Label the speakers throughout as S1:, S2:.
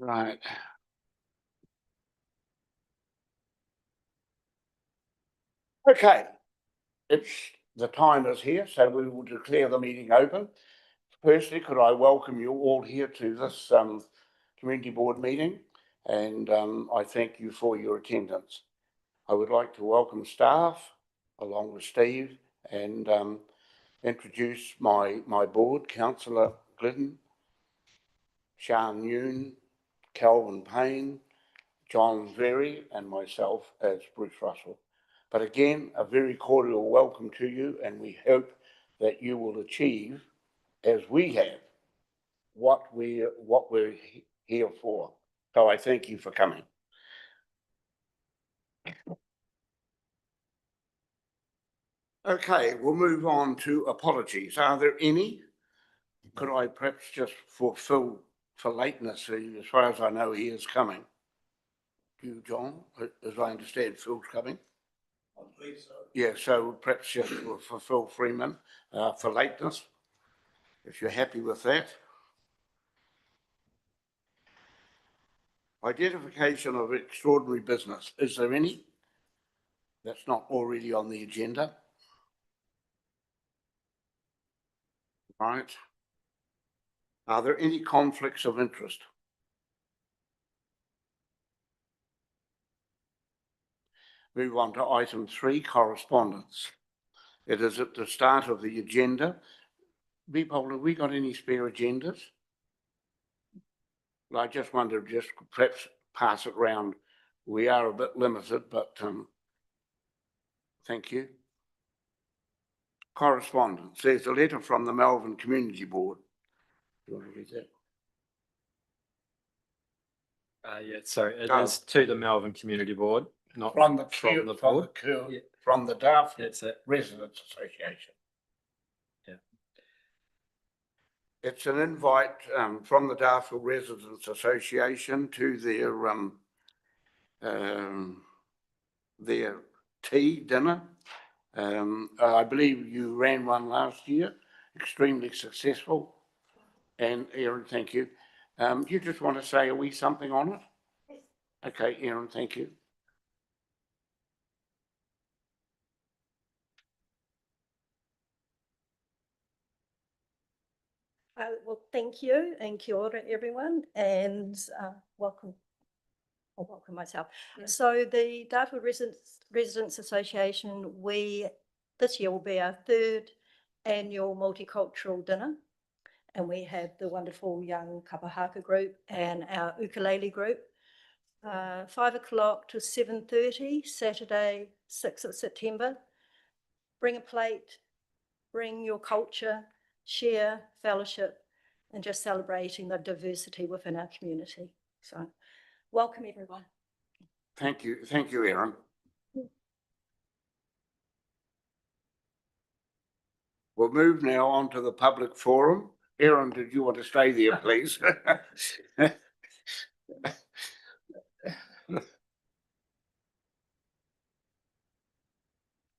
S1: Right. Okay, the time is here, so we will declare the meeting open. Firstly, could I welcome you all here to this community board meeting, and I thank you for your attendance. I would like to welcome staff along with Steve and introduce my board: Councillor Glidden, Sian Yoon, Calvin Payne, John Very, and myself as Bruce Russell. But again, a very cordial welcome to you, and we hope that you will achieve, as we have, what we're here for. So I thank you for coming. Okay, we'll move on to apologies. Are there any? Could I perhaps just for Phil, for lateness, as far as I know, he is coming. You, John, as I understand, Phil's coming. I believe so. Yeah, so perhaps just for Phil Freeman for lateness, if you're happy with that. Identification of extraordinary business. Is there any? That's not already on the agenda. Right. Are there any conflicts of interest? Move on to item 3, correspondence. It is at the start of the agenda. People, have we got any spare agendas? I just wondered, just perhaps pass it round. We are a bit limited, but thank you. Correspondence. There's a letter from the Malvern Community Board. Do you want to read that?
S2: Yeah, sorry, it is to the Malvern Community Board, not
S1: from the
S2: board.
S1: From the Darf
S2: That's it.
S1: Residents Association.
S2: Yeah.
S1: It's an invite from the Darfield Residents Association to their tea dinner. I believe you ran one last year, extremely successful. And Erin, thank you. You just want to say a wee something on it? Yes. Okay, Erin, thank you.
S3: Well, thank you and kia ora everyone, and welcome. I'll welcome myself. Yeah. So the Darfield Residents Association, this year will be our 3rd annual multicultural dinner, and we have the wonderful young kapahaka group and our ukulele group. 5 o'clock to 7:30, Saturday, 6th of September. Bring a plate, bring your culture, share, fellowship, and just celebrating the diversity within our community. So welcome everyone.
S1: Thank you, Erin. We'll move now on to the public forum. Erin, did you want to stay there, please?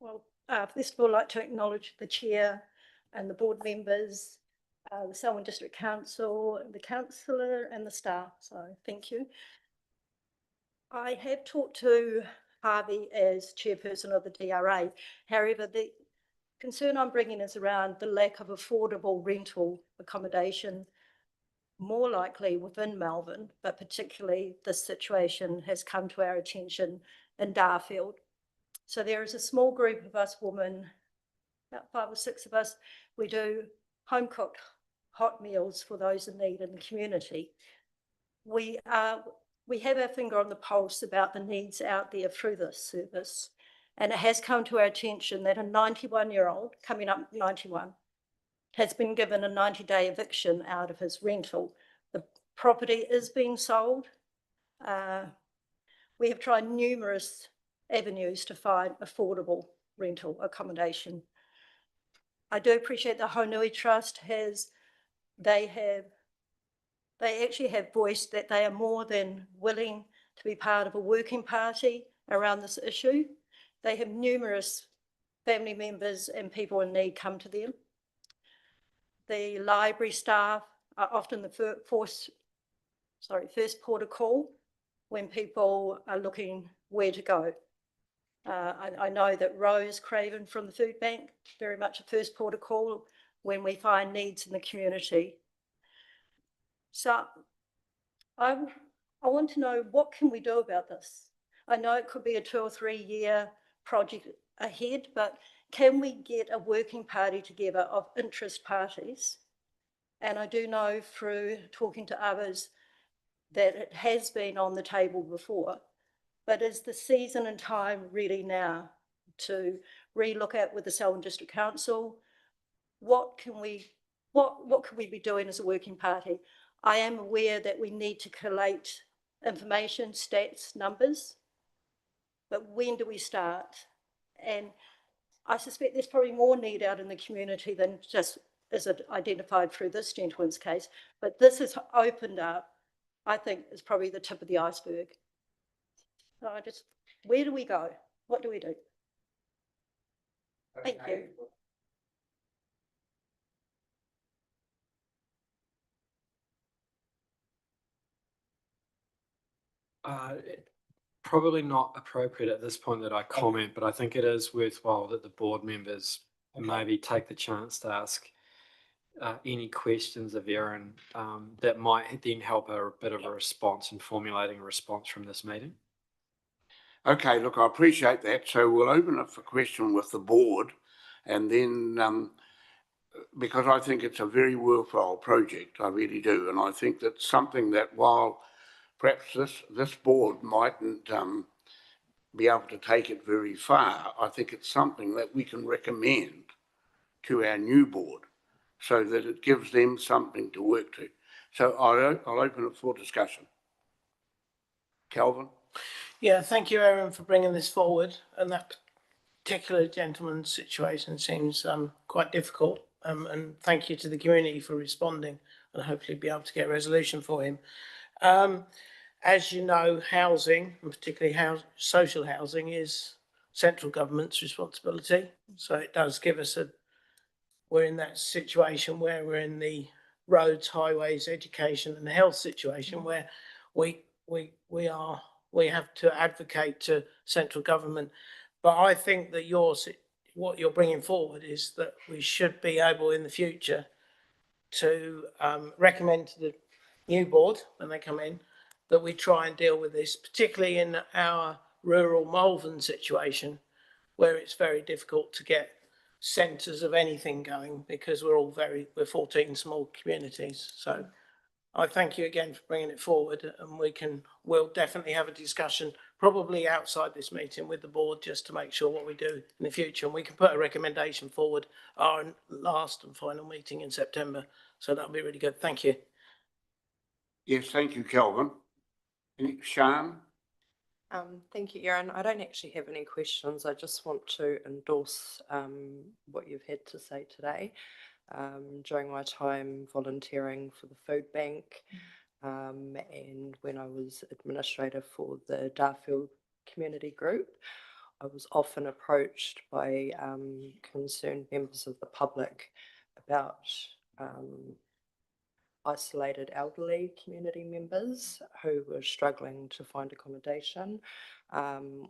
S3: Well, first of all, I'd like to acknowledge the chair and the board members, the Selwyn District Council, the councillor and the staff, so thank you. I have talked to Harvey as chairperson of the DRA. However, the concern I'm bringing is around the lack of affordable rental accommodation, more likely within Malvern, but particularly this situation has come to our attention in Darfield. So there is a small group of us women, about 5 or 6 of us. We do home cooked hot meals for those in need in the community. We have our finger on the pulse about the needs out there through this service. And it has come to our attention that a 91-year-old, coming up 91, has been given a 90-day eviction out of his rental. The property is being sold. We have tried numerous avenues to find affordable rental accommodation. I do appreciate the Honui Trust they actually have voiced that they are more than willing to be part of a working party around this issue. They have numerous family members and people in need come to them. The library staff are often the first port of call when people are looking where to go. I know that Rose Craven from the Food Bank, very much a first port of call when we find needs in the community. So I want to know, what can we do about this? I know it could be a 2 or 3 year project ahead, but can we get a working party together of interest parties? And I do know through talking to others that it has been on the table before, but is the season and time really now to relook at with the Selwyn District Council? What can we be doing as a working party? I am aware that we need to collate information, stats, numbers, but when do we start? And I suspect there's probably more need out in the community than just as it identified through this gentleman's case, but this has opened up, I think, is probably the tip of the iceberg. So where do we go? What do we do? Thank you.
S2: Probably not appropriate at this point that I comment, but I think it is worthwhile that the board members maybe take the chance to ask any questions of Erin that might then help a bit of a response in formulating a response from this meeting.
S1: Okay, look, I appreciate that. So we'll open up for question with the board, and then because I think it's a very worthwhile project, I really do, and I think that's something that while perhaps this board mightn't be able to take it very far, I think it's something that we can recommend to our new board so that it gives them something to work to. So I'll open it for discussion. Calvin?
S4: Yeah, thank you, Erin, for bringing this forward. And that particular gentleman's situation seems quite difficult. And thank you to the community for responding, and hopefully be able to get a resolution for him. As you know, housing, and particularly social housing, is central government's responsibility. So it does give us we're in that situation where we're in the roads, highways, education and the health situation where we have to advocate to central government. But I think that what you're bringing forward is that we should be able in the future to recommend to the new board when they come in that we try and deal with this, particularly in our rural Malvern situation, where it's very difficult to get centres of anything going because we're 14 small communities. So I thank you again for bringing it forward, and we'll definitely have a discussion probably outside this meeting with the board just to make sure what we do in the future, and we can put a recommendation forward our last and final meeting in September. So that'll be really good. Thank you.
S1: Yes, thank you, Calvin. Sian?
S5: Thank you, Erin. I don't actually have any questions. I just want to endorse what you've had to say today. During my time volunteering for the food bank and when I was administrator for the Darfield community group, I was often approached by concerned members of the public about isolated elderly community members who were struggling to find accommodation,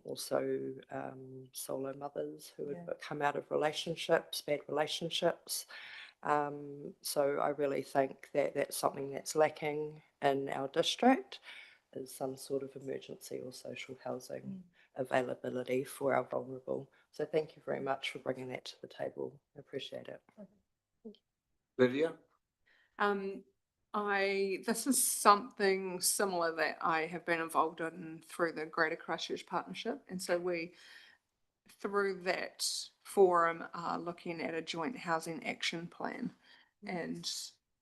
S5: also solo mothers who had come out of bad relationships. So I really think that that's something that's lacking in our district, is some sort of emergency or social housing availability for our vulnerable. So thank you very much for bringing that to the table. I appreciate it.
S1: Lydia?
S6: This is something similar that I have been involved in through the Greater Christchurch Partnership, and so we, through that forum, are looking at a joint housing action plan, and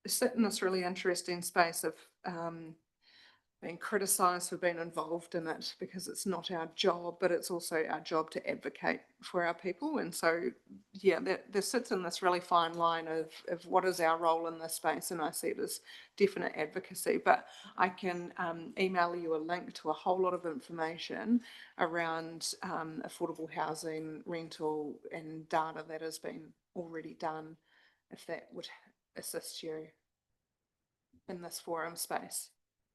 S6: sit in this really interesting space of being criticised for being involved in it because it's not our job, but it's also our job to advocate for our people. And so, yeah, there sits in this really fine line of what is our role in this space, and I see it as definite advocacy. But I can email you a link to a whole lot of information around affordable housing, rental, and data that has been already done, if that would assist you in this forum space.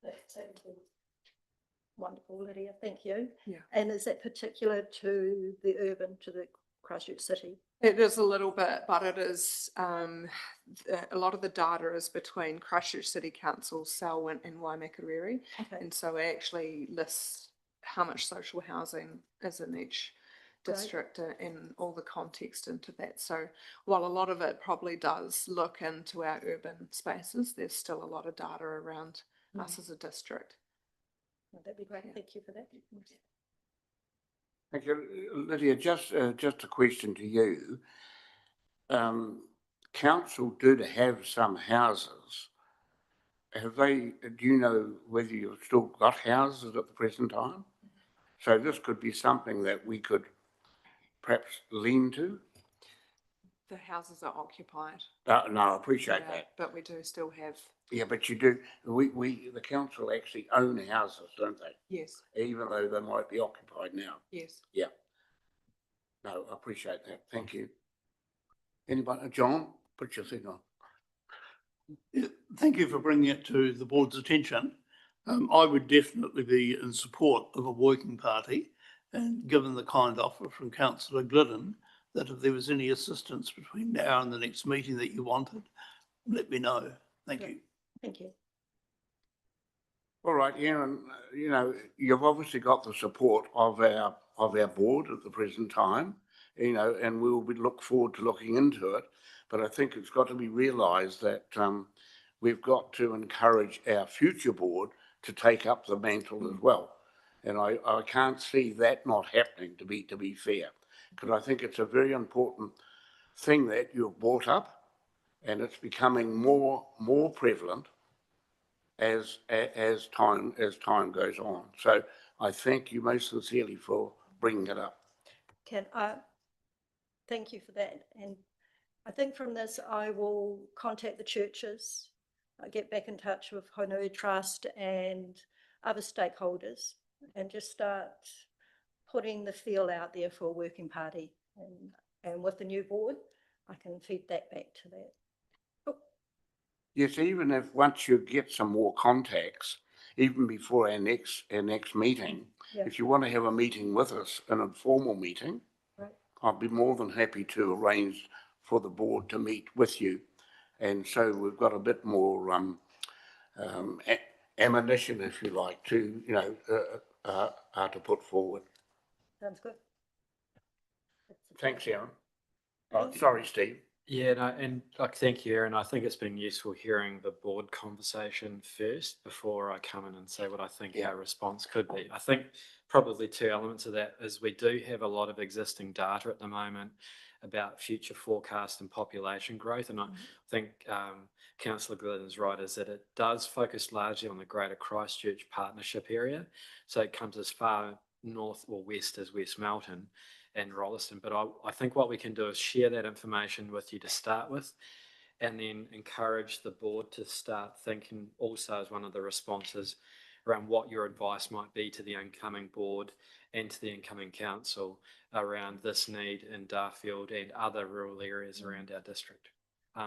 S3: That's wonderful, Lydia, thank you.
S6: Yeah.
S3: And is that particular to the urban, to the Christchurch city?
S6: It is a little bit, but it is, a lot of the data is between Christchurch City Council, Selwyn and Waimakariri.
S3: Okay.
S6: And so it actually lists how much social housing is in each
S3: Great.
S6: district and all the context into that. So while a lot of it probably does look into our urban spaces, there's still a lot of data around us as a district.
S3: Well, that'd be great,
S6: Yeah.
S3: thank you for that.
S1: Thank you. Lydia, just a question to you. Council did have some houses. Have they, do you know whether you've still got houses at the present time? So this could be something that we could perhaps lean to?
S6: The houses are occupied.
S1: No, I appreciate
S6: Yeah,
S1: that.
S6: but we do still have,
S1: Yeah, but you do, the council actually own houses, don't they?
S6: yes,
S1: Even though they might be occupied now.
S6: yes.
S1: Yeah. No, I appreciate that. Thank you. Anybody? John, put your thing on.
S7: Yeah, thank you for bringing it to the board's attention. I would definitely be in support of a working party, and given the kind offer from Councillor Glidden, that if there was any assistance between now and the next meeting that you wanted, let me know. Thank you.
S3: Thank you.
S1: All right, Aaron, you know, you've obviously got the support of our board at the present time, you know, and we'll look forward to looking into it. But I think it's got to be realised that we've got to encourage our future board to take up the mantle as well. And I can't see that not happening, to be fair, because I think it's a very important thing that you've brought up, and it's becoming more prevalent as time goes on. So I thank you most sincerely for bringing it up.
S3: Thank you for that. And I think from this, I will contact the churches, get back in touch with Honui Trust and other stakeholders, and just start putting the feel out there for a working party. And with the new board, I can feed that back to that.
S1: Yes, even if once you get some more contacts, even before our next meeting,
S3: Yeah.
S1: if you want to have a meeting with us, an informal meeting,
S3: Right.
S1: I'd be more than happy to arrange for the board to meet with you. And so we've got a bit more ammunition, if you like, to, you know, to put forward.
S3: Sounds good.
S1: Thanks, Aaron. Oh, sorry, Steve.
S2: Yeah, no, and like, thank you, Aaron. I think it's been useful hearing the board conversation first before I come in and say what I think
S1: Yeah.
S2: our response could be. I think probably two elements of that is we do have a lot of existing data at the moment about future forecast and population growth. And I think Councillor Glidden is right, is that it does focus largely on the Greater Christchurch Partnership area. So it comes as far north or west as West Melton and Rolleston. But I think what we can do is share that information with you to start with, and then encourage the board to start thinking also as one of the responses around what your advice might be to the incoming board and to the incoming council around this need in Darfield and other rural areas around our district.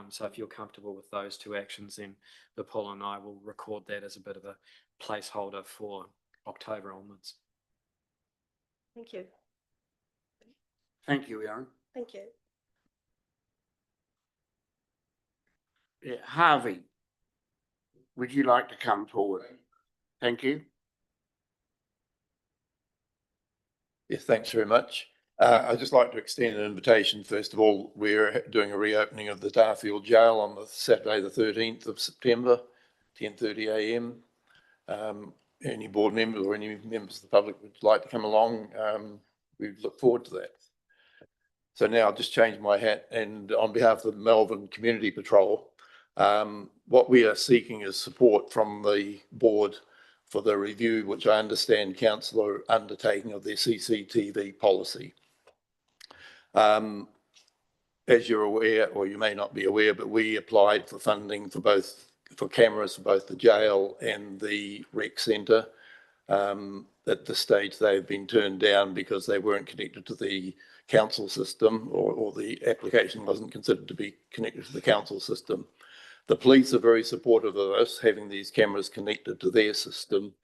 S2: So if you're comfortable with those two actions, then Paul and I will record that as a bit of a placeholder for October onwards.
S3: Thank you.
S1: Thank you, Aaron.
S3: Thank you.
S1: Yeah, Harvey, would you like to come forward? Thank you.
S8: Yes, thanks very much. I'd just like to extend an invitation. First of all, we're doing a reopening of the Darfield Jail on the Saturday, the 13th of September, 10:30 a.m. Any board members or any members of the public would like to come along, we look forward to that. So now I'll just change my hat, and on behalf of the Malvern Community Patrol, what we are seeking is support from the board for the review, which I understand council are undertaking, of their CCTV policy. As you're aware, or you may not be aware, but we applied for funding for cameras for both the jail and the rec centre. At this stage, they've been turned down because they weren't connected to the council system, or the application wasn't considered to be connected to the council system. The police are very supportive of us having these cameras connected to their system,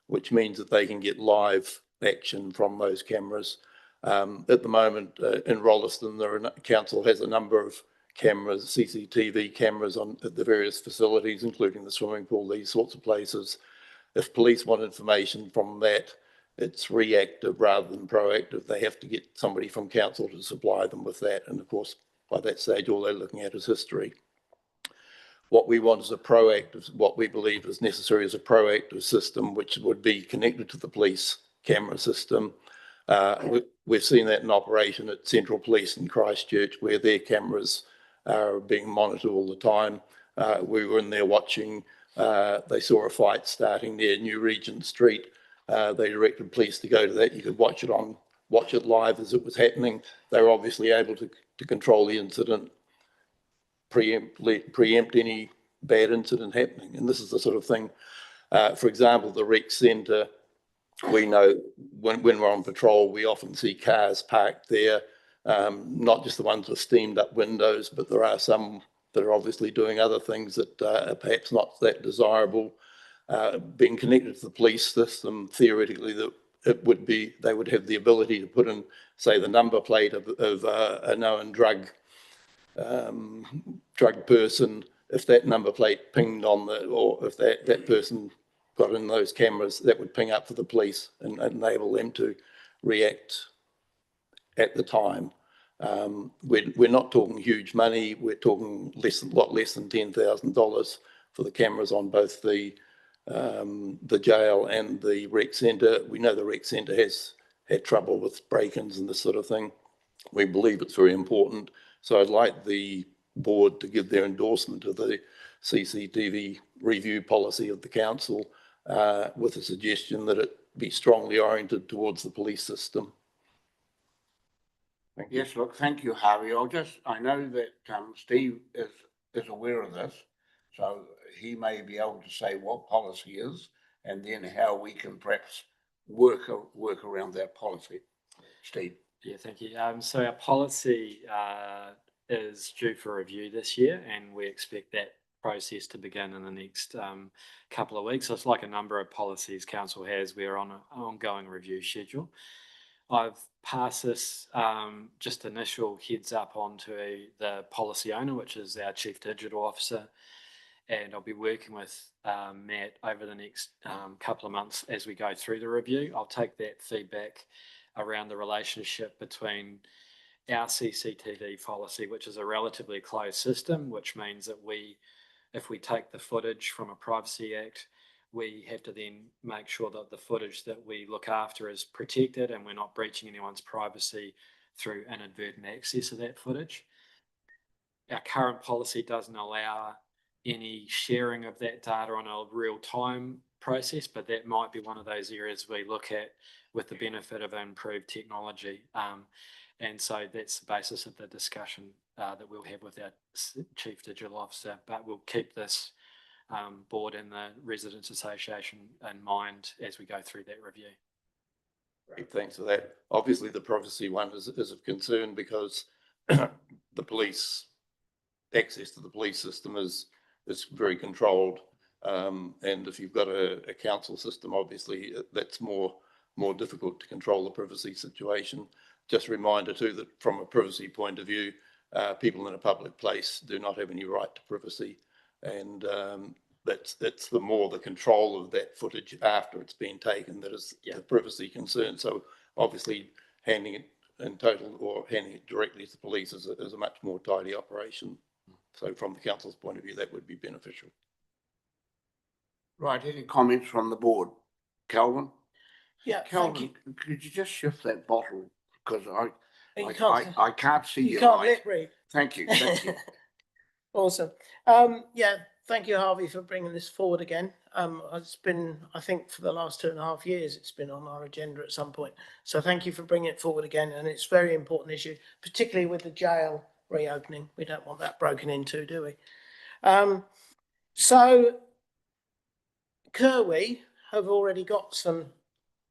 S8: which means that they can get live action from those cameras. At the moment, in Rolleston, council has a number of cameras, CCTV cameras at the various facilities, including the swimming pool, these sorts of places. If police want information from that, it's reactive rather than proactive. They have to get somebody from council to supply them with that. And of course, by that stage, all they're looking at is history. What we want is what we believe is necessary is a proactive system, which would be connected to the police camera system. We've seen that in operation at Central Police in Christchurch, where their cameras are being monitored all the time. We were in there watching. They saw a fight starting near New Regent Street. They directed police to go to that. You could watch it live as it was happening. They were obviously able to control the incident, preempt any bad incident happening. And this is the sort of thing, for example, the rec centre, we know when we're on patrol, we often see cars parked there, not just the ones with steamed up windows, but there are some that are obviously doing other things that are perhaps not that desirable. Being connected to the police system, theoretically, they would have the ability to put in, say, the number plate of a known drug person. If that number plate pinged on or if that person got in those cameras, that would ping up for the police and enable them to react at the time. We're not talking huge money. We're talking a lot less than $10,000 for the cameras on both the jail and the rec centre. We know the rec centre has had trouble with break-ins and this sort of thing. We believe it's very important. So I'd like the board to give their endorsement to the CCTV review policy of the council with a suggestion that it be strongly oriented towards the police system. Thank you.
S1: Yes, look, thank you, Harvey. I know that Steve is aware of this, so he may be able to say what policy is and then how we can perhaps work around that policy. Steve.
S2: Yeah, thank you. So our policy is due for review this year, and we expect that process to begin in the next couple of weeks. So it's like a number of policies council has. We're on an ongoing review schedule. I've passed this just initial heads up onto the policy owner, which is our Chief Digital Officer, and I'll be working with Matt over the next couple of months as we go through the review. I'll take that feedback around the relationship between our CCTV policy, which is a relatively closed system, which means that if we take the footage from a Privacy Act, we have to then make sure that the footage that we look after is protected and we're not breaching anyone's privacy through inadvertent access of that footage. Our current policy doesn't allow any sharing of that data on a real-time process, but that might be one of those areas we look at with the benefit of improved technology. And so that's the basis of the discussion that we'll have with our Chief Digital Officer, but we'll keep this board and the Residents Association in mind as we go through that review.
S8: Great, thanks for that. Obviously, the privacy one is of concern because the police access to the police system is very controlled, and if you've got a council system, obviously that's more difficult to control the privacy situation. Just a reminder too that from a privacy point of view, people in a public place do not have any right to privacy, and that's the more the control of that footage after it's been taken that is the privacy concern. So obviously handing it in total or handing it directly to the police is a much more tidy operation. So from the council's point of view, that would be beneficial.
S1: Right, any comments from the board? Calvin?
S4: Yeah,
S1: Calvin, could you just shift that bottle? Because
S4: I
S1: can't see
S4: you
S1: your
S4: can't
S1: light.
S4: lip read.
S1: Thank you.
S4: Awesome. Yeah, thank you, Harvey, for bringing this forward again. It's been, I think, for the last 2.5 years, it's been on our agenda at some point. So thank you for bringing it forward again. And it's a very important issue, particularly with the jail reopening. We don't want that broken into, do we? So Kerwee have already got some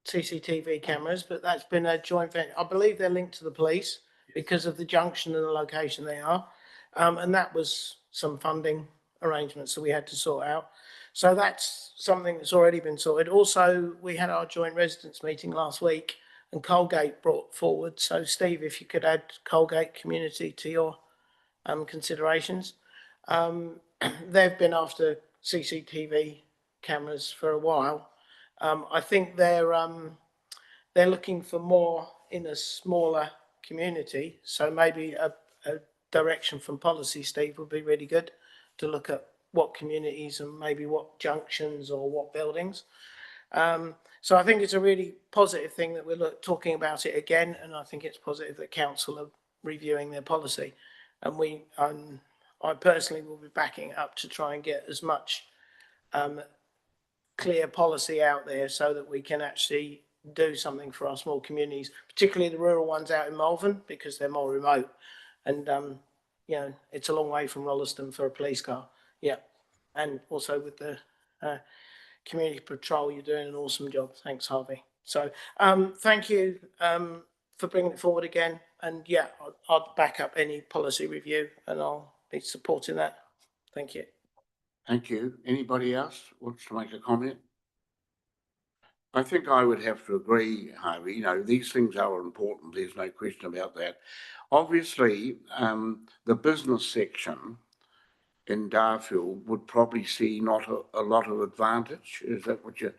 S4: CCTV cameras, but that's been a joint venture. I believe they're linked to the police because of the junction and the location they are. And that was some funding arrangements that we had to sort out. So that's something that's already been sorted. Also, we had our joint residents meeting last week and Colgate brought forward. So Steve, if you could add Colgate community to your considerations. They've been after CCTV cameras for a while. I think they're looking for more in a smaller community. So maybe a direction from policy, Steve, would be really good to look at what communities and maybe what junctions or what buildings. So I think it's a really positive thing that we're talking about it again, and I think it's positive that council are reviewing their policy. And I personally will be backing it up to try and get as much clear policy out there so that we can actually do something for our small communities, particularly the rural ones out in Malvern, because they're more remote. And, you know, it's a long way from Rolleston for a police car. Yeah. And also with the community patrol, you're doing an awesome job. Thanks, Harvey. So thank you for bringing it forward again. And yeah, I'll back up any policy review and I'll be supporting that. Thank you.
S1: Thank you. Anybody else wants to make a comment? I think I would have to agree, Harvey. You know, these things are important. There's no question about that. Obviously, the business section in Darfield would probably see not a lot of advantage. Is that what you,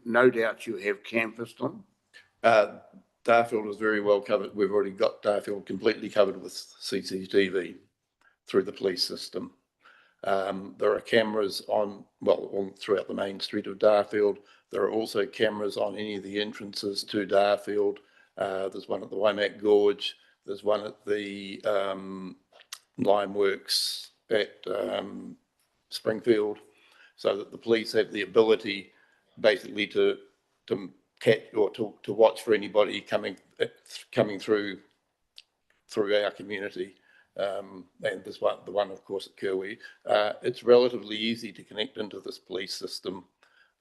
S1: no doubt you have canvassed them?
S8: Darfield is very well covered. We've already got Darfield completely covered with CCTV through the police system. There are cameras on throughout the main street of Darfield. There are also cameras on any of the entrances to Darfield. There's one at the Waimak Gorge. There's one at the Limeworks at Springfield, so that the police have the ability basically to catch or to watch for anybody coming through our community. And there's the one, of course, at Kirwee. It's relatively easy to connect into this police system.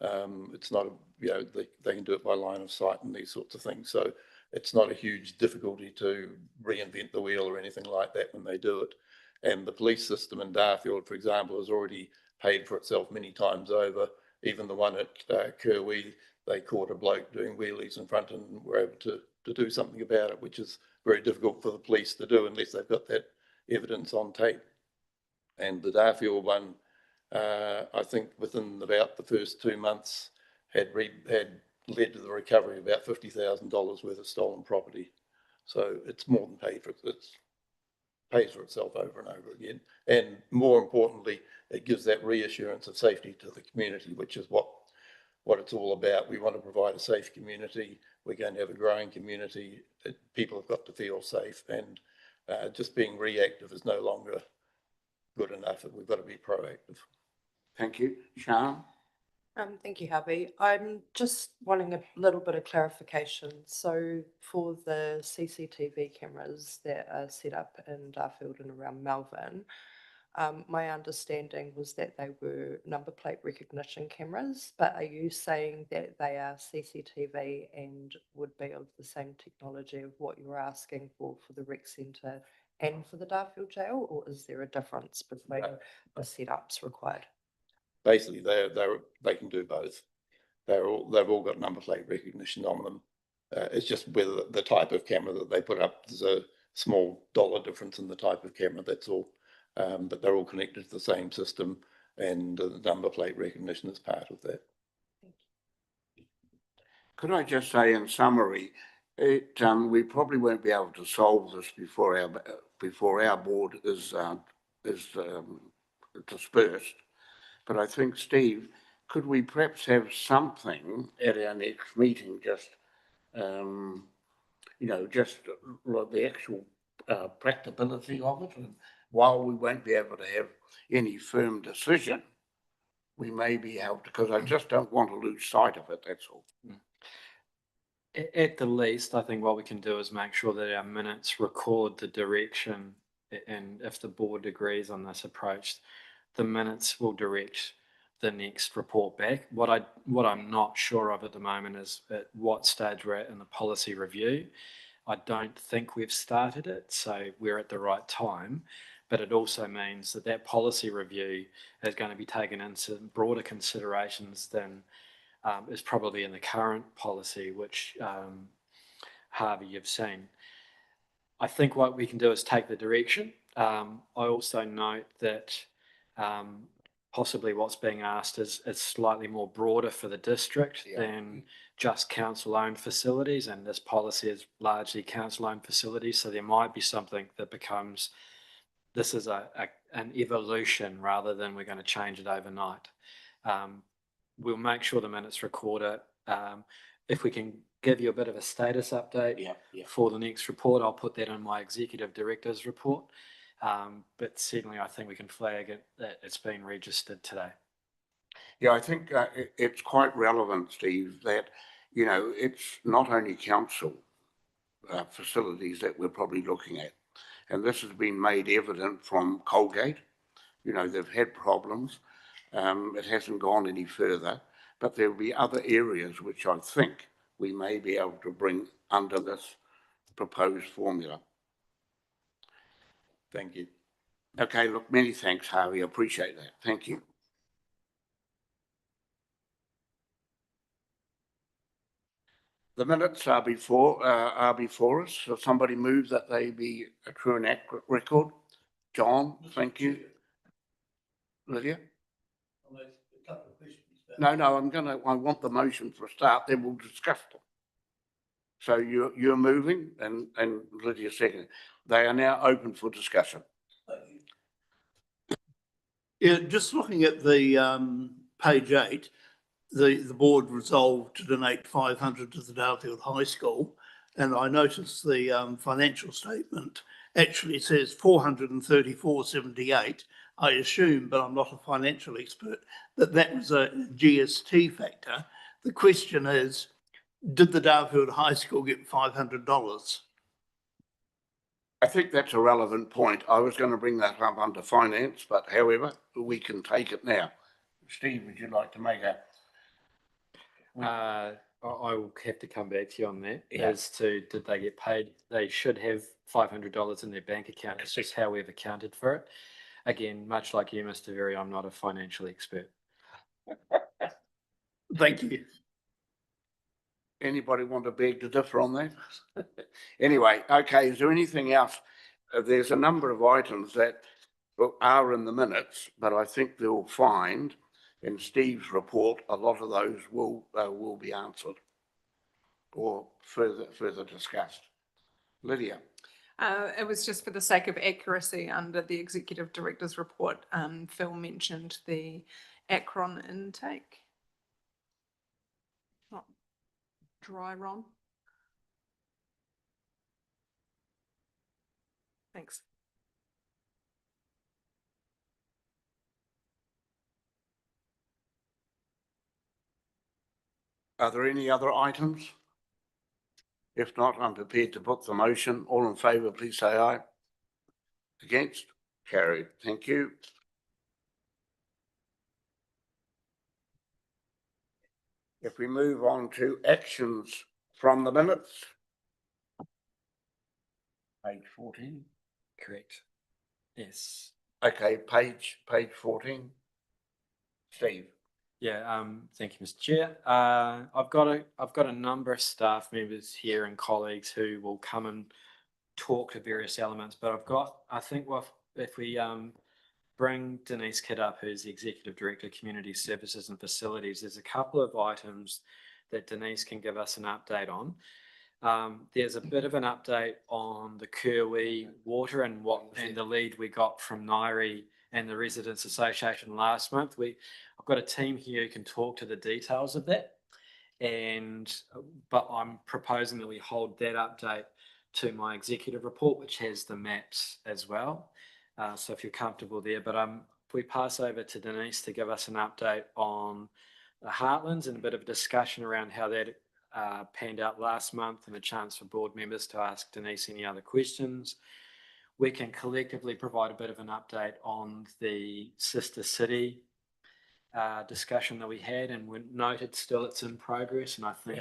S8: It's not, they can do it by line of sight and these sorts of things. So it's not a huge difficulty to reinvent the wheel or anything like that when they do it. And the police system in Darfield, for example, has already paid for itself many times over. Even the one at Kirwee, they caught a bloke doing wheelies in front and were able to do something about it, which is very difficult for the police to do unless they've got that evidence on tape. And the Darfield one, I think within about the first 2 months had led to the recovery of about $50,000 worth of stolen property. So it's more than paid for it. It pays for itself over and over again. And more importantly, it gives that reassurance of safety to the community, which is what it's all about. We want to provide a safe community. We're going to have a growing community. People have got to feel safe, and just being reactive is no longer good enough. We've got to be proactive.
S1: Thank you. Sian?
S5: Thank you, Harvey. I'm just wanting a little bit of clarification. So for the CCTV cameras that are set up in Darfield and around Malvern, my understanding was that they were number plate recognition cameras, but are you saying that they are CCTV and would be of the same technology of what you're asking for the rec centre and for the Darfield jail, or is there a difference between the setups required?
S8: Basically, they can do both. They've all got number plate recognition on them. It's just whether the type of camera that they put up, there's a small dollar difference in the type of camera, that's all. But they're all connected to the same system, and the number plate recognition is part of that.
S1: Could I just say in summary, we probably won't be able to solve this before our board is dispersed. But I think, Steve, could we perhaps have something at our next meeting, just just like the actual practicability of it, and while we won't be able to have any firm decision, we may be able to, because I just don't want to lose sight of it, that's all.
S2: At the least, I think what we can do is make sure that our minutes record the direction, and if the board agrees on this approach, the minutes will direct the next report back. What I'm not sure of at the moment is at what stage we're at in the policy review. I don't think we've started it, so we're at the right time. but it also means that that policy review is going to be taken into broader considerations than is probably in the current policy, which Harvey, you've seen. I think what we can do is take the direction. I also note that possibly what's being asked is slightly more broader for the district than just council-owned facilities, and this policy is largely council-owned facilities, so there might be something that becomes, this is an evolution rather than we're going to change it overnight. We'll make sure the minutes record it. If we can give you a bit of a status update for the next report, I'll put that in my executive director's report. But certainly I think we can flag it that it's been registered today.
S1: Yeah, I think it's quite relevant, Steve, that, you know, it's not only council facilities that we're probably looking at. And this has been made evident from Colgate. You know, they've had problems. It hasn't gone any further, but there will be other areas which I think we may be able to bring under this proposed formula.
S8: Thank you.
S1: Okay, look, many thanks, Harvey. I appreciate that. Thank you. The minutes are before us. So somebody move that they be a true and accurate record. John, thank you. Lydia? No, I want the motion for a start, then we'll discuss them. So you're moving and Lydia second. They are now open for discussion.
S7: Yeah, just looking at the page 8, the board resolved to donate 500 to the Darfield High School, and I noticed the financial statement actually says 434.78. I assume, but I'm not a financial expert, that was a GST factor. The question is, did the Darfield High School get $500?
S1: I think that's a relevant point. I was going to bring that up under finance, but however, we can take it now. Steve, would you like to make a...
S2: I will have to come back to you on that as to did they get paid. They should have $500 in their bank account. It's just how we've accounted for it. Again, much like you, Mr. Very, I'm not a financial expert.
S7: Thank you.
S1: Anybody want to beg to differ on that? Anyway, okay, is there anything else? There's a number of items that are in the minutes, but I think they'll find in Steve's report, a lot of those will be answered or further discussed. Lydia.
S6: It was just for the sake of accuracy under the executive director's report. Phil mentioned the Akron intake, not dry run. Thanks.
S1: Are there any other items? If not, I'm prepared to put the motion. All in favour, please say aye. Against? Carried. Thank you. If we move on to actions from the minutes. Page 14.
S2: Correct. Yes.
S1: Okay, page 14. Steve.
S2: Yeah, thank you, Mr. Chair. I've got a number of staff members here and colleagues who will come and talk to various elements, but I think if we bring Denise Kidd up, who's the Executive Director of Community Services and Facilities, there's a couple of items that Denise can give us an update on. There's a bit of an update on the Kerwee water and the lead we got from Nairi and the Residents Association last month. I've got a team here who can talk to the details of that, but I'm proposing that we hold that update to my executive report, which has the maps as well. So if you're comfortable there, but if we pass over to Denise to give us an update on the Heartlands and a bit of a discussion around how that panned out last month and a chance for board members to ask Denise any other questions. We can collectively provide a bit of an update on the sister city discussion that we had, and we noted still it's in progress, and I think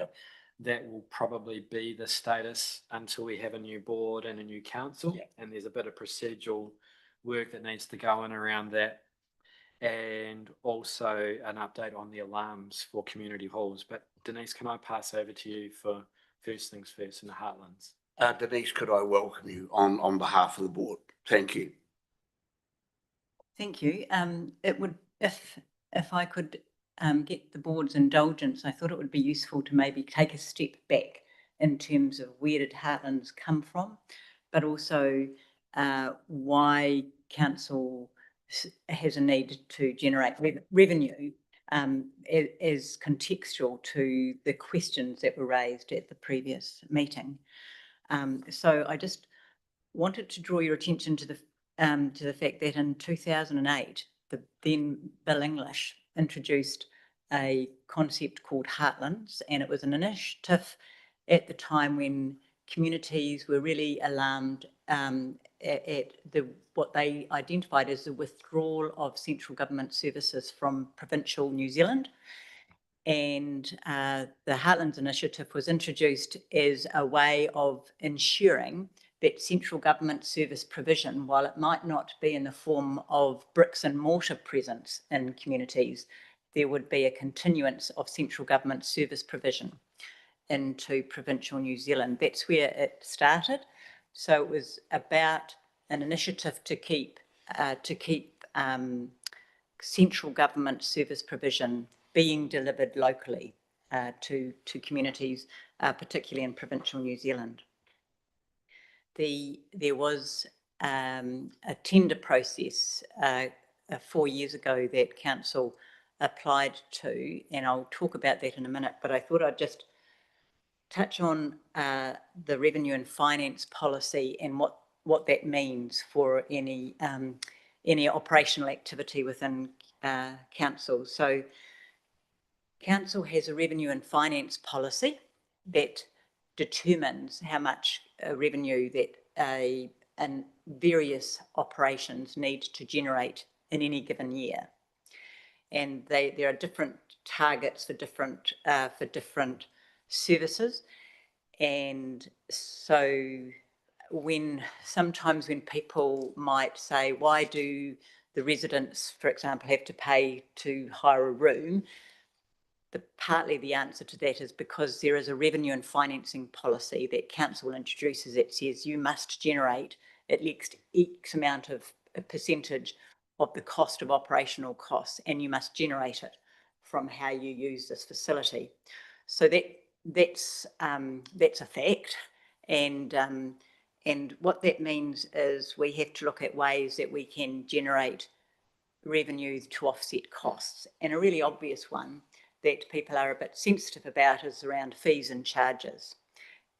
S2: that will probably be the status until we have a new board and a new council, and there's a bit of procedural work that needs to go in around that, and also an update on the alarms for community halls. But Denise, can I pass over to you for first things first in the Heartlands?
S1: Denise, could I welcome you on behalf of the board? Thank you.
S9: Thank you. It would, if I could get the board's indulgence, I thought it would be useful to maybe take a step back in terms of where did Heartlands come from, but also why council has a need to generate revenue as contextual to the questions that were raised at the previous meeting. So I just wanted to draw your attention to the fact that in 2008, the then Bill English introduced a concept called Heartlands, and it was an initiative at the time when communities were really alarmed at what they identified as the withdrawal of central government services from provincial New Zealand. And the Heartlands Initiative was introduced as a way of ensuring that central government service provision, while it might not be in the form of bricks and mortar presence in communities, there would be a continuance of central government service provision into provincial New Zealand. That's where it started. So it was about an initiative to keep central government service provision being delivered locally to communities, particularly in provincial New Zealand. There was a tender process 4 years ago that council applied to, and I'll talk about that in a minute, but I thought I'd just touch on the revenue and finance policy and what that means for any operational activity within council. So council has a revenue and finance policy that determines how much revenue that and various operations need to generate in any given year. And there are different targets for different services. And so sometimes when people might say, why do the residents, for example, have to pay to hire a room? Partly the answer to that is because there is a revenue and financing policy that council introduces that says you must generate at least X amount of a percentage of the cost of operational costs, and you must generate it from how you use this facility. So that's a fact, and what that means is we have to look at ways that we can generate revenue to offset costs, and a really obvious one that people are a bit sensitive about is around fees and charges.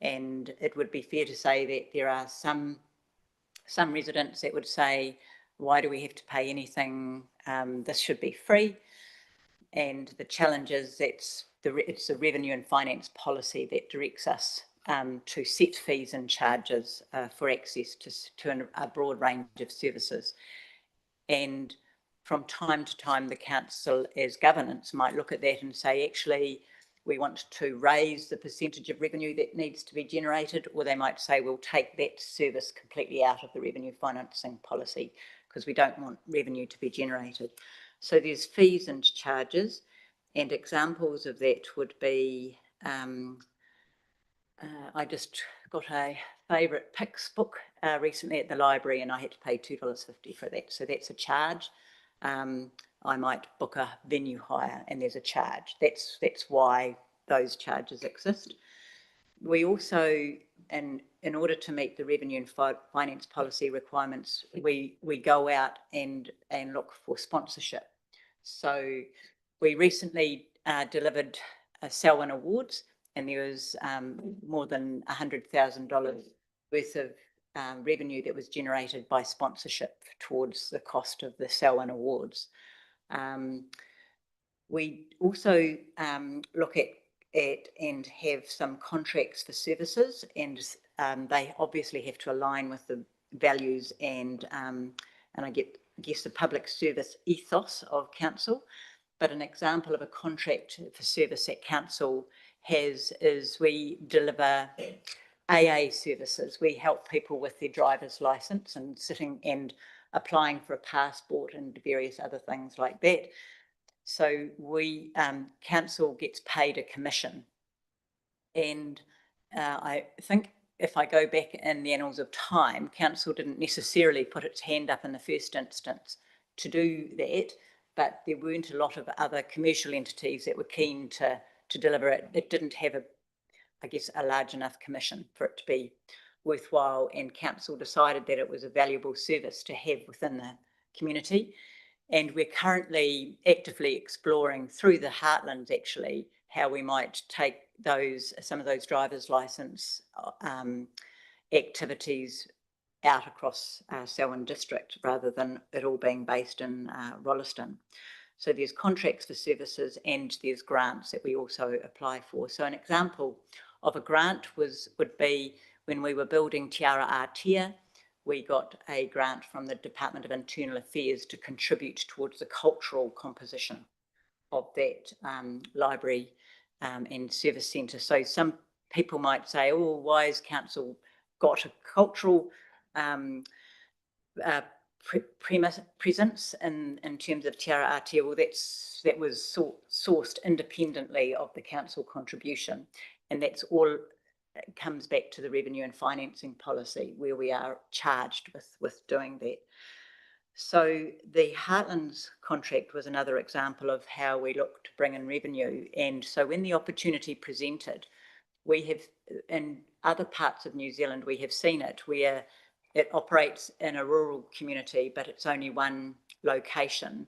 S9: And it would be fair to say that there are some residents that would say, why do we have to pay anything? This should be free. And the challenge is it's the revenue and finance policy that directs us to set fees and charges for access to a broad range of services. And from time to time, the council as governance might look at that and say, actually, we want to raise the percentage of revenue that needs to be generated, or they might say, we'll take that service completely out of the revenue financing policy because we don't want revenue to be generated. So there's fees and charges, and examples of that would be, I just got a favourite Pix book recently at the library, and I had to pay $2.50 for that. So that's a charge. I might book a venue hire and there's a charge. That's why those charges exist. We also, in order to meet the revenue and finance policy requirements, we go out and look for sponsorship. So we recently delivered Selwyn Awards, and there was more than $100,000 worth of revenue that was generated by sponsorship towards the cost of the Selwyn Awards. We also look at and have some contracts for services, and they obviously have to align with the values and I guess the public service ethos of council. But an example of a contract for service that council has is we deliver AA services. We help people with their driver's license and applying for a passport and various other things like that. So we, council gets paid a commission. And I think if I go back in the annals of time, council didn't necessarily put its hand up in the first instance to do that, but there weren't a lot of other commercial entities that were keen to deliver it. It didn't have a large enough commission for it to be worthwhile, and council decided that it was a valuable service to have within the community. And we're currently actively exploring through the Heartlands actually how we might take some of those driver's license activities out across Selwyn district rather than it all being based in Rolleston. So there's contracts for services and there's grants that we also apply for. So an example of a grant would be when we were building Te Ara Aotea, we got a grant from the Department of Internal Affairs to contribute towards the cultural composition of that library and service centre. So some people might say, oh, why has council got a cultural presence in terms of Te Ara Aotea? Well, that was sourced independently of the council contribution, and that's all comes back to the revenue and financing policy where we are charged with doing that. So the Heartlands contract was another example of how we look to bring in revenue. And so when the opportunity presented, we have, in other parts of New Zealand, we have seen it where it operates in a rural community, but it's only one location.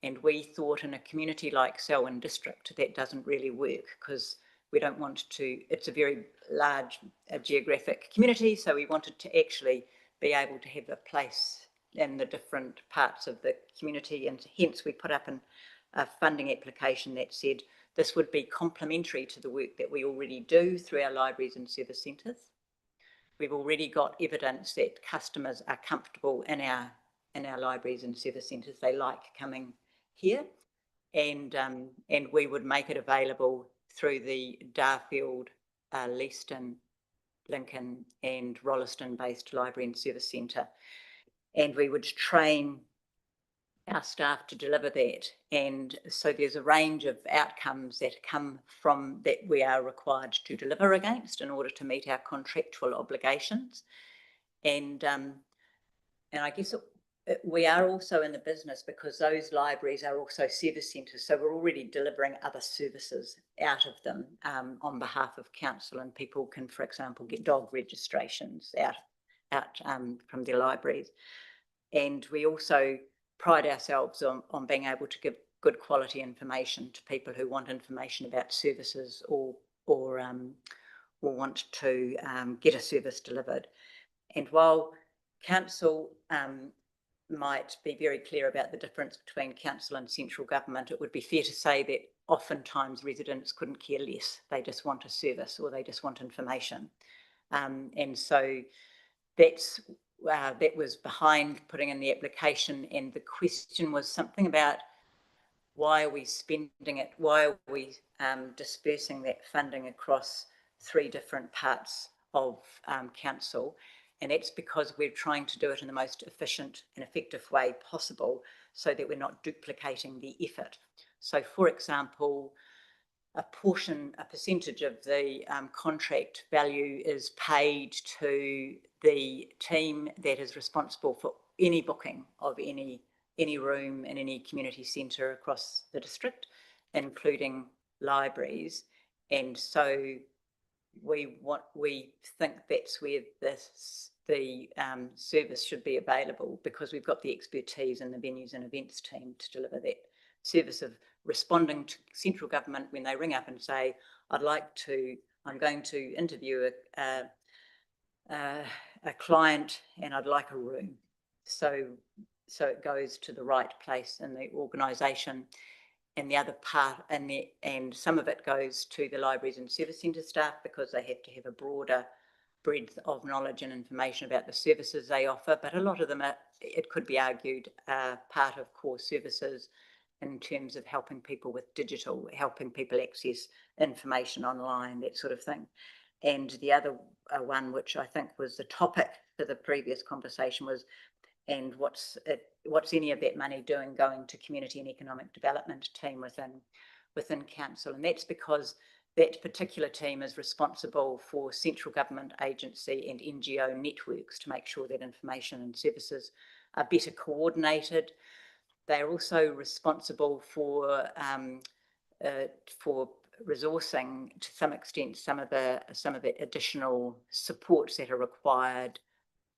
S9: And we thought in a community like Selwyn District, that doesn't really work because we don't want to, it's a very large geographic community. So we wanted to actually be able to have a place in the different parts of the community. And hence we put up a funding application that said this would be complementary to the work that we already do through our libraries and service centres. We've already got evidence that customers are comfortable in our libraries and service centres. They like coming here, and we would make it available through the Darfield, Leaston, Lincoln and Rolleston based library and service centre. And we would train our staff to deliver that. And so there's a range of outcomes that come from that we are required to deliver against in order to meet our contractual obligations. And I guess we are also in the business because those libraries are also service centres. So we're already delivering other services out of them on behalf of council, and people can, for example, get dog registrations out from their libraries. And we also pride ourselves on being able to give good quality information to people who want information about services or want to get a service delivered. And while council might be very clear about the difference between council and central government, it would be fair to say that oftentimes residents couldn't care less. They just want a service or they just want information. And so that was behind putting in the application, and the question was something about why are we spending it? Why are we dispersing that funding across 3 different parts of council? And that's because we're trying to do it in the most efficient and effective way possible so that we're not duplicating the effort. So, for example, a percentage of the contract value is paid to the team that is responsible for any booking of any room in any community centre across the district, including libraries. And so we think that's where the service should be available, because we've got the expertise in the venues and events team to deliver that service of responding to central government when they ring up and say, I'm going to interview a client and I'd like a room. So it goes to the right place in the organisation. And the other part, and some of it goes to the libraries and service centre staff, because they have to have a broader breadth of knowledge and information about the services they offer. But a lot of them are, it could be argued, part of core services in terms of helping people with digital, helping people access information online, that sort of thing. And the other one, which I think was the topic for the previous conversation, was and what's any of that money going to community and economic development team within council. And that's because that particular team is responsible for central government agency and NGO networks to make sure that information and services are better coordinated. They're also responsible for resourcing to some extent some of the additional supports that are required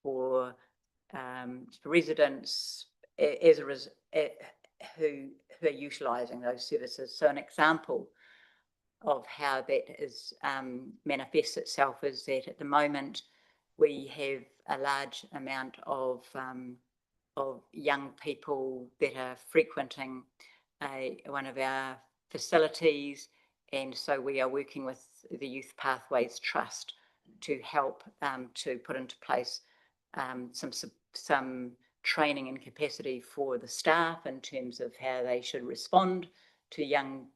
S9: for residents who are utilising those services. So an example of how that is manifests itself is that at the moment we have a large amount of young people that are frequenting one of our facilities, and so we are working with the Youth Pathways Trust to help to put into place some training and capacity for the staff in terms of how they should respond to young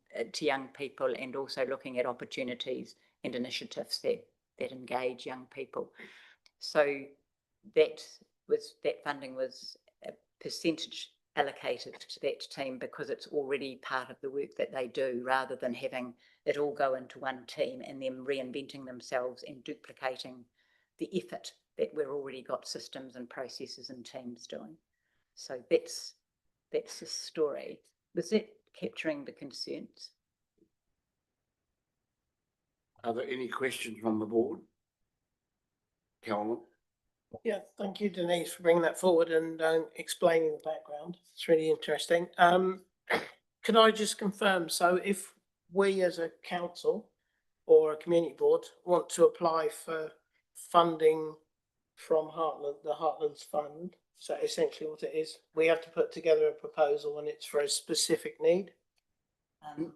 S9: people, and also looking at opportunities and initiatives that engage young people. So that funding was a percentage allocated to that team because it's already part of the work that they do, rather than having it all go into one team and them reinventing themselves and duplicating the effort that we've already got systems and processes and teams doing. So that's the story. Was that capturing the concerns?
S1: Are there any questions from the board? Calvin?
S4: Yeah, thank you, Denise, for bringing that forward and explaining the background. It's really interesting. Could I just confirm, so if we as a council or a community board want to apply for funding from the Heartlands Fund, so essentially what it is, we have to put together a proposal and it's for a specific need?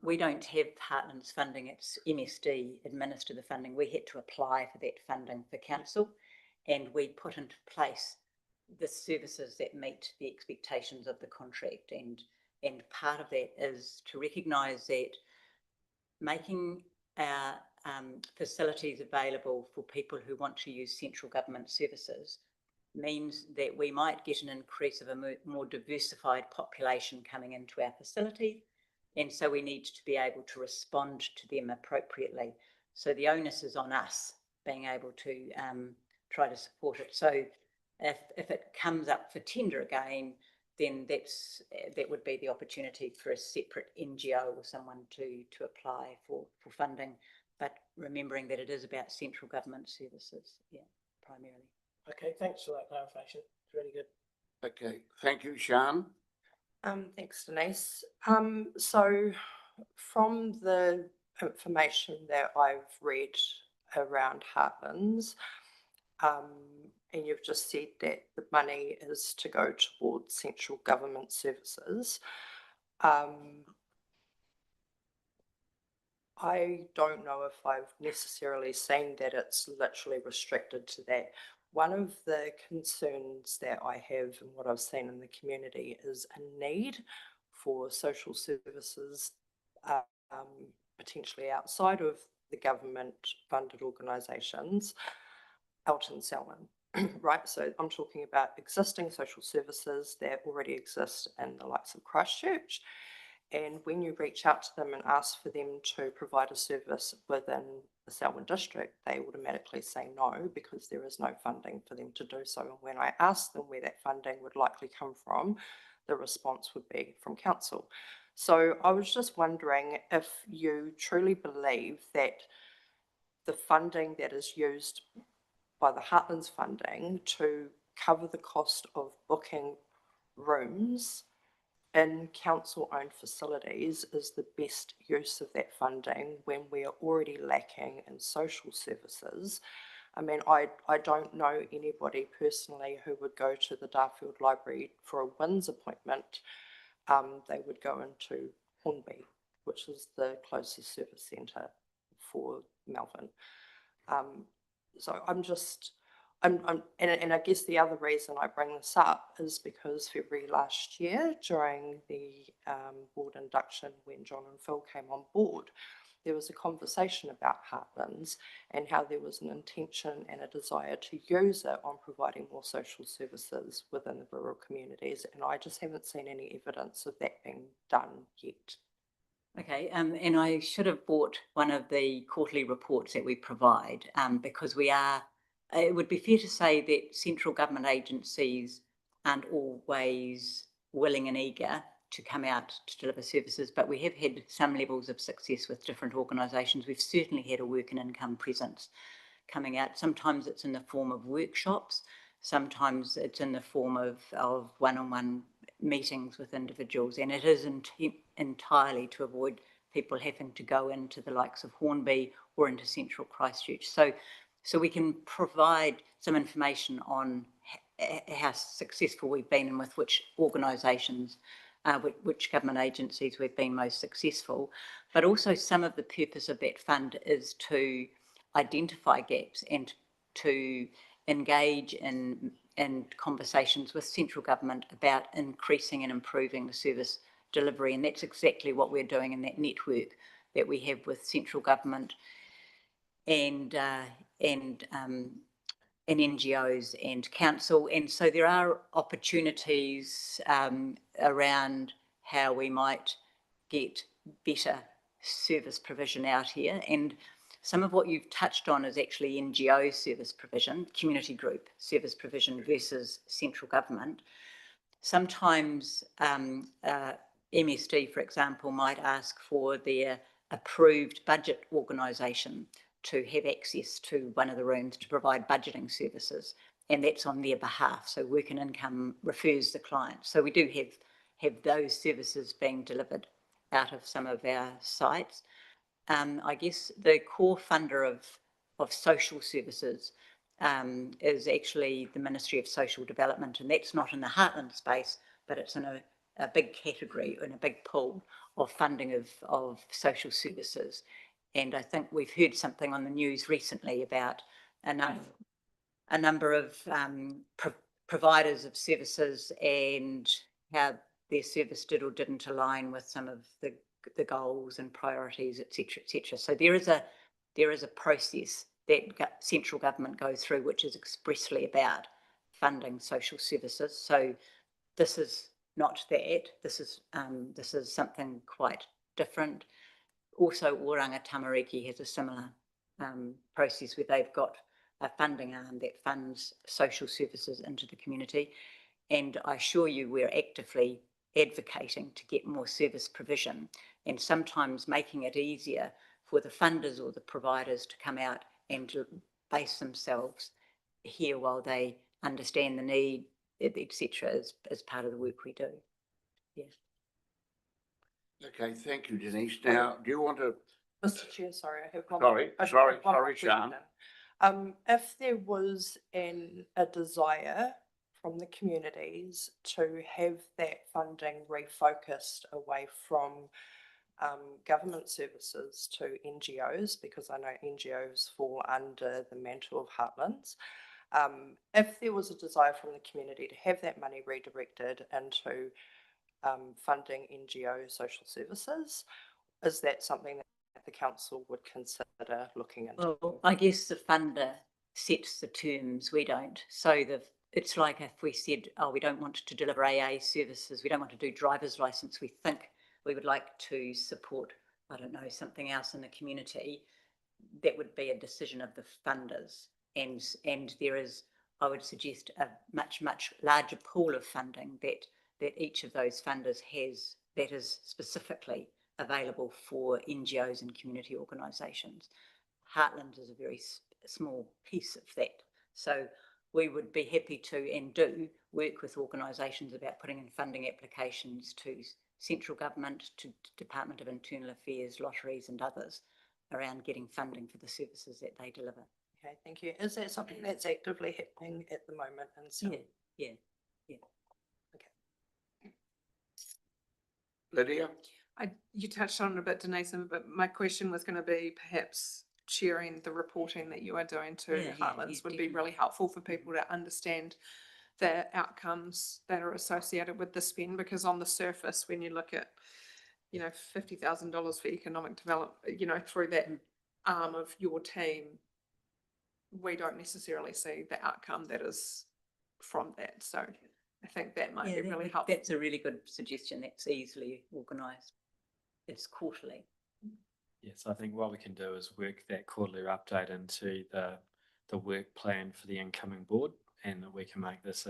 S9: We don't have Heartlands funding, it's MSD administer the funding. We had to apply for that funding for council, and we put into place the services that meet the expectations of the contract. And part of that is to recognise that making our facilities available for people who want to use central government services means that we might get an increase of a more diversified population coming into our facility, and so we need to be able to respond to them appropriately. So the onus is on us being able to try to support it. So if it comes up for tender again, then that would be the opportunity for a separate NGO or someone to apply for funding, but remembering that it is about central government services, primarily.
S4: Okay, thanks for that clarification. It's really good.
S1: Okay, thank you, Sian.
S5: Thanks, Denise. So from the information that I've read around Heartlands, and you've just said that the money is to go towards central government services. I don't know if I've necessarily seen that it's literally restricted to that. One of the concerns that I have and what I've seen in the community is a need for social services potentially outside of the government funded organisations out in Selwyn, right? So I'm talking about existing social services that already exist in the likes of Christchurch. And when you reach out to them and ask for them to provide a service within the Selwyn district, they automatically say no, because there is no funding for them to do so. And when I ask them where that funding would likely come from, the response would be from council. So I was just wondering if you truly believe that the funding that is used by the Heartlands funding to cover the cost of booking rooms in council-owned facilities is the best use of that funding when we are already lacking in social services. I mean, I don't know anybody personally who would go to the Darfield Library for a WINS appointment. They would go into Hornby, which is the closest service centre for Malvern. So and I guess the other reason I bring this up is because February last year, during the board induction when John and Phil came on board, there was a conversation about Heartlands and how there was an intention and a desire to use it on providing more social services within the rural communities. And I just haven't seen any evidence of that being done yet.
S9: Okay, and I should have bought one of the quarterly reports that we provide, because it would be fair to say that central government agencies aren't always willing and eager to come out to deliver services, but we have had some levels of success with different organisations. We've certainly had a work and income presence coming out. Sometimes it's in the form of workshops, sometimes it's in the form of one-on-one meetings with individuals, and it is entirely to avoid people having to go into the likes of Hornby or into central Christchurch. So we can provide some information on how successful we've been and with which organisations, which government agencies we've been most successful. But also some of the purpose of that fund is to identify gaps and to engage in conversations with central government about increasing and improving the service delivery. And that's exactly what we're doing in that network that we have with central government and NGOs and council. And so there are opportunities around how we might get better service provision out here. And some of what you've touched on is actually NGO service provision, community group service provision versus central government. Sometimes MSD, for example, might ask for their approved budget organisation to have access to one of the rooms to provide budgeting services, and that's on their behalf. So Work and Income refers the client. So we do have those services being delivered out of some of our sites. I guess the core funder of social services is actually the Ministry of Social Development, and that's not in the Heartland space, but it's in a big category, in a big pool of funding of social services. And I think we've heard something on the news recently about a number of providers of services and how their service did or didn't align with some of the goals and priorities, etc., etc. So there is a process that central government goes through, which is expressly about funding social services. So this is not that. This is something quite different. Also, Oranga Tamariki has a similar process where they've got a funding arm that funds social services into the community. And I assure you, we're actively advocating to get more service provision and sometimes making it easier for the funders or the providers to come out and to base themselves here while they understand the need, etc., as part of the work we do. Yes.
S1: Okay, thank you, Denise. Now, do you want to?
S5: Mr. Chair, sorry, I have one.
S1: Sorry,
S5: I have
S1: sorry,
S5: one
S1: sorry,
S5: question.
S1: Sian.
S5: If there was a desire from the communities to have that funding refocused away from government services to NGOs, because I know NGOs fall under the mantle of Heartlands, if there was a desire from the community to have that money redirected into funding NGO social services, is that something that the council would consider looking into?
S9: Well, I guess the funder sets the terms, we don't. So it's like if we said, oh, we don't want to deliver AA services, we don't want to do driver's license, we think we would like to support, I don't know, something else in the community, that would be a decision of the funders. And there is, I would suggest, a much, much larger pool of funding that each of those funders has that is specifically available for NGOs and community organisations. Heartland is a very small piece of that. So we would be happy to and do work with organisations about putting in funding applications to central government, to Department of Internal Affairs, lotteries and others around getting funding for the services that they deliver.
S5: Okay, thank you. Is that something that's actively happening at the moment?
S9: Yeah.
S5: Okay.
S1: Lydia?
S6: You touched on it a bit, Denise, but my question was going to be perhaps sharing the reporting that you are doing to Heartlands would be really helpful for people to understand the outcomes that are associated with the spend, because on the surface, when you look at you know, $50,000 for economic development, you know, through that arm of your team, we don't necessarily see the outcome that is from that. So I think that might be really helpful.
S9: That's a really good suggestion. That's easily organised. It's quarterly.
S2: Yes, I think what we can do is work that quarterly update into the work plan for the incoming board, and that we can make this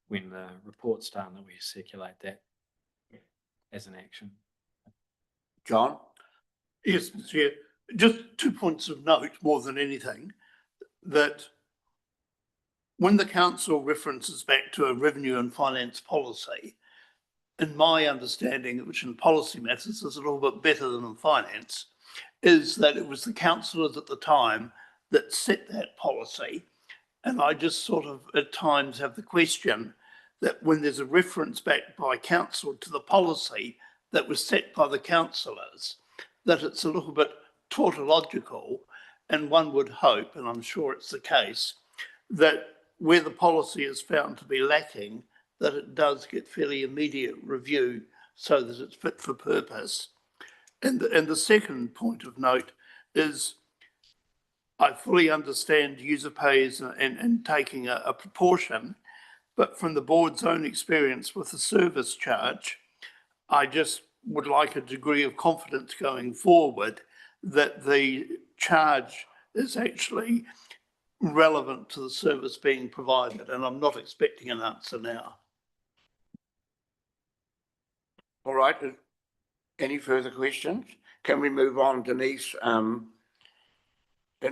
S2: when the report's done, that we circulate that as an action.
S1: John?
S7: Yes, Mr. Chair. Just 2 points of note more than anything, that when the council references back to a revenue and finance policy, in my understanding, which in policy matters is a little bit better than in finance, is that it was the councillors at the time that set that policy. And I just sort of at times have the question that when there's a reference back by council to the policy that was set by the councillors, that it's a little bit tautological, and one would hope, and I'm sure it's the case, that where the policy is found to be lacking, that it does get fairly immediate review so that it's fit for purpose. And the second point of note is I fully understand user pays and taking a proportion, but from the board's own experience with the service charge, I just would like a degree of confidence going forward that the charge is actually relevant to the service being provided, and I'm not expecting an answer now.
S1: All right. Any further questions? Can we move on, Denise, in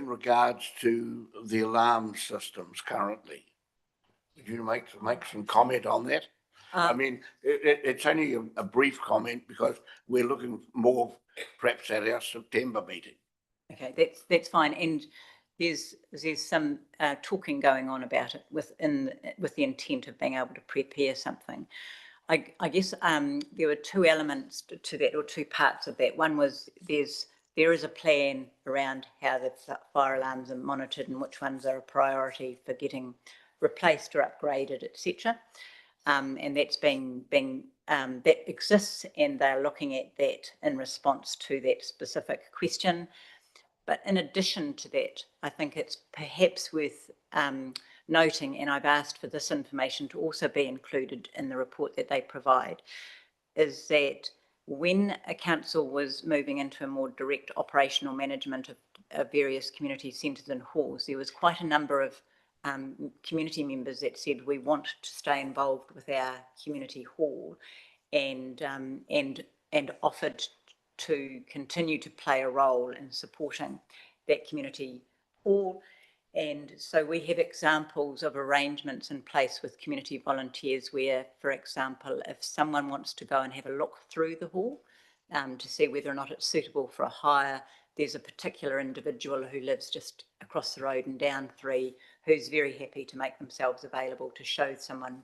S1: regards to the alarm systems currently? Would you make some comment on that? I mean, it's only a brief comment because we're looking more perhaps at our September meeting.
S9: Okay, that's fine. And there's some talking going on about it with the intent of being able to prepare something. I guess there were two elements to that, or two parts of that. One was there is a plan around how the fire alarms are monitored and which ones are a priority for getting replaced or upgraded, etc. And that's that exists, and they're looking at that in response to that specific question. But in addition to that, I think it's perhaps worth noting, and I've asked for this information to also be included in the report that they provide, is that when a council was moving into a more direct operational management of various community centres and halls, there was quite a number of community members that said we want to stay involved with our community hall, and offered to continue to play a role in supporting that community hall. And so we have examples of arrangements in place with community volunteers where, for example, if someone wants to go and have a look through the hall to see whether or not it's suitable for a hire, there's a particular individual who lives just across the road in Down 3 who's very happy to make themselves available to show someone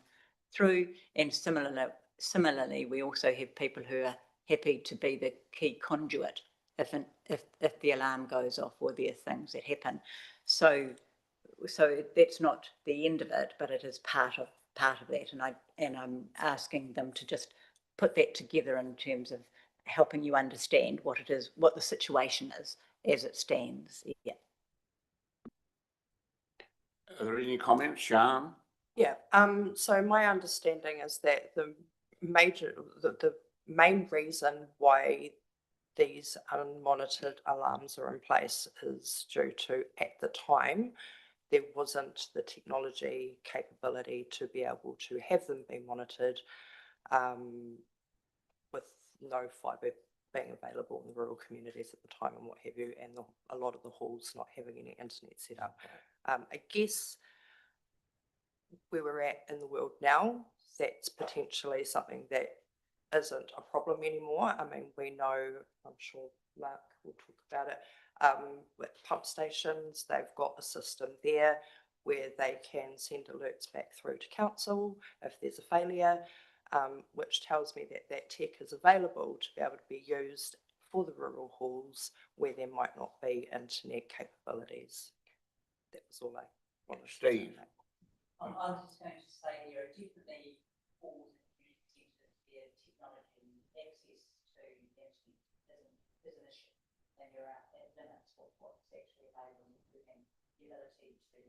S9: through. And similarly, we also have people who are happy to be the key conduit if the alarm goes off or there are things that happen. So that's not the end of it, but it is part of that. And I'm asking them to just put that together in terms of helping you understand what it is, what the situation is as it stands. Yeah.
S1: Are there any comments, Sian?
S5: Yeah, so my understanding is that the main reason why these unmonitored alarms are in place is due to, at the time, there wasn't the technology capability to be able to have them be monitored, with no fibre being available in the rural communities at the time and what have you, and a lot of the halls not having any internet set up. I guess where we're at in the world now, that's potentially something that isn't a problem anymore. I mean, we know, I'm sure Mark will talk about it, with pump stations, they've got a system there where they can send alerts back through to council if there's a failure, which tells me that that tech is available to be able to be used for the rural halls where there might not be internet capabilities. That was all I wanted to say.
S1: Steve?
S9: I was just going to say there are definitely halls and community centres where technology and access to internet the ability to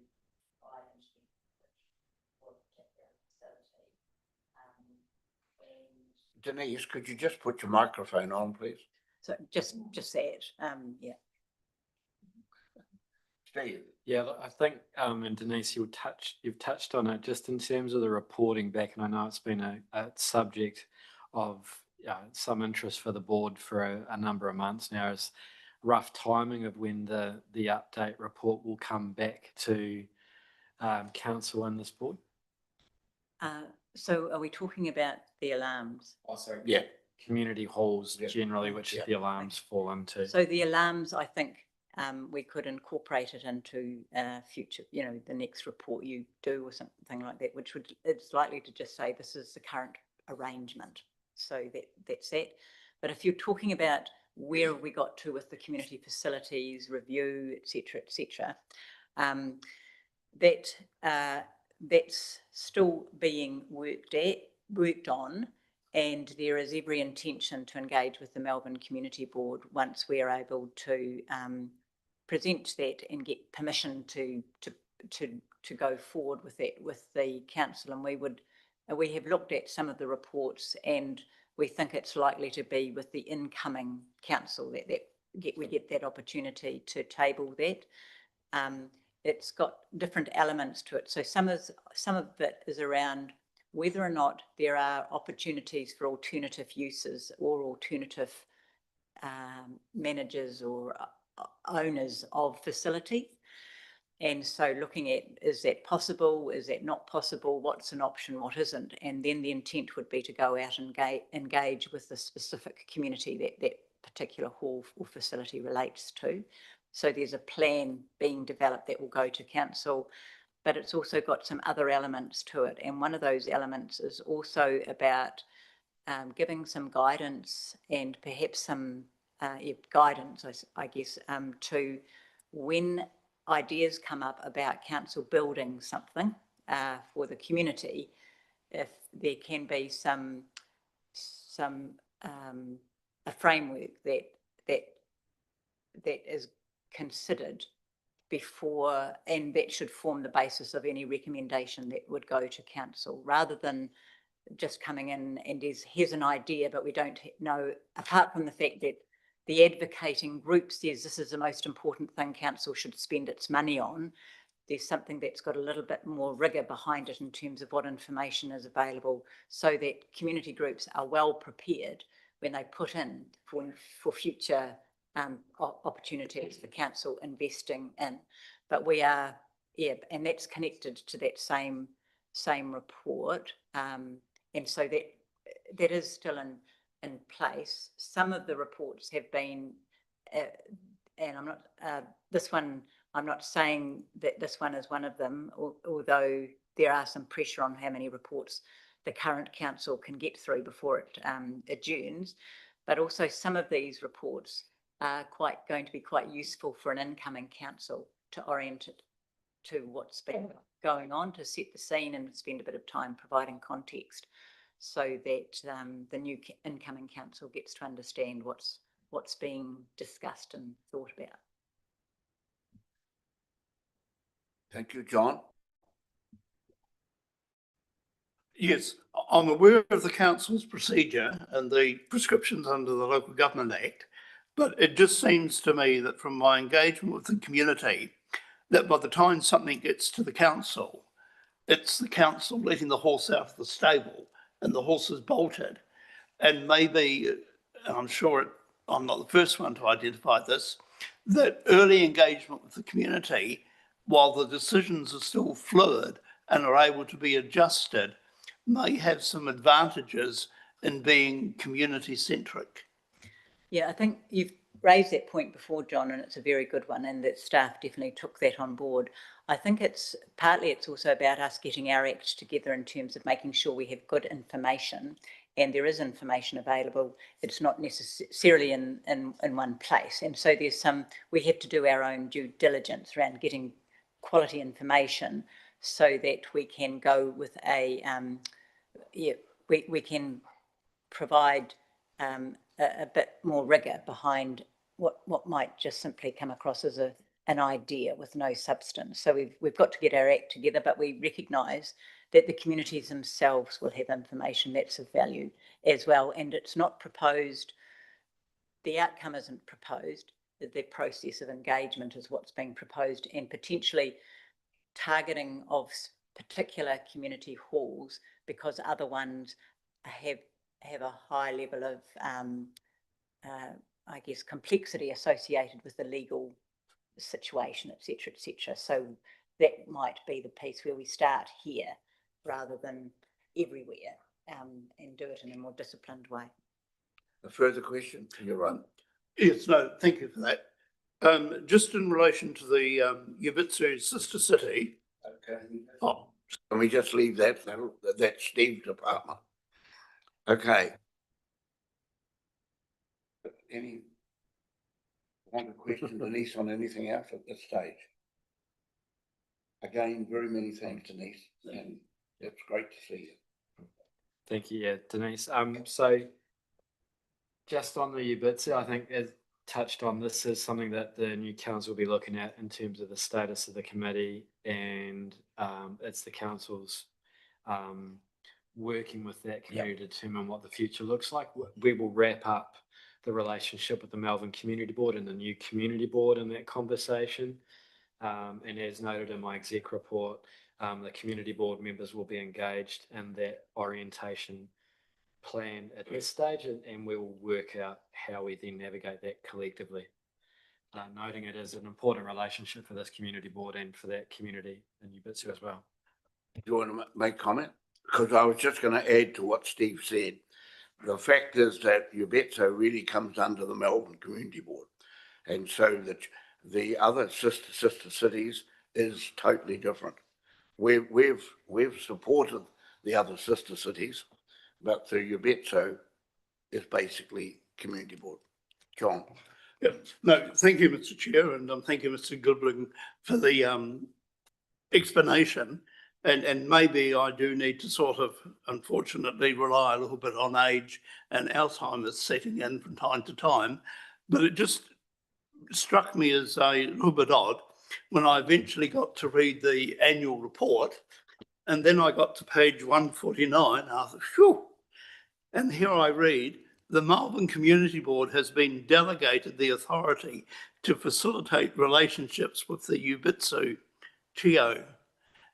S9: provide internet coverage for a particular facility. And
S1: Denise, could you just put your microphone on, please?
S9: so just that, yeah.
S1: Steve?
S2: Yeah, look, I think, and Denise, you've touched on it just in terms of the reporting back, and I know it's been a subject of some interest for the board for a number of months now, is rough timing of when the update report will come back to council and this board.
S9: So are we talking about the alarms?
S2: Also,
S1: Yeah.
S2: community halls
S1: Yeah.
S2: generally, which
S1: Yeah.
S2: the alarms fall into.
S9: So the alarms, I think, we could incorporate it into future, the next report you do or something like that, which it's likely to just say this is the current arrangement. So that's that. But if you're talking about where we got to with the community facilities review, et cetera, that's still being worked on. And there is every intention to engage with the Malvern Community Board once we're able to present that and get permission to go forward with that with the council. And we have looked at some of the reports, and we think it's likely to be with the incoming council that we get that opportunity to table that. It's got different elements to it. So some of it is around whether or not there are opportunities for alternative uses or alternative managers or owners of facilities. And so looking at, is that possible? Is that not possible? What's an option? What isn't? And then the intent would be to go out and engage with the specific community that particular hall or facility relates to. So there's a plan being developed that will go to council, but it's also got some other elements to it. And one of those elements is also about giving some guidance and perhaps some guidance, I guess, to when ideas come up about council building something for the community, if there can be a framework that is considered before, and that should form the basis of any recommendation that would go to council, rather than just coming in and here's an idea, but we don't know, apart from the fact that the advocating group says this is the most important thing council should spend its money on, there's something that's got a little bit more rigour behind it in terms of what information is available, so that community groups are well prepared when they put in for future opportunities for council investing in. But we are, and that's connected to that same report. And so that is still in place. Some of the reports have been, and I'm not saying that this one is one of them, although there are some pressure on how many reports the current council can get through before it adjourns. But also some of these reports are going to be quite useful for an incoming council to orient it to what's been going on, to set the scene and spend a bit of time providing context, so that the new incoming council gets to understand what's being discussed and thought about.
S1: Thank you, John.
S7: Yes, I'm aware of the council's procedure and the prescriptions under the Local Government Act, but it just seems to me that from my engagement with the community, that by the time something gets to the council, it's the council letting the horse out of the stable and the horse is bolted. And maybe, and I'm sure I'm not the first one to identify this, that early engagement with the community, while the decisions are still fluid and are able to be adjusted, may have some advantages in being community centric.
S9: Yeah, I think you've raised that point before, John, and it's a very good one, and that staff definitely took that on board. I think it's also about us getting our act together in terms of making sure we have good information, and there is information available. It's not necessarily in one place. And so we have to do our own due diligence around getting quality information so that we can go with we can provide a bit more rigour behind what might just simply come across as a an idea with no substance. So we've got to get our act together, but we recognise that the communities themselves will have information that's of value as well. And it's not proposed, the outcome isn't proposed, the process of engagement is what's being proposed, and potentially targeting of particular community halls because other ones have a high level of, I guess, complexity associated with the legal situation, etc., etc. So that might be the piece where we start here rather than everywhere, and do it in a more disciplined way.
S1: A further question? You're right.
S7: Yes, no, thank you for that. Just in relation to the Yabitsu sister city.
S1: Okay.
S7: Oh,
S1: Can we just leave that? That's Steve's department. Okay. Any want to question Denise on anything else at this stage? Again, very many thanks, Denise, and it's great to see you.
S2: Thank you, yeah, Denise. So just on the Ubitsu, I think as touched on, this is something that the new council will be looking at in terms of the status of the committee, and it's the council's working with that committee to determine what the future looks like. We will wrap up the relationship with the Malvern Community Board and the new community board in that conversation. And as noted in my exec report, the community board members will be engaged in that orientation plan at this stage, and we will work out how we then navigate that collectively. Noting it is an important relationship for this community board and for that community in Ubitsu as well.
S1: Do you want to make comment? Because I was just going to add to what Steve said. The fact is that Ubitsu really comes under the Melbourne Community Board, and so that the other sister cities is totally different. We've supported the other sister cities, but the Ubitsu is basically community board. John.
S7: yeah, no, thank you, Mr. Chair, and thank you, Mr. Goodwin, for the explanation. And maybe I do need to sort of, unfortunately, rely a little bit on age and Alzheimer's setting in from time to time. But it just struck me as a little bit odd when I eventually got to read the annual report, and then I got to page 149. I thought, phew. And here I read, the Malvern Community Board has been delegated the authority to facilitate relationships with the Ubitsu Chio.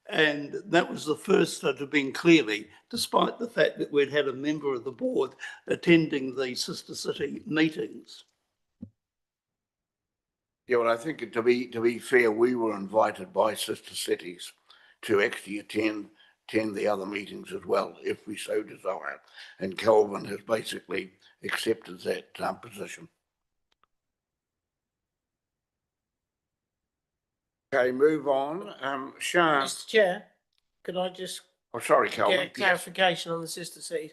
S7: And that was the first that had been clearly, despite the fact that we'd had a member of the board attending the sister city meetings.
S1: Yeah, well, I think to be fair, we were invited by sister cities to actually attend the other meetings as well, if we so desire. And Kelvin has basically accepted that position. Okay, move on. Sean.
S4: Mr. Chair, could I just
S1: Oh, sorry,
S4: get
S1: Kelvin.
S4: a clarification on the sister cities?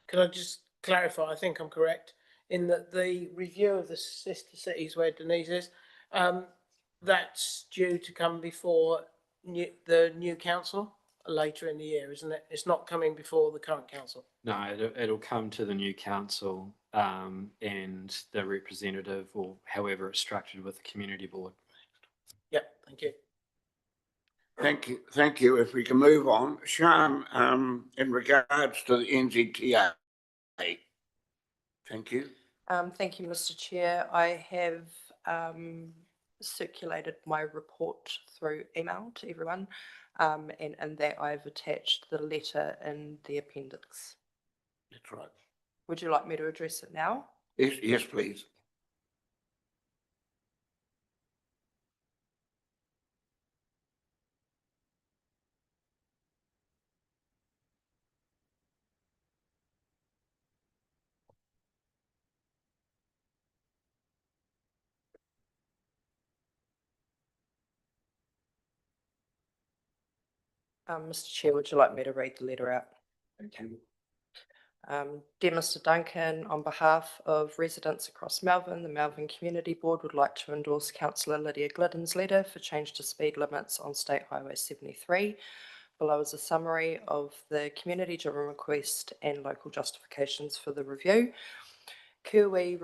S4: Could I just clarify, I think I'm correct, in that the review of the sister cities where Denise is, that's due to come before the new council later in the year, isn't it? It's not coming before the current council.
S2: No, it'll come to the new council and the representative, or however it's structured with the community board.
S4: Yep, thank you.
S1: Thank you. If we can move on. Sean, in regards to the NZTA. Thank you.
S5: Thank you, Mr. Chair. I have circulated my report through email to everyone, and that I've attached the letter in the appendix.
S1: That's right.
S5: Would you like me to address it now?
S1: Yes, please.
S5: Mr. Chair, would you like me to read the letter out?
S1: Thank you.
S5: Dear Mr. Duncan, on behalf of residents across Malvern, the Malvern Community Board would like to endorse Councillor Lydia Glidden's letter for change to speed limits on State Highway 73. Below is a summary of the community driven request and local justifications for the review. Kiwi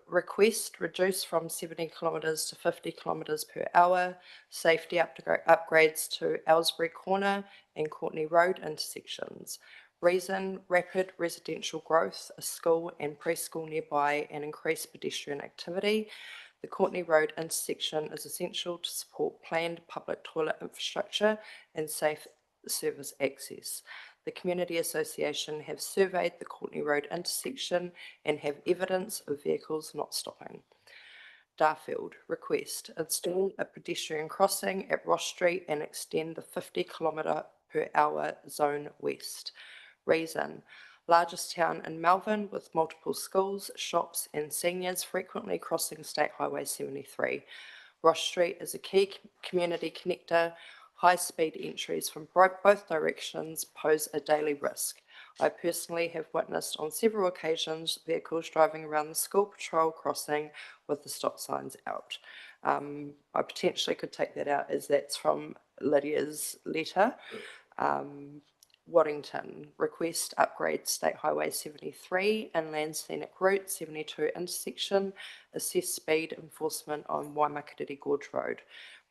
S5: request reduced from 70 kilometres to 50 kilometres per hour. Safety upgrades to Aylesbury Corner and Courtney Road intersections. Reason, rapid residential growth, a school and preschool nearby and increased pedestrian activity. The Courtney Road intersection is essential to support planned public toilet infrastructure and safe service access. The Community Association have surveyed the Courtney Road intersection and have evidence of vehicles not stopping. Darfield request install a pedestrian crossing at Ross Street and extend the 50 kilometre per hour zone west. Reason, largest town in Malvern with multiple schools, shops and seniors frequently crossing State Highway 73. Ross Street is a key community connector. High-speed entries from both directions pose a daily risk. I personally have witnessed on several occasions vehicles driving around the school patrol crossing with the stop signs out. I potentially could take that out as that's from Lydia's letter. Waddington, request upgrade State Highway 73 and Land Scenic Route 72 intersection, assess speed enforcement on Waimakiriri Gorge Road.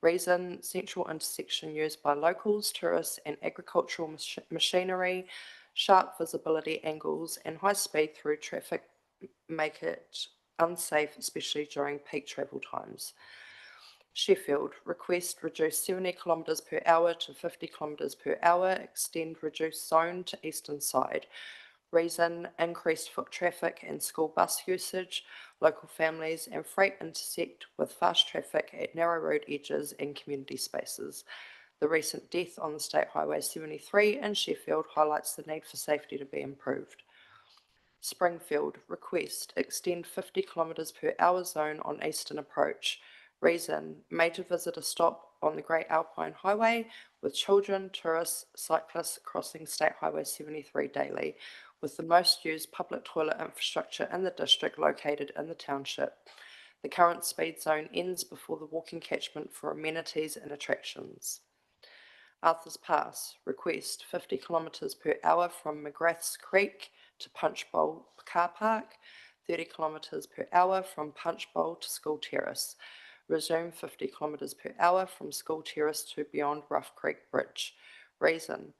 S5: Reason, central intersection used by locals, tourists and agricultural machinery, sharp visibility angles and high speed through traffic make it unsafe, especially during peak travel times. Sheffield, request reduce 70 kilometres per hour to 50 kilometres per hour, extend reduced zone to eastern side. Reason, increased foot traffic and school bus usage, local families and freight intersect with fast traffic at narrow road edges and community spaces. The recent death on the State Highway 73 in Sheffield highlights the need for safety to be improved. Springfield, request extend 50 kilometres per hour zone on eastern approach. Reason, major visitor stop on the Great Alpine Highway with children, tourists, cyclists crossing State Highway 73 daily, with the most used public toilet infrastructure in the district located in the township. The current speed zone ends before the walking catchment for amenities and attractions. Arthur's Pass, request 50 kilometres per hour from McGrath's Creek to Punch Bowl Car Park, 30 kilometres per hour from Punch Bowl to School Terrace. Resume 50 kilometres per hour from School Terrace to beyond Rough Creek Bridge. Reason,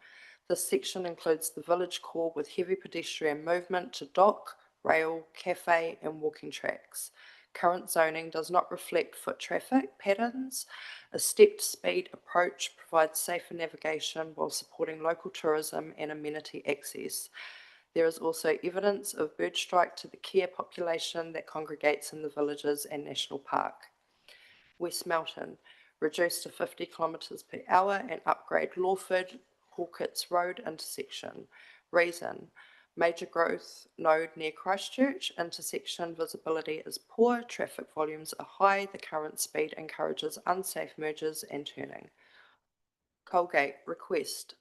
S5: this section includes the village core with heavy pedestrian movement to dock, rail, cafe and walking tracks. Current zoning does not reflect foot traffic patterns. A stepped speed approach provides safer navigation while supporting local tourism and amenity access. There is also evidence of bird strike to the care population that congregates in the villages and national park. West Melton, reduced to 50 kilometres per hour and upgrade Lawford Hawketts Road intersection. Reason, major growth node near Christchurch, intersection visibility is poor, traffic volumes are high, the current speed encourages unsafe mergers and turning. Colgate, request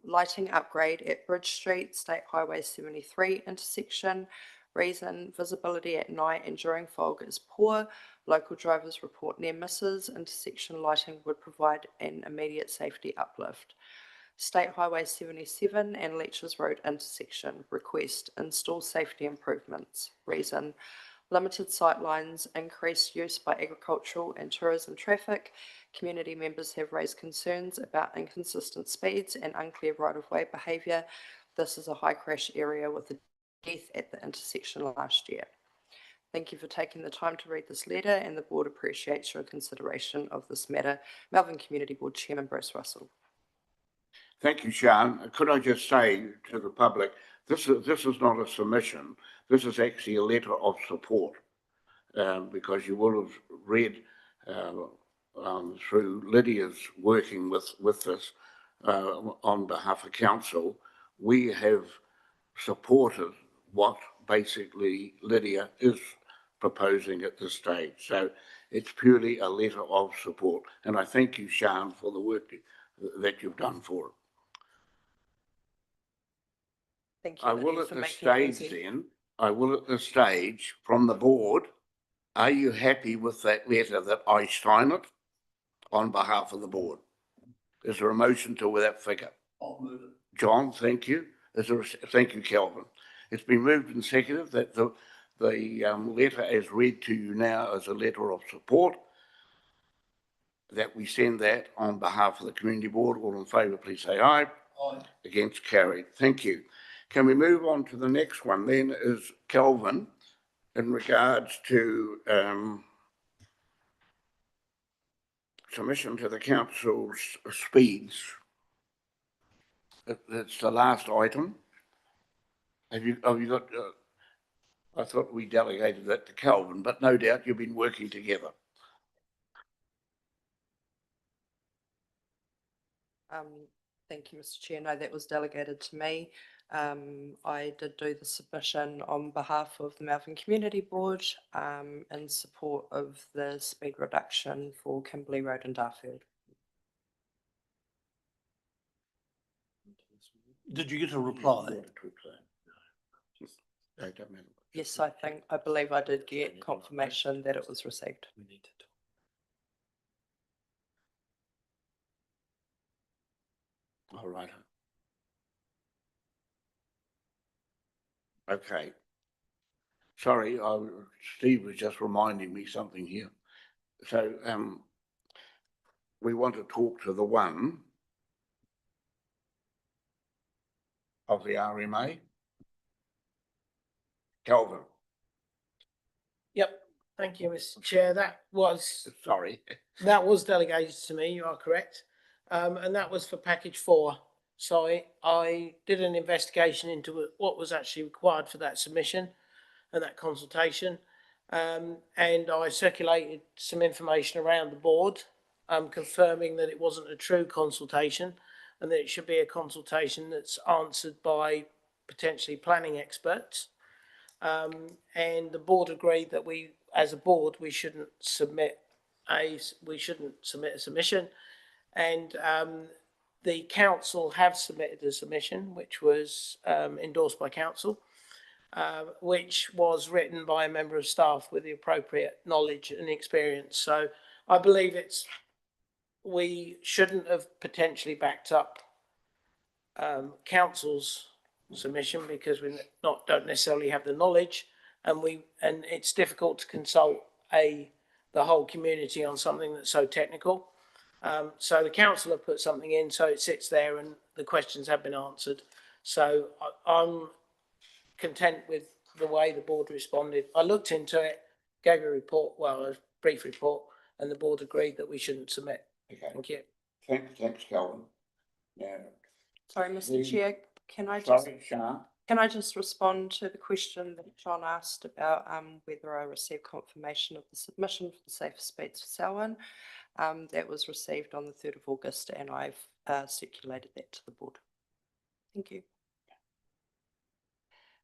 S5: lighting upgrade at Bridge Street, State Highway 73 intersection. Reason, visibility at night and during fog is poor. Local drivers report near misses. Intersection lighting would provide an immediate safety uplift. State Highway 77 and Leeches Road intersection. Request, install safety improvements. Reason, limited sightlines, increased use by agricultural and tourism traffic. Community members have raised concerns about inconsistent speeds and unclear right-of-way behaviour. This is a high crash area with a death at the intersection last year. Thank you for taking the time to read this letter, and the board appreciates your consideration of this matter. Malvern Community Board Chairman Bruce Russell.
S1: Thank you, Sian. Could I just say to the public, this is not a submission. This is actually a letter of support, because you will have read through Lydia's working with this on behalf of council. We have supported what basically Lydia is proposing at this stage. So it's purely a letter of support. And I thank you, Sian, for the work that you've done for it.
S5: Thank you.
S1: I will at this stage then, I will at this stage from the board, are you happy with that letter that I sign it on behalf of the board? Is there a motion to that figure?
S7: I'll move it.
S1: John, thank you. Thank you, Kelvin. It's been moved and seconded that the letter as read to you now as a letter of support, that we send that on behalf of the community board. All in favour, please say aye. Aye. Against, carried. Thank you. Can we move on to the next one then? Is Kelvin in regards to submission to the council's speeds. That's the last item. Have you got? I thought we delegated that to Kelvin, but no doubt you've been working together.
S5: Thank you, Mr. Chair. No, that was delegated to me. I did do the submission on behalf of the Malvern Community Board in support of the speed reduction for Kimberley Road and Darfield.
S7: Did you get a reply?
S5: Yes, I believe I did get confirmation that it was received.
S1: All right. Okay. Sorry, Steve was just reminding me something here. So we want to talk to the one of the RMA, Kelvin.
S4: Yep, thank you, Mr. Chair. That was delegated to me, you are correct. And that was for package 4. So I did an investigation into what was actually required for that submission and that consultation. And I circulated some information around the board, confirming that it wasn't a true consultation and that it should be a consultation that's answered by potentially planning experts. And the board agreed that we, as a board, we shouldn't submit a submission. And the council have submitted a submission, which was endorsed by council, which was written by a member of staff with the appropriate knowledge and experience. So I believe we shouldn't have potentially backed up council's submission because we don't necessarily have the knowledge, and it's difficult to consult the whole community on something that's so technical. So the council have put something in, so it sits there and the questions have been answered. So I'm content with the way the board responded. I looked into it, gave a brief report, and the board agreed that we shouldn't submit.
S1: Okay.
S4: Thank you.
S1: Thanks, Kelvin. Yeah.
S5: Sorry, Mr. Chair, can I just respond to the question that John asked about whether I received confirmation of the submission for the Safer Speeds for Selwyn? That was received on the 3rd of August and I've circulated that to the board. Thank you.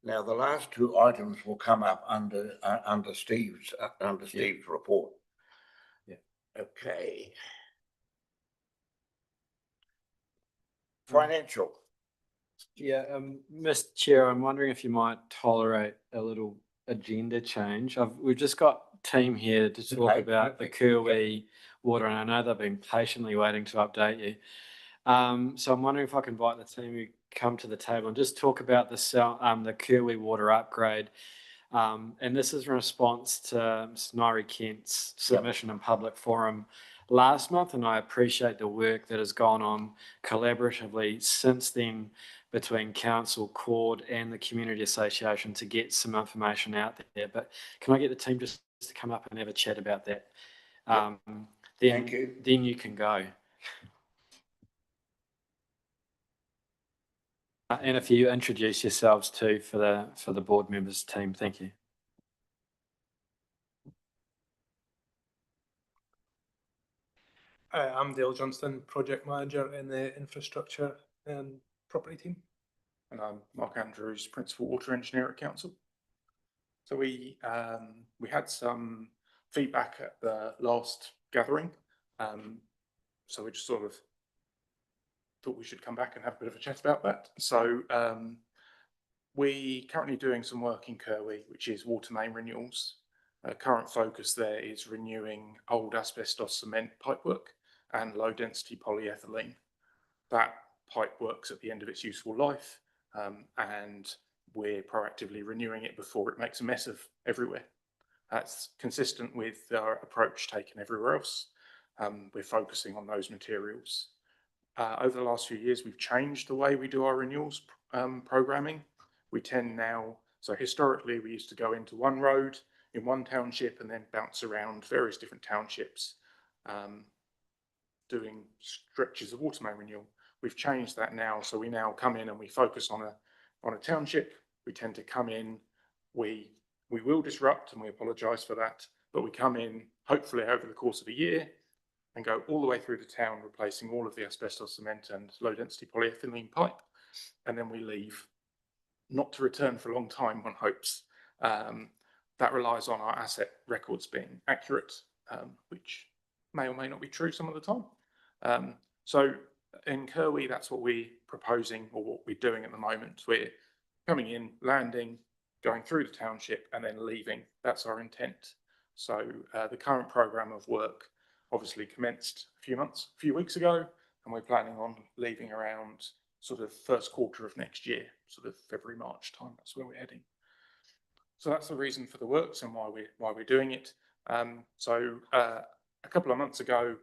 S1: Now, the last 2 items will come up under Steve's report.
S2: Yeah.
S1: Okay. Financial.
S2: Yeah, Mr. Chair, I'm wondering if you might tolerate a little agenda change. We've just got a team here to talk about the Kirwee water, and I know they've been patiently waiting to update you. So I'm wondering if I can invite the team to come to the table and just talk about the Kirwee water upgrade. And this is in response to Ms. Nairi Kent's submission in public forum last month, and I appreciate the work that has gone on collaboratively since then between council, Cord and the community association to get some information out there. But can I get the team just to come up and have a chat about that?
S1: Thank you.
S2: Then you can go. And if you introduce yourselves too for the board members team, thank you.
S10: I'm Dale Johnston, project manager in the infrastructure and property team.
S11: And I'm Mark Andrews, principal water engineer at council. So we had some feedback at the last gathering, so we just sort of thought we should come back and have a bit of a chat about that. So we currently doing some work in Kirwee, which is water main renewals. Current focus there is renewing old asbestos cement pipework and low density polyethylene. That pipe works at the end of its useful life, and we're proactively renewing it before it makes a mess of everywhere. That's consistent with our approach taken everywhere else. We're focusing on those materials. Over the last few years, we've changed the way we do our renewals programming. We tend now, so historically we used to go into one road in one township and then bounce around various different townships doing stretches of water main renewal. We've changed that now, so we now come in and we focus on a township. We tend to come in, we will disrupt, and we apologise for that, but we come in hopefully over the course of a year and go all the way through the town, replacing all of the asbestos cement and low density polyethylene pipe, and then we leave, not to return for a long time, one hopes. That relies on our asset records being accurate, which may or may not be true some of the time. So in Kirwee, that's what we're proposing, or what we're doing at the moment. We're coming in, landing, going through the township, and then leaving. That's our intent. So the current programme of work obviously commenced a few weeks ago, and we're planning on leaving around sort of first quarter of next year, sort of February, March time. That's where we're heading. So that's the reason for the works and why we're doing it. A couple of months ago,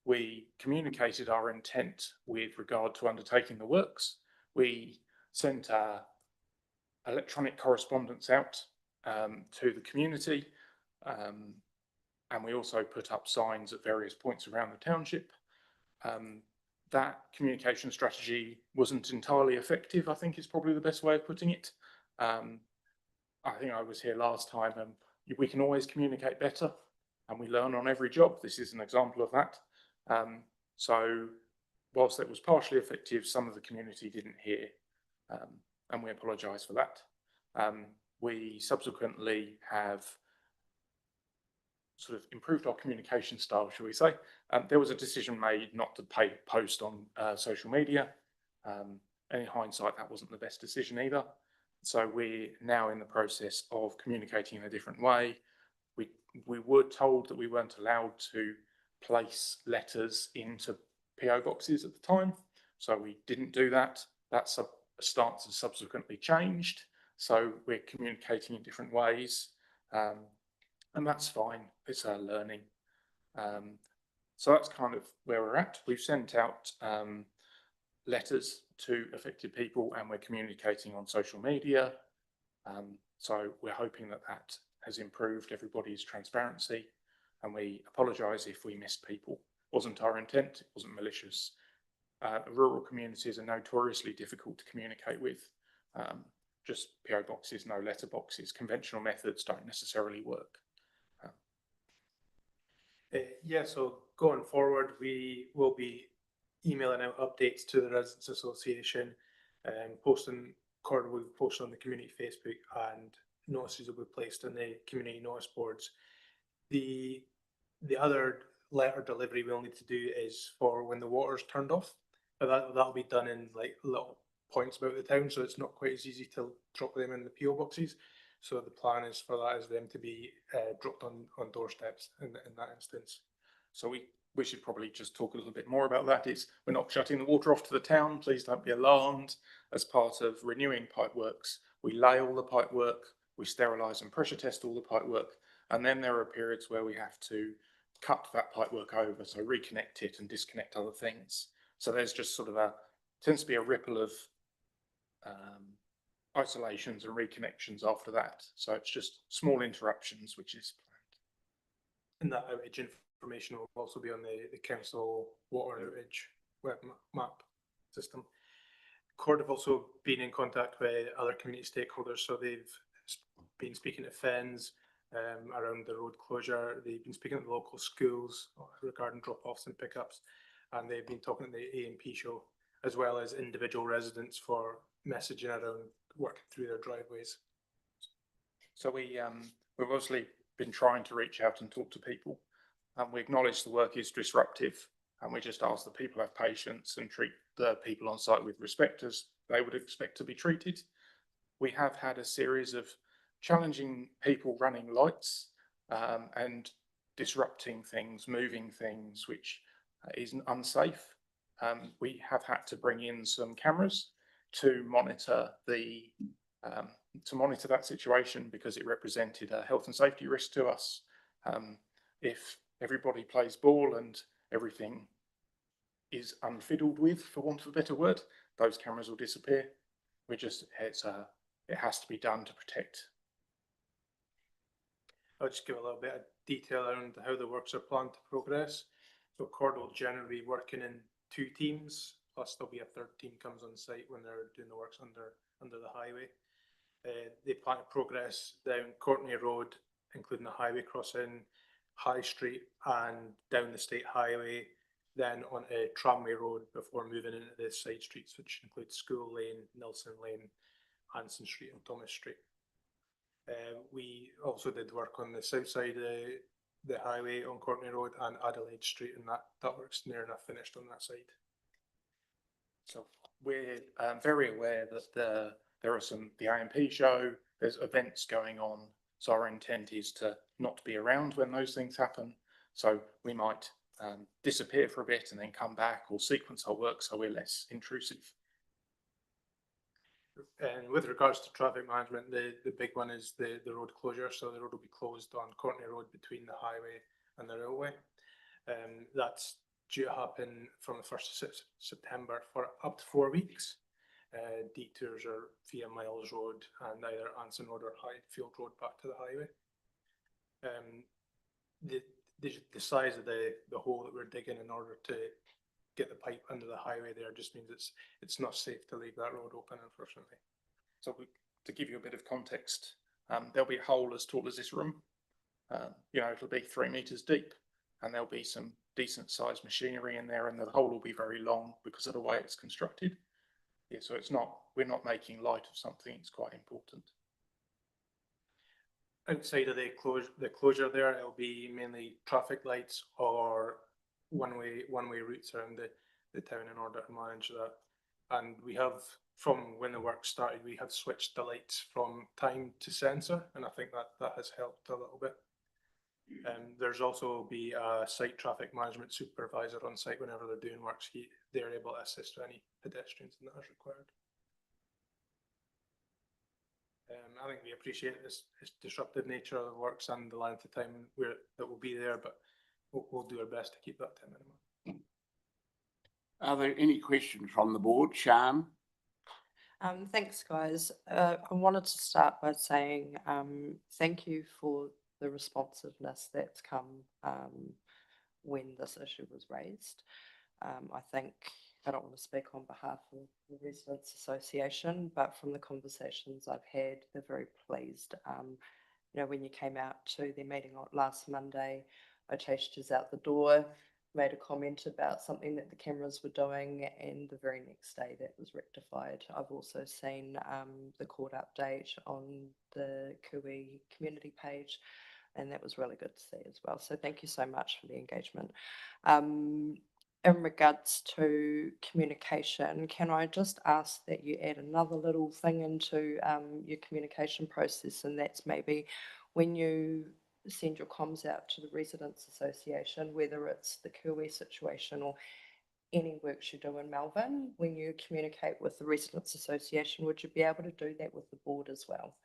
S11: we communicated our intent with regard to undertaking the works. We sent electronic correspondence out to the community, and we also put up signs at various points around the township. That communication strategy wasn't entirely effective, I think is probably the best way of putting it. I think I was here last time, and we can always communicate better, and we learn on every job. This is an example of that. So whilst it was partially effective, some of the community didn't hear, and we apologise for that. We subsequently have sort of improved our communication style, shall we say. There was a decision made not to post on social media. And in hindsight, that wasn't the best decision either. So we're now in the process of communicating in a different way. We were told that we weren't allowed to place letters into PO boxes at the time, so we didn't do that. That stance has subsequently changed, so we're communicating in different ways, and that's fine. It's our learning. So that's kind of where we're at. We've sent out letters to affected people, and we're communicating on social media. So we're hoping that that has improved everybody's transparency, and we apologise if we missed people. It wasn't our intent, it wasn't malicious. Rural communities are notoriously difficult to communicate with. Just PO boxes, no letter boxes. Conventional methods don't necessarily work.
S10: Yeah, so going forward, we will be emailing out updates to the Residents Association, and posting on the community Facebook, and notices will be placed on the community notice boards. The other letter delivery we'll need to do is for when the water's turned off, but that'll be done in like little points about the town, so it's not quite as easy to drop them in the PO boxes. So the plan is for that is them to be dropped on doorsteps in that instance.
S11: So we should probably just talk a little bit more about that. We're not shutting the water off to the town. Please don't be alarmed. As part of renewing pipe works, we lay all the pipe work, we sterilise and pressure test all the pipe work, and then there are periods where we have to cut that pipe work over, so reconnect it and disconnect other things. So there's just sort of tends to be a ripple of isolations and reconnections after that. So it's just small interruptions, which is planned.
S10: And that outage information will also be on the council water outage web map system. Court have also been in contact with other community stakeholders, so they've been speaking to FENS around the road closure. They've been speaking to the local schools regarding drop-offs and pickups, and they've been talking to the A&P show, as well as individual residents for messaging around working through their driveways.
S11: So we've obviously been trying to reach out and talk to people, and we acknowledge the work is disruptive, and we just ask that people have patience and treat the people on site with respect as they would expect to be treated. We have had a series of challenging people running lights and disrupting things, moving things, which is unsafe. We have had to bring in some cameras to monitor the to monitor that situation because it represented a health and safety risk to us. If everybody plays ball and everything is unfiddled with, for want of a better word, those cameras will disappear. It has to be done to protect.
S10: I'll just give a little bit of detail around how the works are planned to progress. So Cord will generally be working in 2 teams, plus there'll be a 3rd team comes on site when they're doing the works under the highway. They plan to progress down Courtney Road, including the highway crossing, High Street and down the state highway, then on a Tramway Road before moving into the side streets, which include School Lane, Nelson Lane, Anson Street and Thomas Street. We also did work on the south side of the highway on Courtney Road and Adelaide Street, and that work's near enough finished on that side.
S11: So we're very aware that there are the AMP show, there's events going on. So our intent is to not be around when those things happen. So we might disappear for a bit and then come back, or sequence our work so we're less intrusive.
S10: And with regards to traffic management, the big one is the road closure. So the road will be closed on Courtney Road between the highway and the railway. That's due to happen from the 1st of September for up to 4 weeks. Detours are via Miles Road and either Anson Road or Highfield Road back to the highway. The size of the hole that we're digging in order to get the pipe under the highway there just means it's not safe to leave that road open, unfortunately.
S11: So to give you a bit of context, there'll be a hole as tall as this room. It'll be 3 meters deep, and there'll be some decent sized machinery in there, and the hole will be very long because of the way it's constructed. Yeah, so we're not making light of something, it's quite important.
S10: Outside of the closure there, it'll be mainly traffic lights or one-way routes around the town in order to manage that. And we have, from when the work started, we have switched the lights from time to sensor, and I think that has helped a little bit. There's also be a site traffic management supervisor on site whenever they're doing works. They're able to assist any pedestrians that is required. I think we appreciate this disruptive nature of the works and the length of time that will be there, but we'll do our best to keep that to a minimum.
S1: Are there any questions from the board? Sian?
S5: Thanks, guys. I wanted to start by saying thank you for the responsiveness that's come when this issue was raised. I think, I don't want to speak on behalf of the Residents Association, but from the conversations I've had, they're very pleased. When you came out to their meeting last Monday, I chased you out the door, made a comment about something that the cameras were doing, and the very next day that was rectified. I've also seen the court update on the Kui community page, and that was really good to see as well. So thank you so much for the engagement. In regards to communication, can I just ask that you add another little thing into your communication process, and that's maybe when you send your comms out to the Residents Association, whether it's the Kui situation or any works you do in Malvern, when you communicate with the Residents Association, would you be able to do that with the board as well?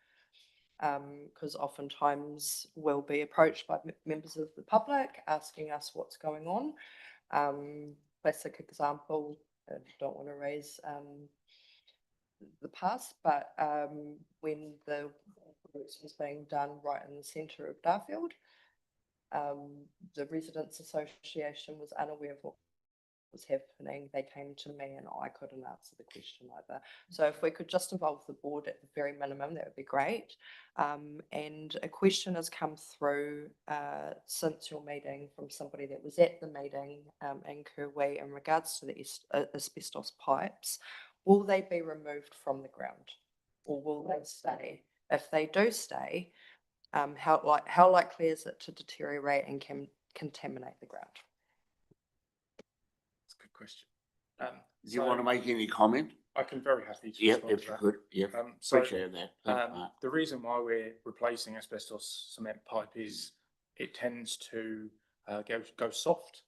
S5: Because oftentimes we'll be approached by members of the public asking us what's going on. Classic example, I don't want to raise the past, but when the works was being done right in the centre of Darfield, the Residents Association was unaware of what was happening. They came to me and I couldn't answer the question either. So if we could just involve the board at the very minimum, that would be great. And a question has come through since your meeting from somebody that was at the meeting in Kui in regards to the asbestos pipes. Will they be removed from the ground or will they stay? If they do stay, how likely is it to deteriorate and contaminate the ground?
S11: Question.
S1: Do you want to make any comment?
S11: I can very happily.
S1: Yep, if you could. Yep. Appreciate that.
S11: The reason why we're replacing asbestos cement pipe is it tends to go soft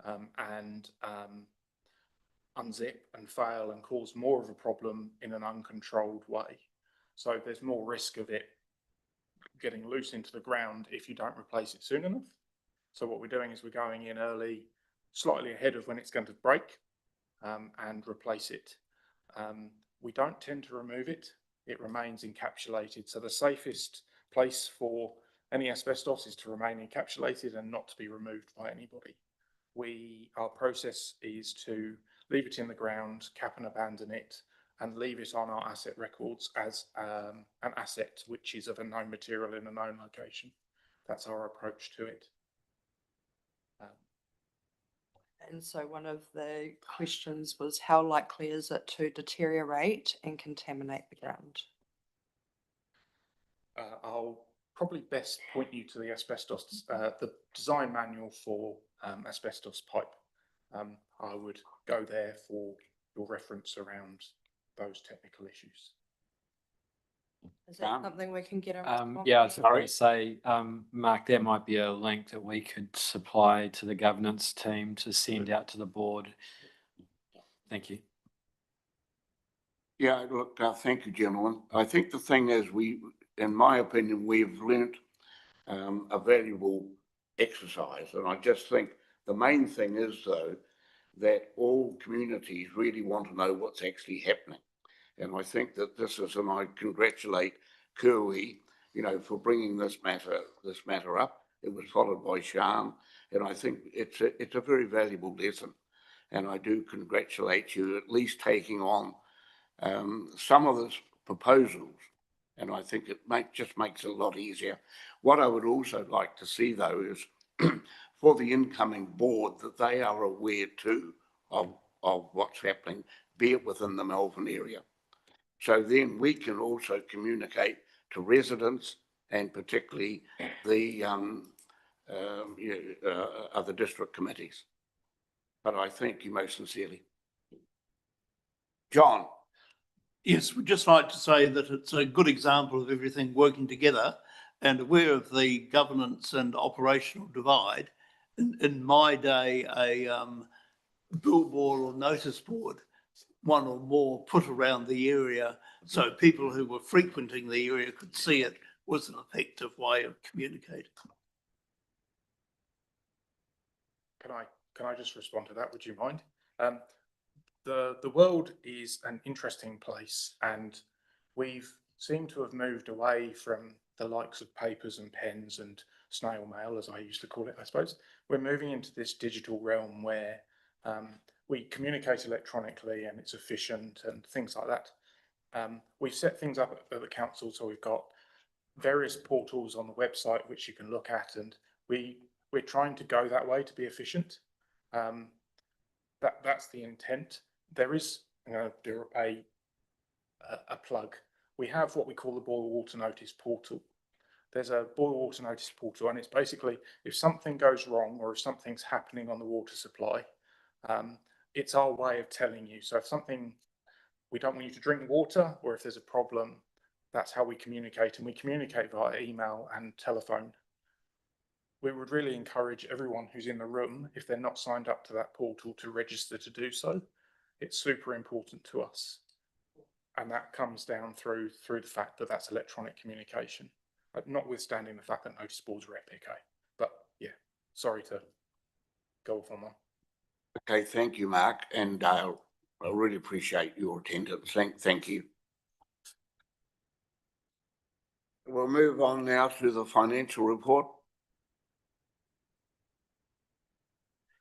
S11: and unzip and fail and cause more of a problem in an uncontrolled way. So there's more risk of it getting loose into the ground if you don't replace it soon enough. So what we're doing is we're going in early, slightly ahead of when it's going to break, and replace it. We don't tend to remove it. It remains encapsulated. So the safest place for any asbestos is to remain encapsulated and not to be removed by anybody. Our process is to leave it in the ground, cap and abandon it, and leave it on our asset records as an asset which is of a known material in a known location. That's our approach to it.
S5: And so one of the questions was, how likely is it to deteriorate and contaminate the ground?
S11: I'll probably best point you to the asbestos, the design manual for asbestos pipe. I would go there for your reference around those technical issues.
S5: Is that something we can get?
S2: Yeah, I was going to say, Mark, there might be a link that we could supply to the governance team to send out to the board. Thank you.
S1: Yeah, look, thank you, gentlemen. I think the thing is, in my opinion, we've learnt a valuable exercise. And I just think the main thing is, though, that all communities really want to know what's actually happening. And I think that this is, and I congratulate Kirwi, for bringing this matter up. It was followed by Sian, and I think it's a very valuable lesson. And I do congratulate you at least taking on some of the proposals, and I think it just makes it a lot easier. What I would also like to see, though, is for the incoming board that they are aware too of what's happening, be it within the Malvern area. So then we can also communicate to residents and particularly the other district committees. But I thank you most sincerely. John.
S7: Yes, we'd just like to say that it's a good example of everything working together, and aware of the governance and operational divide. In my day, a billboard or notice board, one or more, put around the area so people who were frequenting the area could see it, was an effective way of communicating.
S11: Can I just respond to that? Would you mind? The world is an interesting place, and we've seemed to have moved away from the likes of papers and pens and snail mail, as I used to call it, I suppose. We're moving into this digital realm where we communicate electronically and it's efficient and things like that. We've set things up at the council, so we've got various portals on the website which you can look at, and we're trying to go that way to be efficient. That's the intent. There is, I'm going to do a plug. We have what we call the boil water notice portal. There's a boil water notice portal, and it's basically if something goes wrong or if something's happening on the water supply, it's our way of telling you. So if we don't want you to drink water, or if there's a problem, that's how we communicate, and we communicate via email and telephone. We would really encourage everyone who's in the room, if they're not signed up to that portal, to register to do so. It's super important to us. And that comes down through the fact that that's electronic communication, notwithstanding the fact that notice boards are epic. But yeah, sorry to go off on one.
S1: Okay, thank you, Mark, and I really appreciate your attendance. Thank you. We'll move on now to the financial report.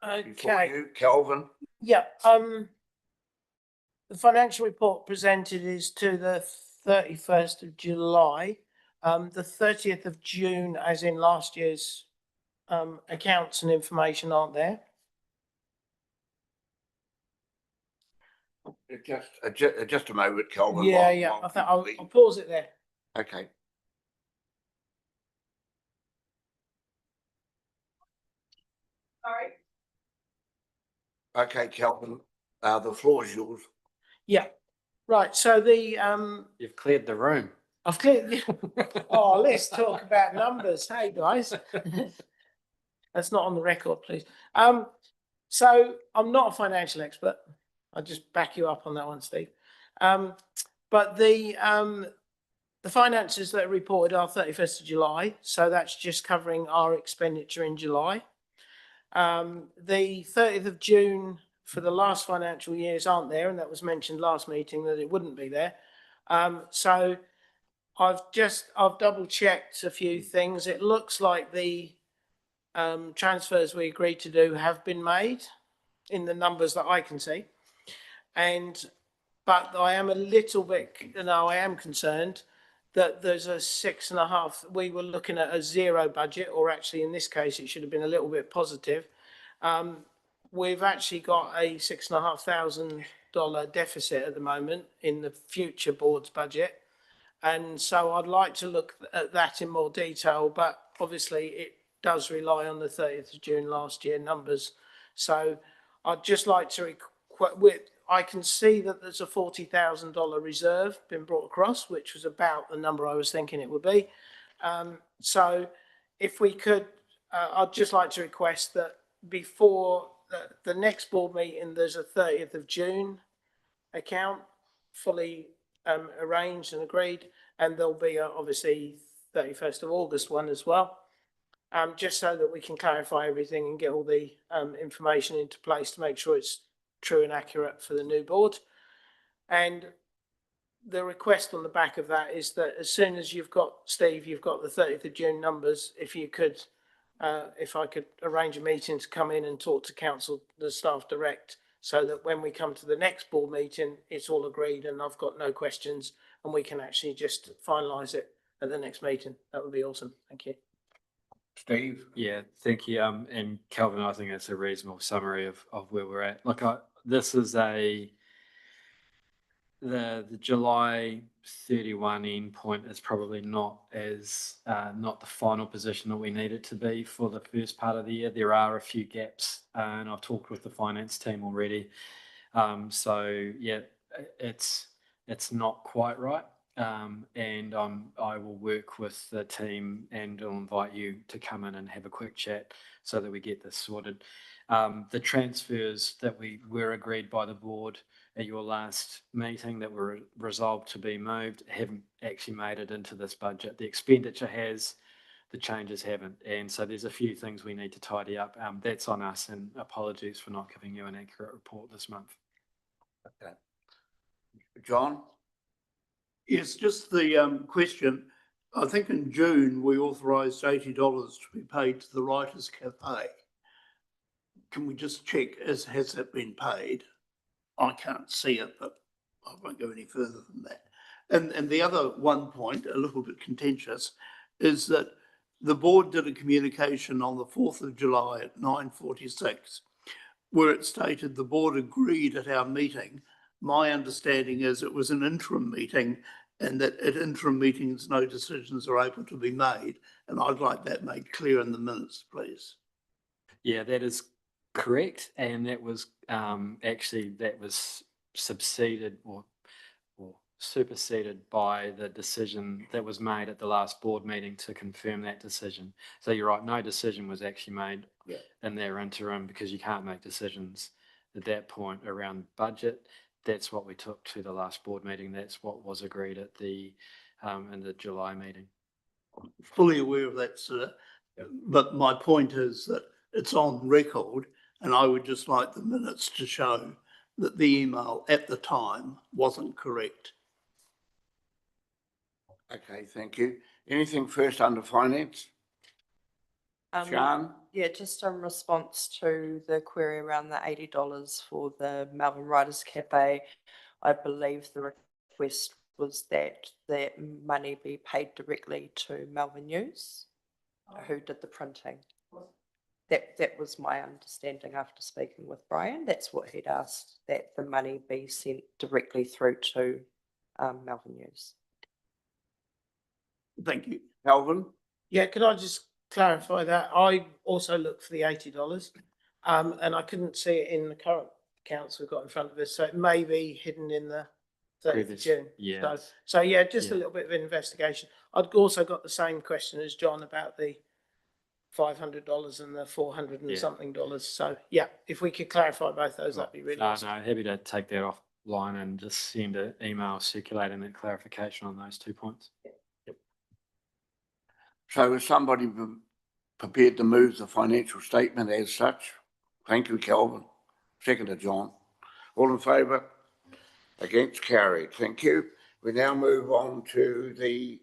S4: Okay.
S1: You, Kelvin.
S4: Yeah. The financial report presented is to the 31st of July. The 30th of June, as in last year's accounts and information, aren't there.
S1: Just a moment, Kelvin.
S4: Yeah. I think I'll pause it there.
S1: Okay.
S4: Sorry.
S1: Okay, Kelvin, the floor is yours.
S4: Yeah. Right. So
S2: You've cleared the room.
S4: I've cleared. Oh, let's talk about numbers. Hey, guys. That's not on the record, please. So I'm not a financial expert. I'll just back you up on that one, Steve. But the The finances that are reported are 31st of July, so that's just covering our expenditure in July. The 30th of June for the last financial years aren't there, and that was mentioned last meeting that it wouldn't be there. So I've double checked a few things. It looks like the transfers we agreed to do have been made in the numbers that I can see. But I am a little bit, I am concerned that there's a 6.5, we were looking at a zero budget, or actually in this case, it should have been a little bit positive. We've actually got a $6,500 deficit at the moment in the future board's budget. And so I'd like to look at that in more detail, but obviously it does rely on the 30th of June last year numbers. So I'd just like to I can see that there's a $40,000 reserve been brought across, which was about the number I was thinking it would be. So if we could, I'd just like to request that before the next board meeting, there's a 30th of June account fully arranged and agreed, and there'll be obviously 31st of August one as well. Just so that we can clarify everything and get all the information into place to make sure it's true and accurate for the new board. And the request on the back of that is that as soon as you've got, Steve, you've got the 30th of June numbers, if you could, if I could arrange a meeting to come in and talk to council, the staff direct, so that when we come to the next board meeting, it's all agreed and I've got no questions and we can actually just finalise it at the next meeting. That would be awesome. Thank you.
S1: Steve?
S2: Yeah, thank you. And Calvin, I think that's a reasonable summary of where we're at. Look, this is the July 31 end point is probably not the final position that we need it to be for the first part of the year. There are a few gaps, and I've talked with the finance team already. So yeah, it's not quite right. And I will work with the team and I'll invite you to come in and have a quick chat so that we get this sorted. The transfers that were agreed by the board at your last meeting that were resolved to be moved haven't actually made it into this budget. The expenditure has, the changes haven't. And so there's a few things we need to tidy up. That's on us, and apologies for not giving you an accurate report this month.
S1: Okay. John?
S7: Yes, just the question. I think in June we authorised $80 to be paid to the Writers' Cafe. Can we just check, has that been paid? I can't see it, but I won't go any further than that. And the other one point, a little bit contentious, is that the board did a communication on the 4th of July at 9:46, where it stated the board agreed at our meeting. My understanding is it was an interim meeting, and that at interim meetings, no decisions are able to be made. And I'd like that made clear in the minutes, please.
S2: Yeah, that is correct, and that was subseded or superseded by the decision that was made at the last board meeting to confirm that decision. So you're right, no decision was actually made in their interim, because you can't make decisions at that point around budget. That's what we took to the last board meeting. That's what was agreed at the in the July meeting.
S7: Fully aware of that, sir. But my point is that it's on record, and I would just like the minutes to show that the email at the time wasn't correct.
S1: Okay, thank you. Anything first under finance? Sian?
S5: Yeah, just in response to the query around the $80 for the Malvern Writers' Cafe, I believe the request was that that money be paid directly to Malvern News, who did the printing. That was my understanding after speaking with Brian. That's what he'd asked, that the money be sent directly through to Malvern News.
S7: Thank you.
S1: Calvin?
S4: Yeah, could I just clarify that? I also looked for the $80, and I couldn't see it in the current accounts we've got in front of us. So it may be hidden in the 30th of June.
S2: Yeah.
S4: So yeah, just
S2: Yeah.
S4: a little bit of investigation. I'd also got the same question as John about the $500 and the 400 and something dollars. So yeah, if we could clarify both those, that'd be really awesome.
S2: No, happy to take that offline and just send an email circulating that clarification on those 2 points.
S1: So is somebody prepared to move the financial statement as such? Thank you, Kelvin. Seconded, John. All in favour? Against? Carried. Thank you. We now move on to the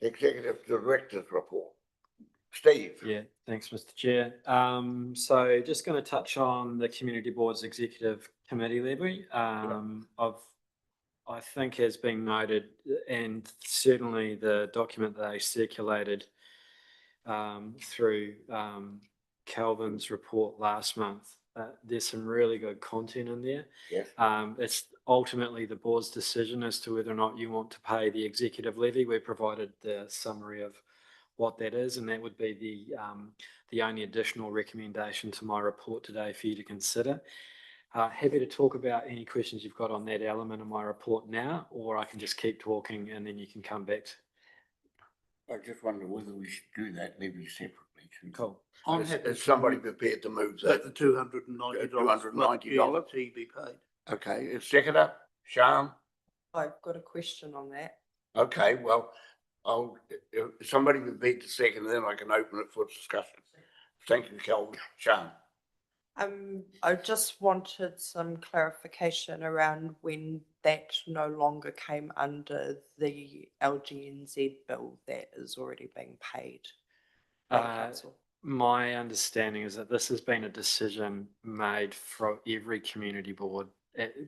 S1: Executive Director's report. Steve?
S2: Yeah, thanks, Mr. Chair. So just going to touch on the Community Board's Executive Committee levy. I think has been noted, and certainly the document that they circulated through Calvin's report last month. There's some really good content in there.
S1: Yes.
S2: It's ultimately the board's decision as to whether or not you want to pay the executive levy. We provided the summary of what that is, and that would be the only additional recommendation to my report today for you to consider. Happy to talk about any questions you've got on that element of my report now, or I can just keep talking and then you can come back.
S1: I just wonder whether we should do that levy separately too.
S2: Cool.
S7: I'm happy.
S1: Is somebody prepared to move
S7: That
S1: that?
S7: the $290.
S1: $290?
S7: Be paid.
S1: Okay, is seconder, Sian?
S5: I've got a question on that.
S1: Okay, well, if somebody prepared to second, then I can open it for discussion. Thank you, Kelvin. Sian?
S5: I just wanted some clarification around when that no longer came under the LGNZ bill that is already being paid by the council.
S2: My understanding is that this has been a decision made for every community board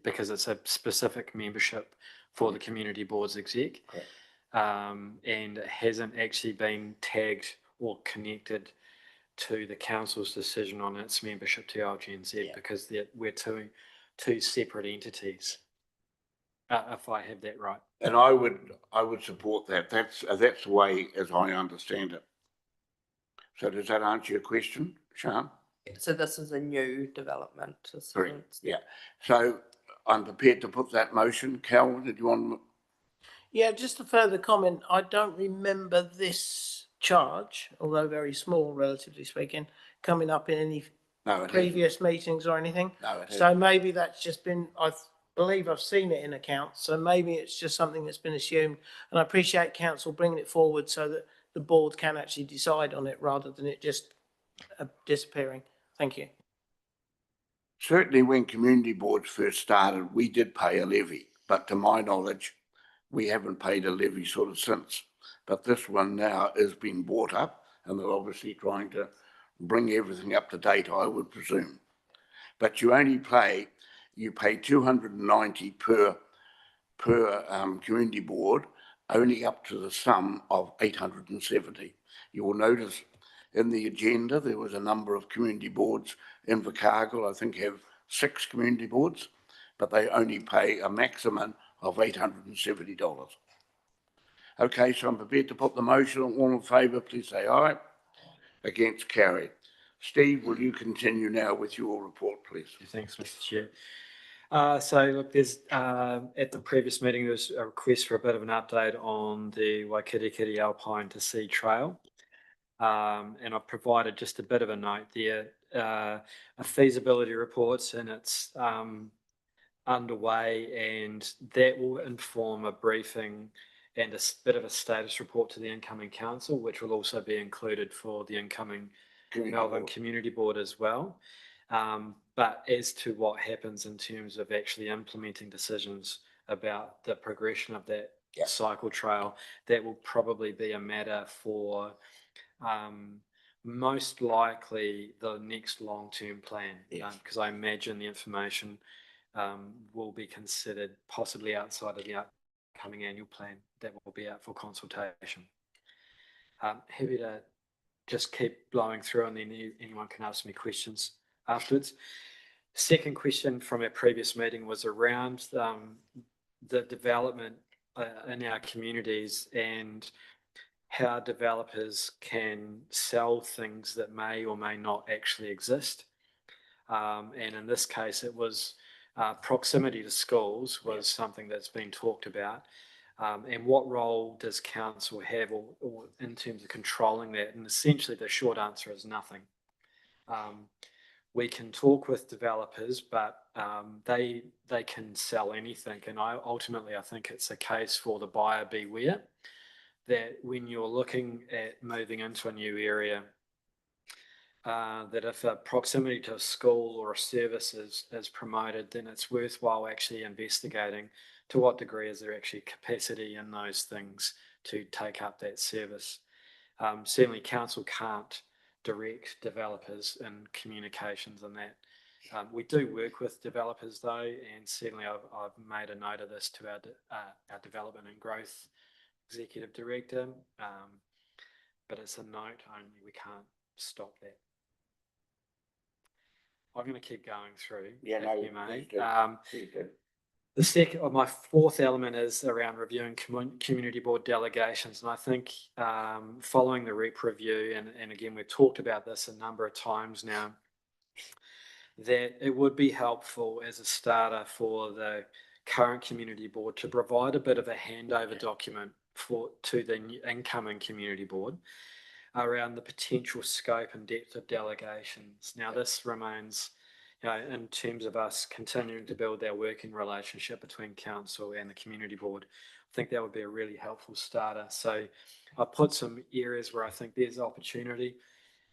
S2: because it's a specific membership for the community board's exec.
S1: Correct.
S2: And it hasn't actually been tagged or connected to the council's decision on its membership to LGNZ because we're two separate entities. If I have that right.
S1: And I would support that. That's the way as I understand it. So does that answer your question, Sian?
S5: So this is a new development.
S1: Correct. Yeah. So I'm prepared to put that motion. Cal, did you want?
S4: Yeah, just a further comment. I don't remember this charge, although very small, relatively speaking, coming up in any previous meetings or anything.
S1: No, it
S4: so maybe that's just been, I believe I've seen it in accounts, so maybe it's just something that's been assumed. And I appreciate council bringing it forward so that the board can actually decide on it rather than it just disappearing. Thank you.
S1: Certainly when community boards first started, we did pay a levy, but to my knowledge, we haven't paid a levy sort of since. But this one now has been brought up and they're obviously trying to bring everything up to date, I would presume. But you pay $290 per community board, only up to the sum of 870. You will notice in the agenda, there was a number of community boards in Invercargill, I think have 6 community boards, but they only pay a maximum of $870. Okay, so I'm prepared to put the motion. All in favour, please say aye. Against? Carried. Steve, will you continue now with your report, please?
S2: Thanks, Mr. Chair. So look, there's at the previous meeting, there was a request for a bit of an update on the Waikirikiri Alpine to Sea Trail. And I've provided just a bit of a note there. A feasibility report's and it's underway, and that will inform a briefing and a bit of a status report to the incoming council, which will also be included for the incoming Malvern Community Board as well. But as to what happens in terms of actually implementing decisions about the progression of that cycle trail, that will probably be a matter for most likely the next long-term plan, because I imagine the information will be considered possibly outside of the upcoming annual plan that will be out for consultation. Happy to just keep blowing through and then anyone can ask me questions afterwards. Second question from our previous meeting was around the development in our communities and how developers can sell things that may or may not actually exist. And in this case, it was proximity to schools was something that's been talked about. And what role does council have or in terms of controlling that? And essentially the short answer is nothing. We can talk with developers, but they can sell anything. And ultimately, I think it's a case for the buyer beware. that when you're looking at moving into a new area, that if a proximity to a school or a service is promoted, then it's worthwhile actually investigating to what degree is there actually capacity in those things to take up that service. Certainly council can't direct developers in communications and that. We do work with developers though, and certainly I've made a note of this to our development and growth executive director, but it's a note only, we can't stop that. I'm going to keep going through.
S1: Yeah, no,
S2: you may.
S1: please do.
S2: The second, or my fourth element is around reviewing community board delegations. And I think following the REP review, and again, we've talked about this a number of times now, that it would be helpful as a starter for the current community board to provide a bit of a handover document to the incoming community board around the potential scope and depth of delegations. Now, this remains, in terms of us continuing to build our working relationship between council and the community board. I think that would be a really helpful starter. So I put some areas where I think there's opportunity,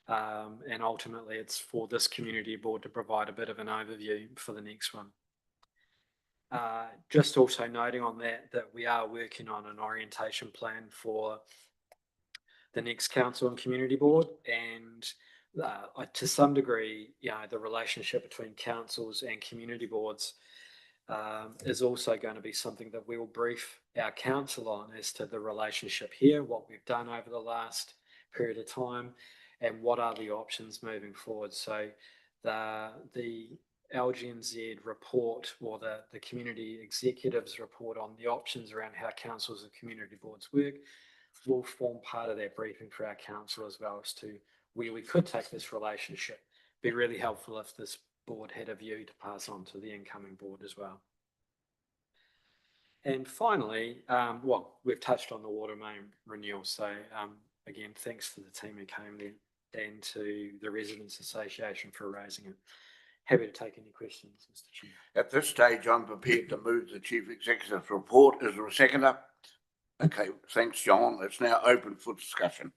S2: and ultimately it's for this community board to provide a bit of an overview for the next one. Just also noting on that we are working on an orientation plan for the next council and community board, and to some degree, the relationship between councils and community boards is also going to be something that we will brief our council on as to the relationship here, what we've done over the last period of time, and what are the options moving forward. So the LGNZ report, or the community executives report on the options around how councils and community boards work, will form part of that briefing for our council as well as to where we could take this relationship. Be really helpful if this board had a view to pass on to the incoming board as well. And finally, we've touched on the water main renewal. So again, thanks to the team who came there and to the Residents Association for raising it. Happy to take any questions, Mr. Chair.
S1: At this stage, I'm prepared to move the Chief Executive's report. Is there a seconder? Okay, thanks, John. It's now open for discussion.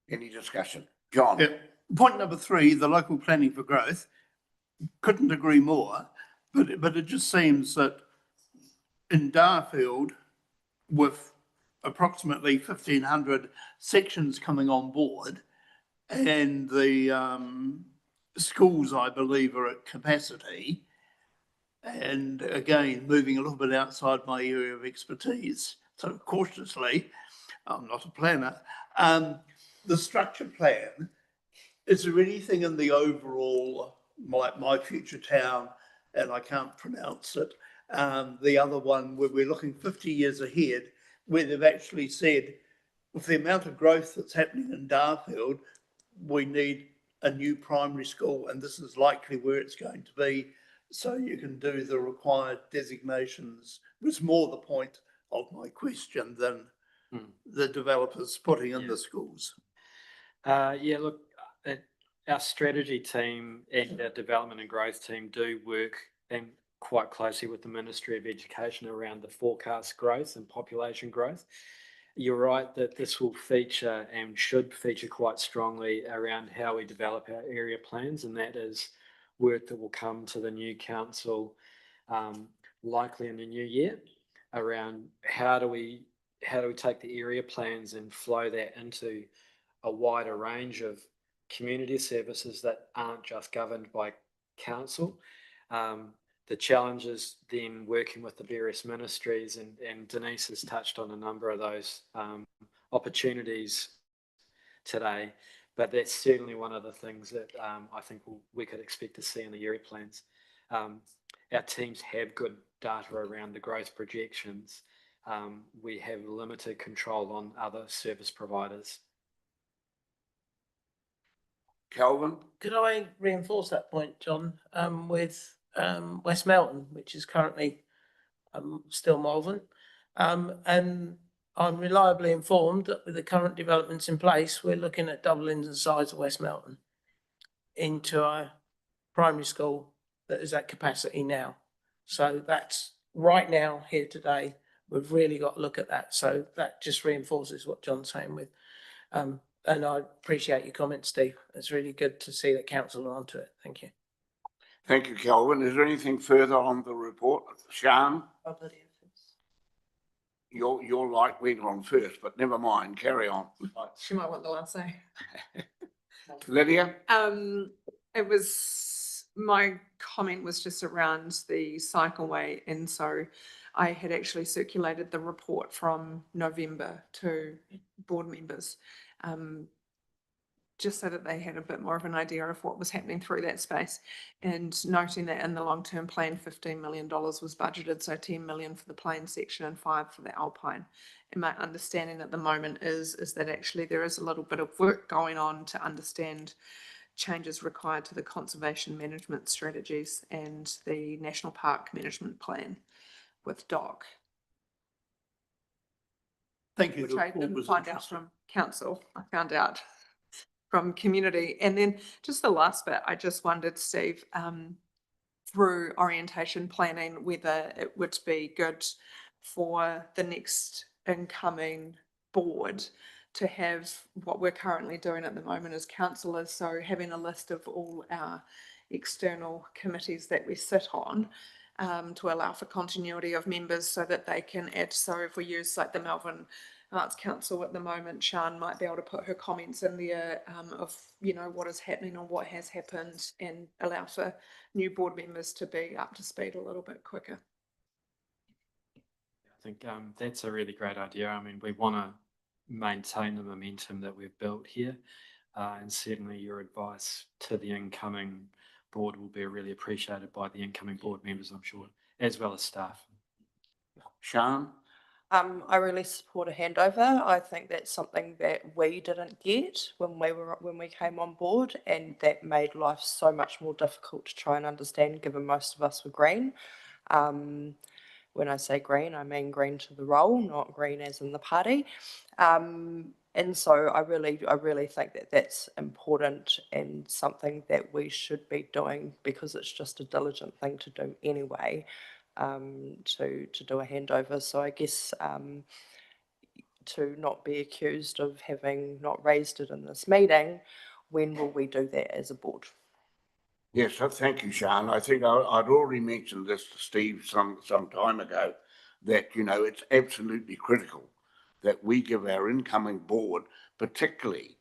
S1: Any discussion? John?
S7: Yeah. Point number 3, the local planning for growth. Couldn't agree more, but it just seems that in Darfield, with approximately 1,500 sections coming on board, and the schools, I believe, are at capacity, and again, moving a little bit outside my area of expertise, so cautiously, I'm not a planner, the structure plan, is there anything in the overall, my future town, and I can't pronounce it, the other one where we're looking 50 years ahead, where they've actually said, with the amount of growth that's happening in Darfield, we need a new primary school, and this is likely where it's going to be, so you can do the required designations. It was more the point of my question than the developers putting in the schools.
S2: Look, our strategy team and our development and growth team do work and quite closely with the Ministry of Education around the forecast growth and population growth. You're right that this will feature and should feature quite strongly around how we develop our area plans, and that is work that will come to the new council likely in the new year around how do we take the area plans and flow that into a wider range of community services that aren't just governed by council. The challenges then working with the various ministries, and Denise has touched on a number of those opportunities today, but that's certainly one of the things that I think we could expect to see in the area plans. Our teams have good data around the growth projections. We have limited control on other service providers.
S1: Kelvin?
S4: Could I reinforce that point, John, with West Melton, which is currently still Malvern, and I'm reliably informed that with the current developments in place, we're looking at doubling the size of West Melton into a primary school that is at capacity now. So that's right now, here today, we've really got to look at that. So that just reinforces what John's saying with, and I appreciate your comments, Steve. It's really good to see that council are onto it. Thank you.
S1: Thank you, Kelvin. Is there anything further on the report? Sian, your light went on first, but never mind, carry on.
S6: She might want the last say.
S1: Lydia?
S6: It was, my comment was just around the cycleway, and so I had actually circulated the report from November to board members, just so that they had a bit more of an idea of what was happening through that space, and noting that in the long-term plan, $15 million was budgeted, so 10 million for the plain section and 5 for the alpine. And my understanding at the moment is that actually there is a little bit of work going on to understand changes required to the conservation management strategies and the national park management plan with DOC.
S7: Thank you.
S6: Which
S7: The
S6: I
S7: report
S6: didn't
S7: was
S6: find out
S7: interesting.
S6: from council. I found out from community. And then just the last bit, I just wondered, Steve, through orientation planning, whether it would be good for the next incoming board to have what we're currently doing at the moment as councillors. So having a list of all our external committees that we sit on, to allow for continuity of members so that they can add. So if we use like the Malvern Arts Council at the moment, Sian might be able to put her comments in there of, you know, what is happening or what has happened, and allow for new board members to be up to speed a little bit quicker.
S2: I think that's a really great idea. I mean, we want to maintain the momentum that we've built here, and certainly your advice to the incoming board will be really appreciated by the incoming board members, I'm sure, as well as staff.
S1: Sian?
S5: I really support a handover. I think that's something that we didn't get when we came on board, and that made life so much more difficult to try and understand, given most of us were green. When I say green, I mean green to the role, not green as in the party. And so I really think that that's important and something that we should be doing, because it's just a diligent thing to do anyway, to do a handover. So I guess to not be accused of having not raised it in this meeting, when will we do that as a board?
S1: Yes, thank you, Sian. I think I'd already mentioned this to Steve some time ago, that, you know, it's absolutely critical that we give our incoming board, particularly,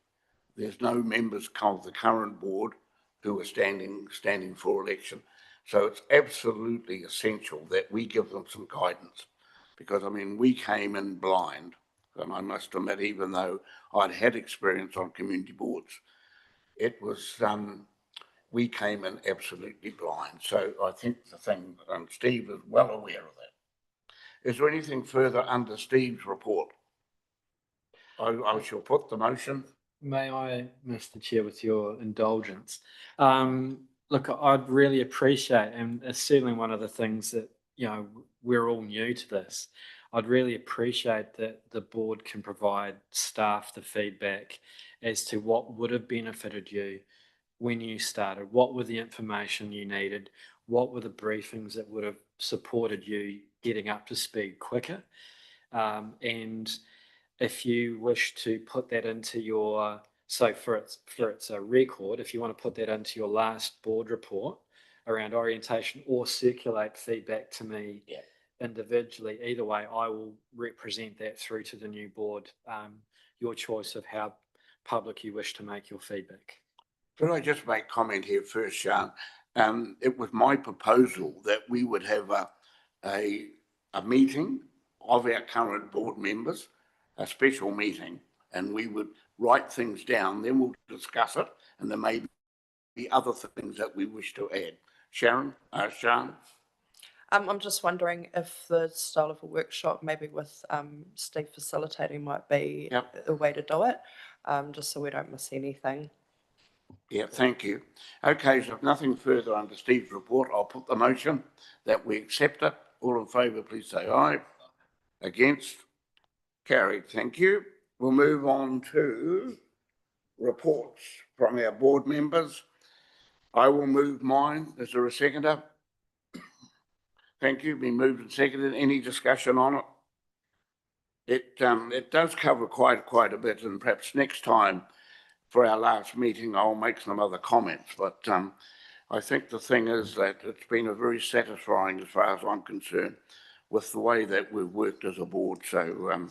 S1: there's no members of the current board who are standing for election. So it's absolutely essential that we give them some guidance, because, I mean, we came in blind, and I must admit, even though I'd had experience on community boards, it was, we came in absolutely blind. So I think the thing, Steve is well aware of that. Is there anything further under Steve's report? I shall put the motion.
S2: May I, Mr. Chair, with your indulgence? Look, I'd really appreciate, and it's certainly one of the things that, you know, we're all new to this. I'd really appreciate that the board can provide staff the feedback as to what would have benefited you when you started, what were the information you needed, what were the briefings that would have supported you getting up to speed quicker, and if you wish to put that into your, so for its a record, if you want to put that into your last board report around orientation, or circulate feedback to me individually, either way, I will represent that through to the new board. Your choice of how public you wish to make your feedback.
S1: Could I just make comment here first, Sian? It was my proposal that we would have a meeting of our current board members, a special meeting, and we would write things down, then we'll discuss it, and there may be other things that we wish to add. Sian?
S5: I'm just wondering if the style of a workshop, maybe with Steve facilitating, might be a way to do it, just so we don't miss anything.
S1: Yeah, thank you. Okay, so if nothing further under Steve's report, I'll put the motion that we accept it. All in favour, please say aye. Against? Carried, thank you. We'll move on to reports from our board members. I will move mine. Is there a seconder? Thank you. Been moved and seconded. Any discussion on it? it does cover quite a bit, and perhaps next time for our last meeting, I'll make some other comments, but, I think the thing is that it's been a very satisfying, as far as I'm concerned, with the way that we've worked as a board. So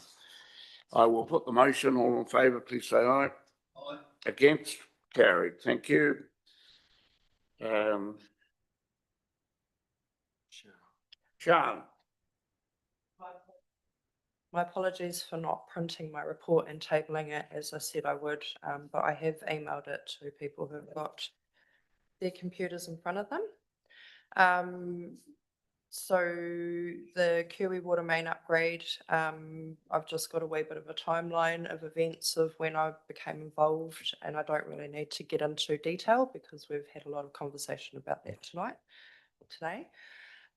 S1: I will put the motion. All in favour, please say aye. Aye. Against? Carried. Thank you. Sean.
S5: My apologies for not printing my report and tabling it as I said I would, but I have emailed it to people who've got their computers in front of them. So the Kiwi Water main upgrade, I've just got a wee bit of a timeline of events of when I became involved, and I don't really need to get into detail because we've had a lot of conversation about that today.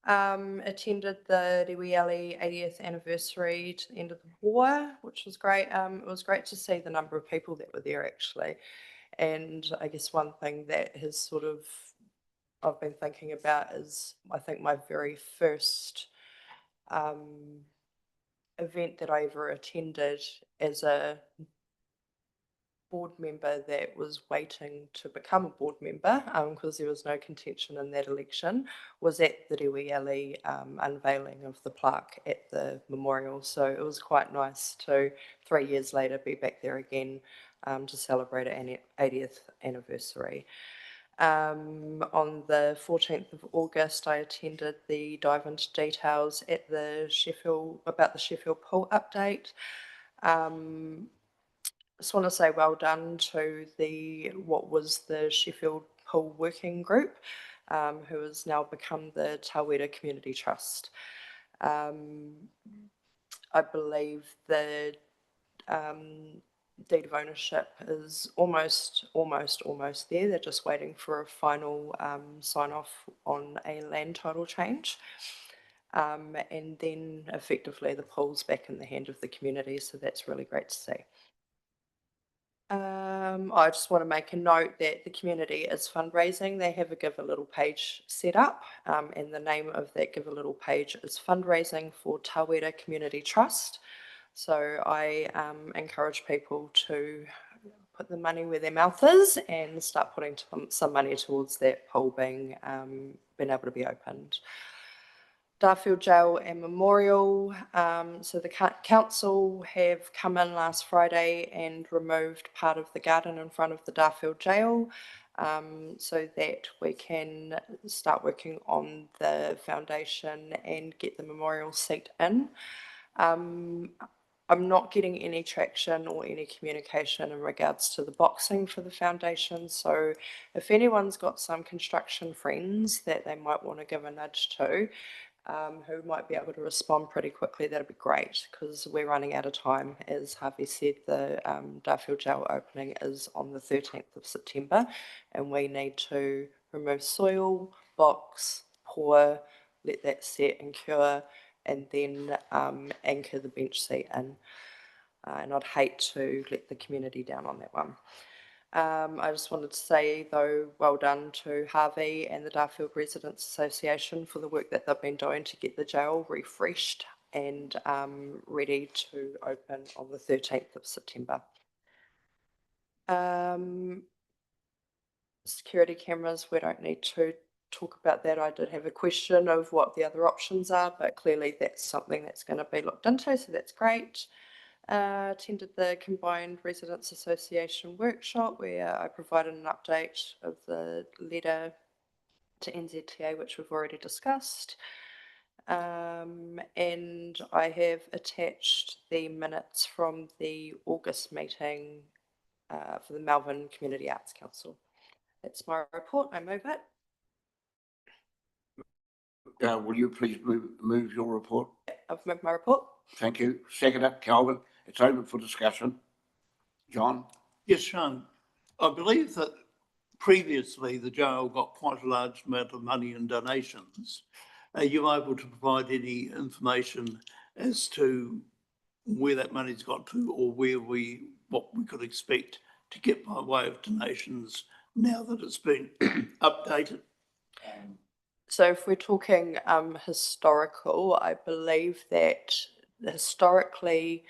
S5: Attended the Rewieli 80th anniversary to the end of the war, which was great. It was great to see the number of people that were there actually. And I guess one thing that has sort of I've been thinking about is I think my very first event that I ever attended as a board member that was waiting to become a board member, because there was no contention in that election, was at the Rewieli unveiling of the plaque at the memorial. So it was quite nice to 3 years later be back there again to celebrate an 80th anniversary. On the 14th of August, I attended the Dive into Details at the about the Sheffield pool update. Just want to say well done to what was the Sheffield Pool Working Group, who has now become the Tawera Community Trust. I believe the deed of ownership is almost there. They're just waiting for a final sign off on a land title change. And then effectively the pool's back in the hand of the community, so that's really great to see. I just want to make a note that the community is fundraising. They have a Give a Little page set up, and the name of that Give a Little page is Fundraising for Tawera Community Trust. So I encourage people to put the money where their mouth is and start putting some money towards that pool being able to be opened. Darfield Jail and Memorial. So the council have come in last Friday and removed part of the garden in front of the Darfield Jail, so that we can start working on the foundation and get the memorial seat in. I'm not getting any traction or any communication in regards to the boxing for the foundation. So if anyone's got some construction friends that they might want to give a nudge to, who might be able to respond pretty quickly, that'd be great, because we're running out of time. As Harvey said, the Darfield Jail opening is on the 13th of September, and we need to remove soil, box, pour, let that set and cure, and then anchor the bench seat in. And I'd hate to let the community down on that one. I just wanted to say, though, well done to Harvey and the Darfield Residents Association for the work that they've been doing to get the jail refreshed and ready to open on the 13th of September. Security cameras, we don't need to talk about that. I did have a question of what the other options are, but clearly that's something that's going to be looked into, so that's great. Attended the Combined Residents Association workshop where I provided an update of the letter to NZTA, which we've already discussed. And I have attached the minutes from the August meeting for the Malvern Community Arts Council. That's my report. I move it.
S1: Will you please move your report?
S5: I've moved my report.
S1: Thank you. Second up, Calvin. It's open for discussion. John?
S7: Yes, Sean. I believe that previously the jail got quite a large amount of money in donations. Are you able to provide any information as to where that money's got to, or what we could expect to get by way of donations now that it's been updated?
S5: So if we're talking historical, I believe that historically,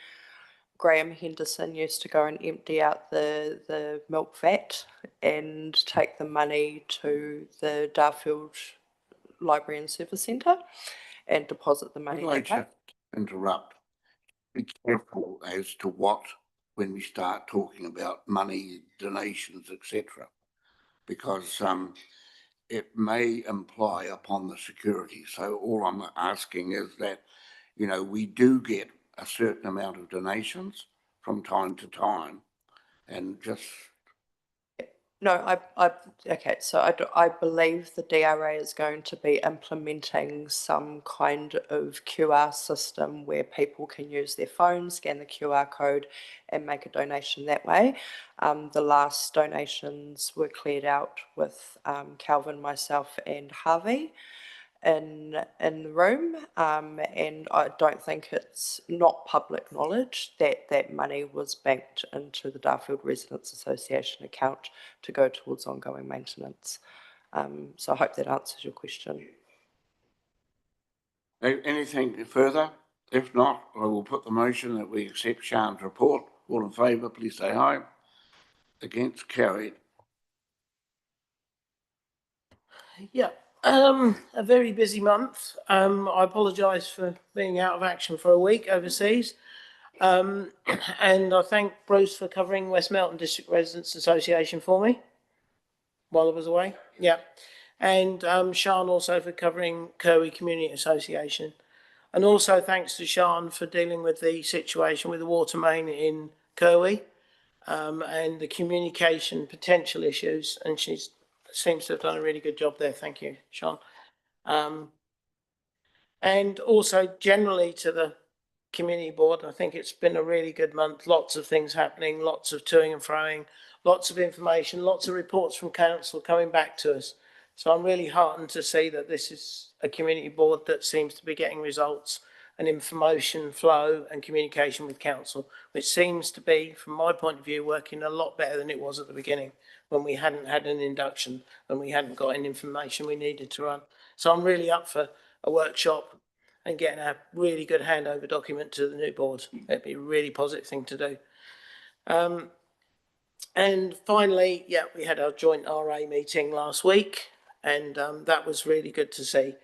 S5: Graham Henderson used to go and empty out the milk vat and take the money to the Darfield Library and Service Centre and deposit the money.
S1: Could I just interrupt? Be careful as to what, when we start talking about money, donations, etc., because it may imply upon the security. So all I'm asking is that, you know, we do get a certain amount of donations from time to time, and just
S5: No, okay, so I believe the DRA is going to be implementing some kind of QR system where people can use their phone, scan the QR code and make a donation that way. The last donations were cleared out with Calvin, myself and Harvey in the room, and I don't think it's not public knowledge that that money was banked into the Darfield Residents Association account to go towards ongoing maintenance. So I hope that answers your question.
S1: anything further? If not, I will put the motion that we accept Sian's report. All in favour, please say aye. Against, carried.
S4: Yeah, a very busy month. I apologise for being out of action for a week overseas. And I thank Bruce for covering West Melton District Residents Association for me while I was away. Yeah. And Sian also for covering Kirby Community Association. And also thanks to Sian for dealing with the situation with the water main in Kirby, and the communication potential issues. And she seems to have done a really good job there. Thank you, Sian. And also generally to the community board, I think it's been a really good month. Lots of things happening, lots of toing and froing, lots of information, lots of reports from council coming back to us. So I'm really heartened to see that this is a community board that seems to be getting results and information flow and communication with council, which seems to be, from my point of view, working a lot better than it was at the beginning when we hadn't had an induction and we hadn't got any information we needed to run. So I'm really up for a workshop and getting a really good handover document to the new board. It'd be a really positive thing to do. And finally, yeah, we had our joint RA meeting last week, and that was really good to see.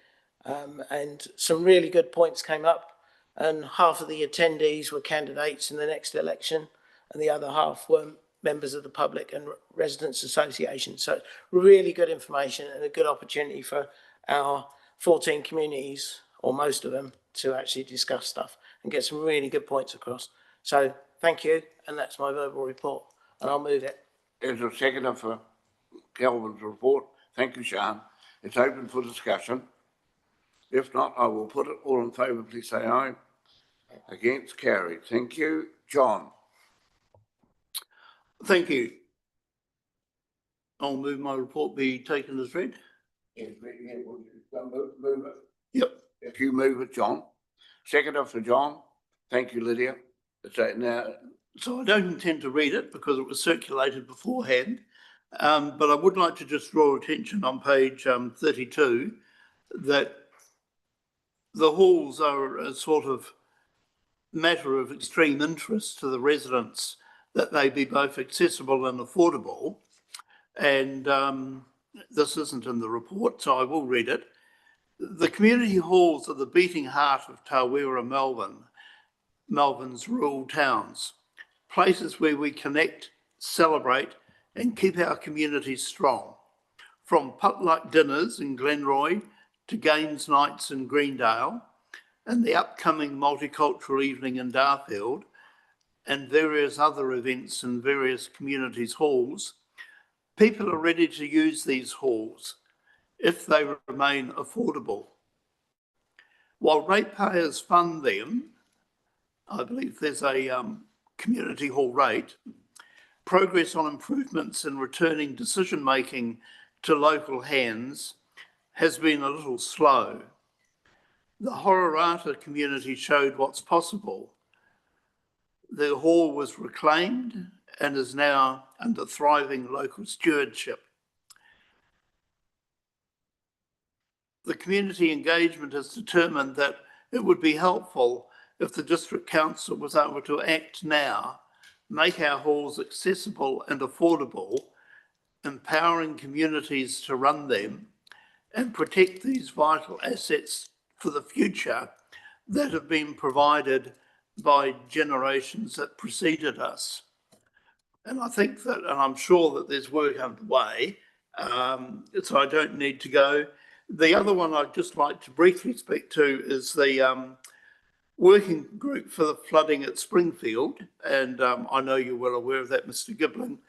S4: And some really good points came up, and half of the attendees were candidates in the next election, and the other half were members of the public and residents association. So really good information and a good opportunity for our 14 communities, or most of them, to actually discuss stuff and get some really good points across. So thank you, and that's my verbal report, and I'll move it.
S1: As a seconder for Calvin's report, thank you, Sian. It's open for discussion. If not, I will put it. All in favour, please say aye. Against, carried. Thank you. John.
S7: Thank you. I'll move my report be taken as read.
S1: Move it.
S7: Yep.
S1: If you move it, John. Seconder for John. Thank you, Lydia.
S7: So I don't intend to read it because it was circulated beforehand, but I would like to just draw attention on page 32 that the halls are a sort of matter of extreme interest to the residents, that they be both accessible and affordable. And this isn't in the report, so I will read it. The community halls are the beating heart of Tawera, Malvern, Malvern's rural towns, places where we connect, celebrate and keep our communities strong. From potluck dinners in Glenroy to games nights in Greendale and the upcoming multicultural evening in Darfield and various other events in various communities' halls, people are ready to use these halls if they remain affordable. While ratepayers fund them, I believe there's a community hall rate, progress on improvements in returning decision-making to local hands has been a little slow. The Hororata community showed what's possible. The hall was reclaimed and is now under thriving local stewardship. The community engagement has determined that it would be helpful if the district council was able to act now, make our halls accessible and affordable, empowering communities to run them, and protect these vital assets for the future that have been provided by generations that preceded us. And I think that, and I'm sure that there's work underway, so I don't need to go. The other one I'd just like to briefly speak to is the working group for the flooding at Springfield. And I know you're well aware of that, Mr. Giblin.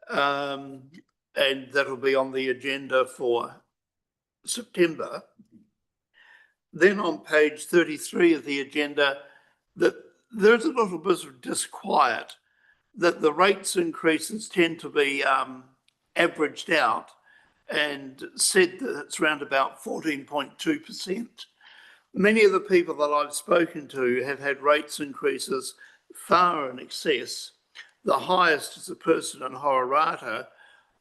S7: And that'll be on the agenda for September. Then on page 33 of the agenda, that there's a little bit of disquiet that the rates increases tend to be averaged out, and said that it's around about 14.2%. Many of the people that I've spoken to have had rates increases far in excess. The highest is a person in Hororata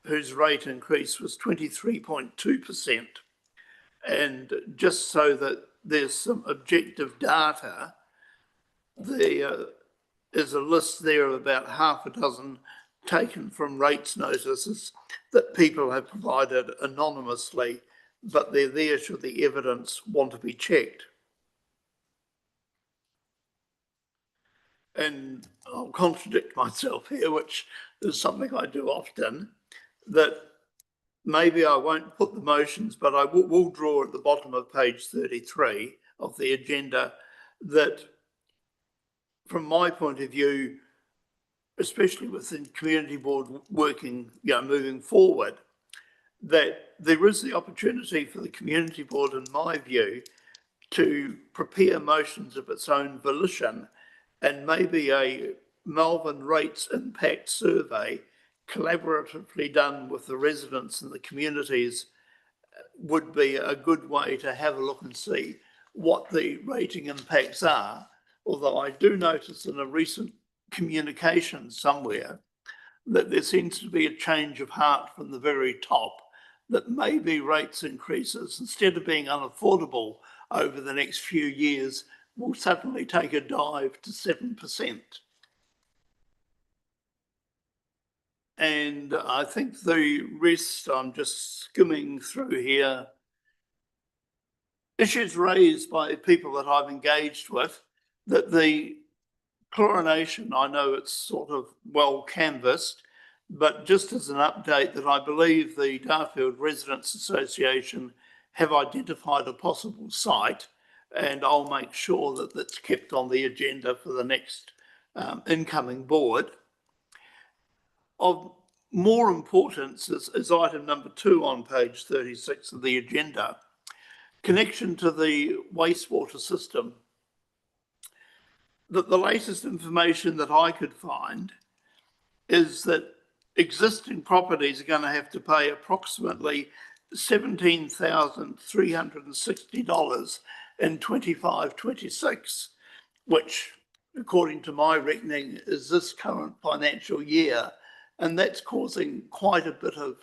S7: whose rate increase was 23.2%. And just so that there's some objective data, there is a list there of about half a dozen taken from rates notices that people have provided anonymously, but they're there should the evidence want to be checked. And I'll contradict myself here, which is something I do often, that maybe I won't put the motions, but I will draw at the bottom of page 33 of the agenda that, from my point of view, especially within community board working, moving forward, that there is the opportunity for the community board, in my view, to prepare motions of its own volition, and maybe a Malvern rates impact survey collaboratively done with the residents and the communities would be a good way to have a look and see what the rating impacts are. Although I do notice in a recent communication somewhere that there seems to be a change of heart from the very top, that maybe rates increases, instead of being unaffordable over the next few years, will suddenly take a dive to 7%. And I think the rest, I'm just skimming through here, issues raised by people that I've engaged with, that the chlorination, I know it's sort of well canvassed, but just as an update, that I believe the Darfield Residents Association have identified a possible site, and I'll make sure that that's kept on the agenda for the next incoming board. Of more importance is item number 2 on page 36 of the agenda, connection to the wastewater system. That the latest information that I could find is that existing properties are going to have to pay approximately $17,360 in 25-26, which, according to my reckoning, is this current financial year. And that's causing quite a bit of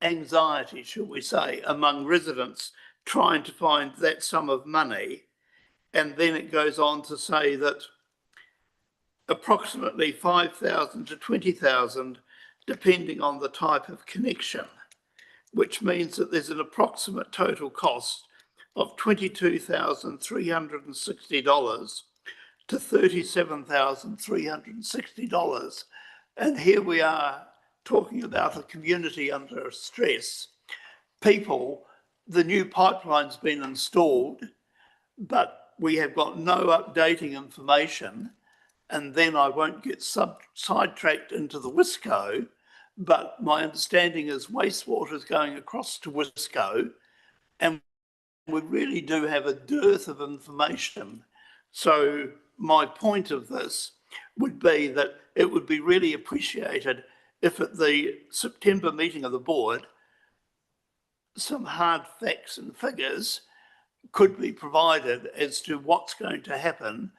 S7: anxiety, shall we say, among residents trying to find that sum of money. And then it goes on to say that approximately 5,000 to 20,000, depending on the type of connection, which means that there's an approximate total cost of $22,360 to $37,360. And here we are talking about a community under stress. People, the new pipeline's been installed, but we have got no updating information. And then I won't get sidetracked into the Wisco, but my understanding is wastewater is going across to Wisco, and we really do have a dearth of information. So my point of this would be that it would be really appreciated if at the September meeting of the board, some hard facts and figures could be provided as to what's going to happen,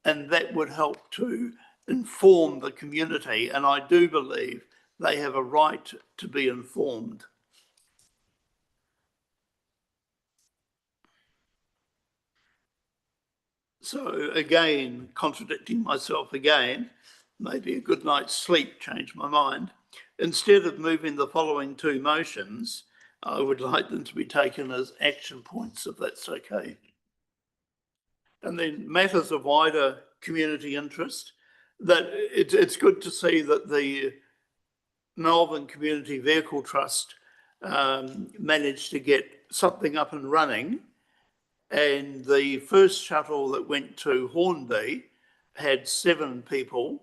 S7: and that would help to inform the community. And I do believe they have a right to be informed. So again, contradicting myself again, maybe a good night's sleep changed my mind. Instead of moving the following two motions, I would like them to be taken as action points, if that's okay. And then matters of wider community interest, that it's good to see that the Malvern Community Vehicle Trust managed to get something up and running. And the first shuttle that went to Hornby had 7 people.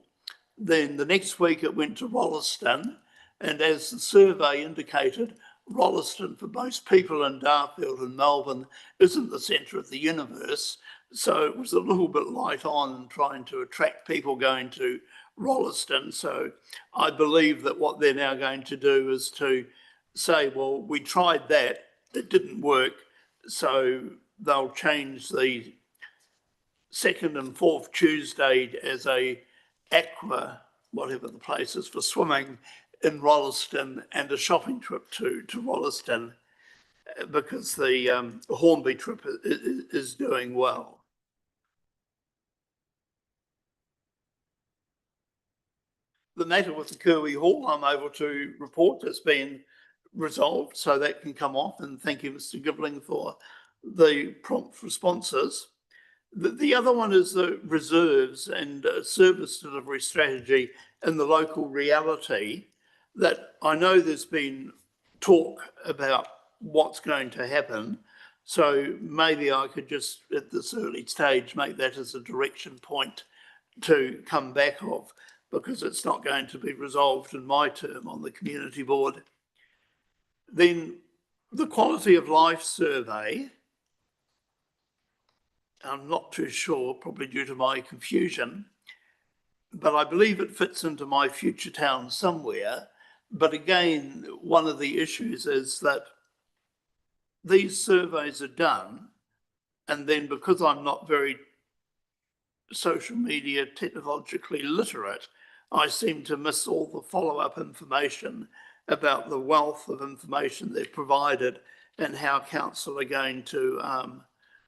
S7: Then the next week it went to Rolleston. And as the survey indicated, Rolleston, for most people in Darfield and Malvern, isn't the centre of the universe. So it was a little bit light on trying to attract people going to Rolleston. So I believe that what they're now going to do is to say, well, we tried that, it didn't work, so they'll change the second and fourth Tuesday as a aqua, whatever the place is for swimming in Rolleston, and a shopping trip to Rolleston, because the Hornby trip is doing well. The matter with the Kirby Hall, I'm able to report, has been resolved, so that can come off, and thank you, Mr. Gibling, for the prompt responses. The other one is the reserves and service delivery strategy in the local reality, that I know there's been talk about what's going to happen. So maybe I could just, at this early stage, make that as a direction point to come back of, because it's not going to be resolved in my term on the community board. Then the quality of life survey, I'm not too sure, probably due to my confusion, but I believe it fits into my future town somewhere. But again, one of the issues is that these surveys are done, and then because I'm not very social media technologically literate, I seem to miss all the follow-up information about the wealth of information they've provided and how council are going to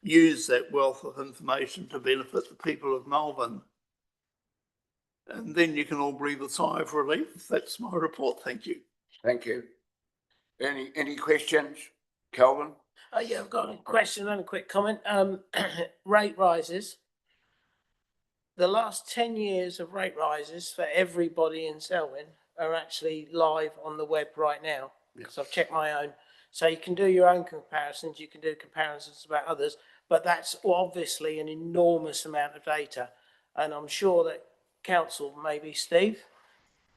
S7: use that wealth of information to benefit the people of Malvern. And then you can all breathe a sigh of relief. That's my report. Thank you.
S1: Thank you. Any questions, Kelvin?
S4: Yeah, I've got a question and a quick comment. Rate rises. The last 10 years of rate rises for everybody in Selwyn are actually live on the web right now. Because I've checked my own. So you can do your own comparisons, you can do comparisons about others, but that's obviously an enormous amount of data. And I'm sure that council, maybe Steve,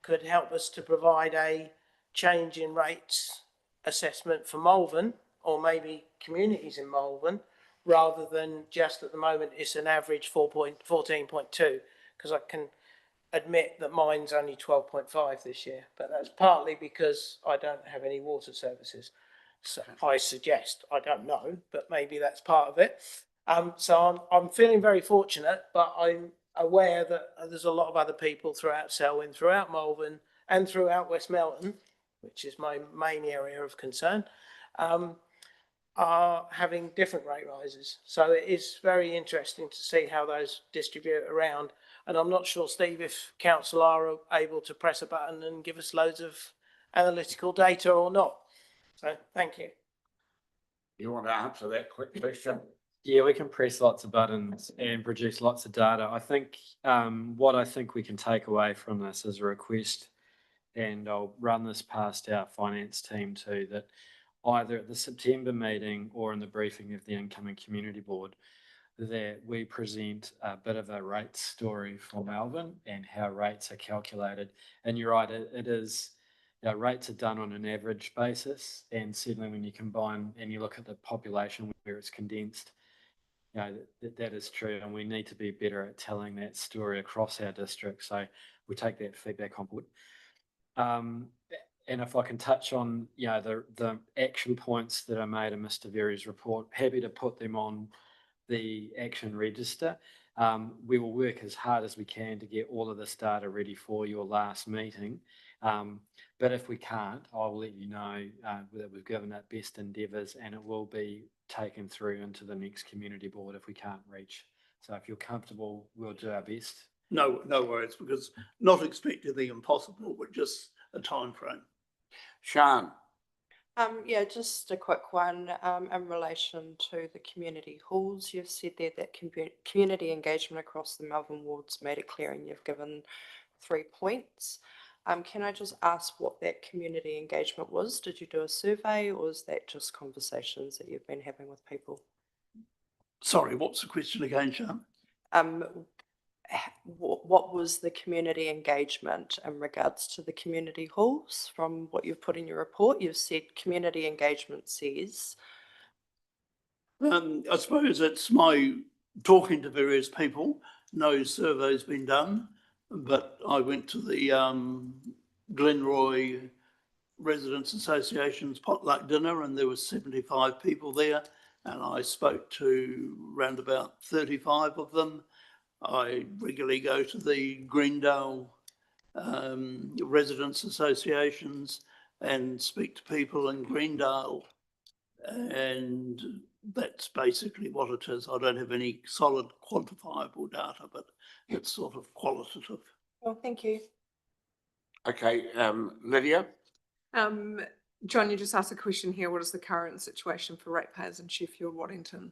S4: could help us to provide a change in rates assessment for Malvern, or maybe communities in Malvern, rather than just at the moment it's an average 14.2, because I can admit that mine's only 12.5 this year, but that's partly because I don't have any water services. So I suggest, I don't know, but maybe that's part of it. So I'm feeling very fortunate, but I'm aware that there's a lot of other people throughout Selwyn, throughout Malvern, and throughout West Melton, which is my main area of concern, are having different rate rises. So it is very interesting to see how those distribute around. And I'm not sure, Steve, if council are able to press a button and give us loads of analytical data or not. So thank you.
S1: You want to answer that quick question?
S2: Yeah, we can press lots of buttons and produce lots of data. I think what I think we can take away from this is a request, and I'll run this past our finance team too, that either at the September meeting or in the briefing of the incoming community board, that we present a bit of a rates story for Malvern and how rates are calculated. And you're right, it is, rates are done on an average basis, and certainly when you combine and you look at the population where it's condensed, that is true, and we need to be better at telling that story across our district. So we take that feedback on board. And if I can touch on, the action points that are made in Mr. Verry's report, happy to put them on the action register. We will work as hard as we can to get all of this data ready for your last meeting. But if we can't, I will let you know that we've given it best endeavours, and it will be taken through into the next community board if we can't reach So if you're comfortable, we'll do our best.
S7: No worries, because not expecting the impossible, but just a time frame.
S1: Sian,
S5: Yeah, just a quick one, in relation to the community halls. You've said there that community engagement across the Malvern wards made it clear, and you've given 3 points. Can I just ask what that community engagement was? Did you do a survey, or is that just conversations that you've been having with people?
S7: Sorry, what's the question again, Sian?
S5: What was the community engagement in regards to the community halls? From what you've put in your report, you've said community engagement says.
S7: I suppose it's my talking to various people. No survey's been done, but I went to the Glenroy Residents Association's potluck dinner, and there were 75 people there, and I spoke to round about 35 of them. I regularly go to the Greendale residents associations and speak to people in Greendale, and that's basically what it is. I don't have any solid quantifiable data, but it's sort of qualitative.
S5: Oh, thank you.
S1: okay, Lydia,
S6: John, you just asked a question here. What is the current situation for ratepayers in Sheffield, Waddington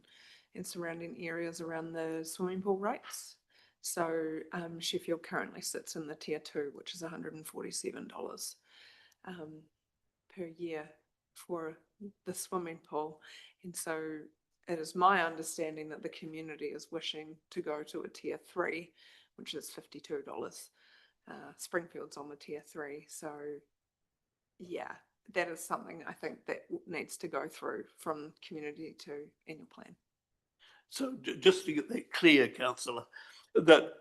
S6: and surrounding areas around the swimming pool rates? So Sheffield currently sits in the tier 2, which is $147 per year for the swimming pool. And so it is my understanding that the community is wishing to go to a tier 3, which is $52. Springfield's on the tier 3. So yeah, that is something I think that needs to go through from community to annual plan.
S7: So just to get that clear, councillor, that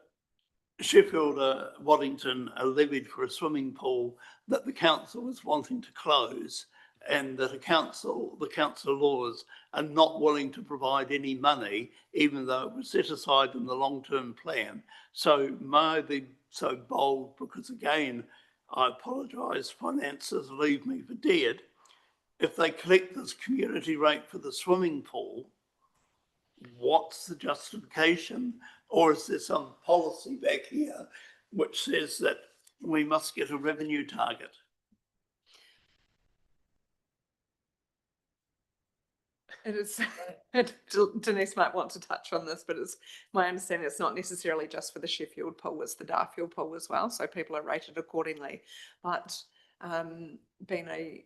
S7: Sheffield, Waddington are levied for a swimming pool that the council is wanting to close, and that the council laws are not willing to provide any money, even though it was set aside in the long-term plan. So may I be so bold, because again, I apologise, finances leave me for dead. If they collect this community rate for the swimming pool, what's the justification? Or is there some policy back here which says that we must get a revenue target?
S6: It is, Denise might want to touch on this, but it's my understanding it's not necessarily just for the Sheffield pool, it's the Darfield pool as well. So people are rated accordingly. But being I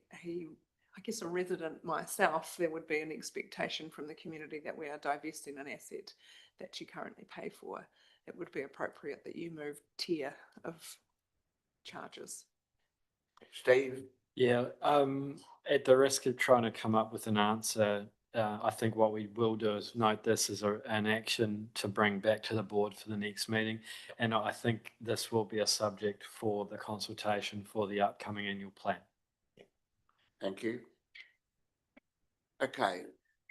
S6: guess a resident myself, there would be an expectation from the community that we are divesting an asset that you currently pay for. It would be appropriate that you move tier of charges.
S1: Steve,
S2: Yeah, at the risk of trying to come up with an answer, I think what we will do is note this as an action to bring back to the board for the next meeting. And I think this will be a subject for the consultation for the upcoming annual plan.
S1: thank you. Okay,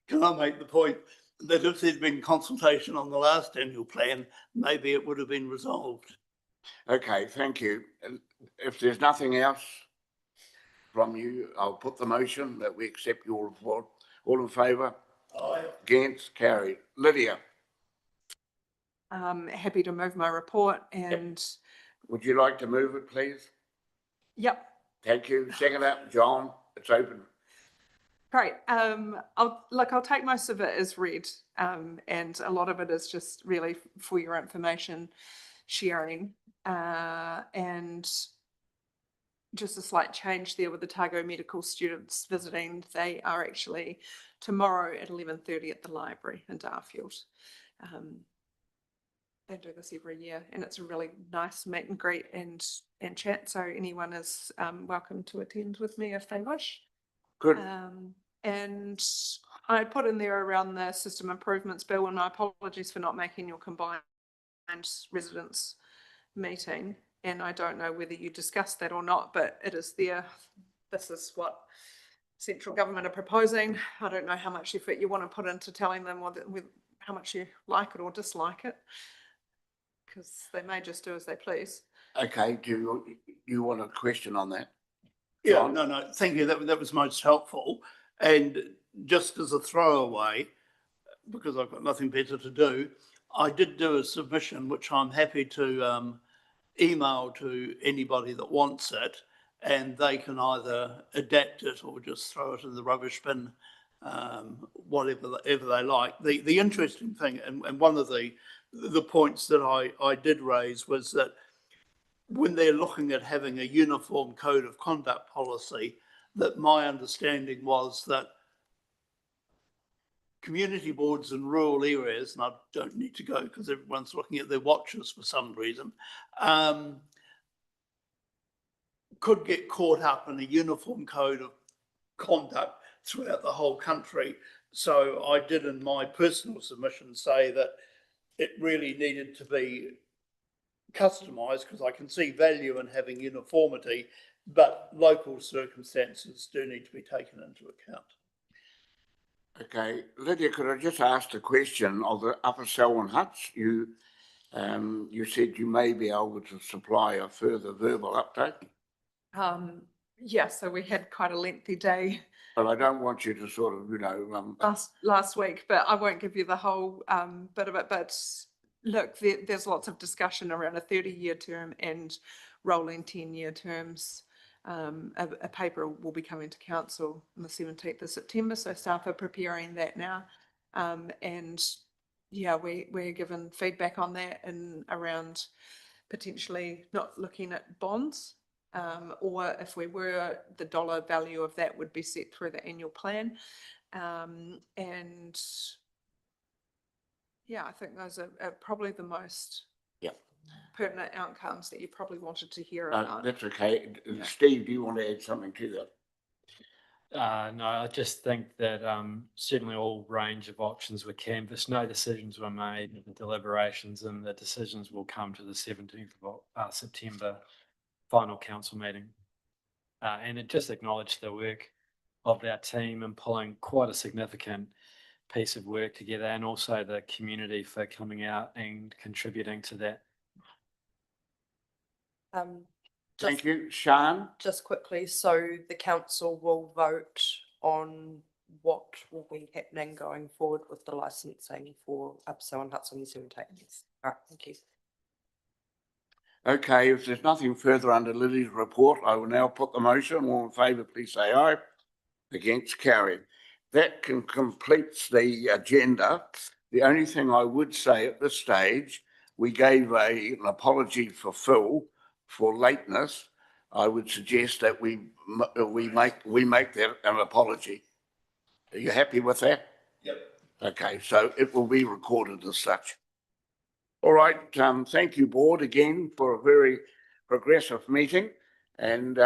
S7: Can I make the point that if there'd been consultation on the last annual plan, maybe it would have been resolved?
S1: okay, thank you. If there's nothing else from you, I'll put the motion that we accept your report. All in favour?
S7: Aye.
S1: Against? Carried. Lydia,
S6: Happy to move my report and
S1: would you like to move it, please?
S6: yep.
S1: Thank you. Second up, John, it's open.
S6: Great. I'll take most of it as read, and a lot of it is just really for your information sharing, and just a slight change there with the Otago medical students visiting. They are actually tomorrow at 11:30 at the library in Darfield. They do this every year, and it's a really nice meet and greet and chat. So anyone is welcome to attend with me if they wish.
S1: Good.
S6: And I put in there around the system improvements bill, and my apologies for not making your combined residents meeting. And I don't know whether you discussed that or not, but it is there. This is what central government are proposing. I don't know how much effort you want to put into telling them how much you like it or dislike it, because they may just do as they please.
S1: Okay, do you want a question on that?
S7: Yeah,
S1: John?
S7: no, thank you. That was most helpful. And just as a throwaway, because I've got nothing better to do, I did do a submission, which I'm happy to email to anybody that wants it, and they can either adapt it or just throw it in the rubbish bin, whatever they like. The interesting thing, and one of the points that I did raise was that when they're looking at having a uniform code of conduct policy, that my understanding was that community boards in rural areas, and I don't need to go because everyone's looking at their watches for some reason, could get caught up in a uniform code of conduct throughout the whole country. So I did in my personal submission say that it really needed to be customised, because I can see value in having uniformity, but local circumstances do need to be taken into account.
S1: Okay, Lydia, could I just ask the question of the Upper Selwyn huts? You said you may be able to supply a further verbal update,
S6: Yeah, so we had quite a lengthy day
S1: but I don't want you to sort of,
S6: last week, but I won't give you the whole bit of it. But look, there's lots of discussion around a 30-year term and rolling 10-year terms. A paper will be coming to council on the 17th of September, so staff are preparing that now. And yeah, we're given feedback on that and around potentially not looking at bonds. Or if we were, the dollar value of that would be set through the annual plan. And yeah, I think those are probably the most pertinent outcomes that you probably wanted to hear about.
S1: that's okay.
S6: Yeah.
S1: Steve, do you want to add something to that?
S2: No, I just think that certainly all range of options were canvassed. No decisions were made in the deliberations, and the decisions will come to the 17th of September final council meeting. And it just acknowledged the work of our team in pulling quite a significant piece of work together, and also the community for coming out and contributing to that.
S1: Thank you. Sian?
S5: Just quickly, so the council will vote on what will be happening going forward with the licensing for Upper Selwyn huts on the 17th. All right, thank you.
S1: Okay, if there's nothing further under Lily's report, I will now put the motion. All in favour, please say aye. Against, carried. That completes the agenda. The only thing I would say at this stage, we gave an apology for Phil for lateness. I would suggest that we make that an apology. Are you happy with that?
S7: Yep.
S1: Okay, so it will be recorded as such. All right, thank you, board, again for a very progressive meeting, and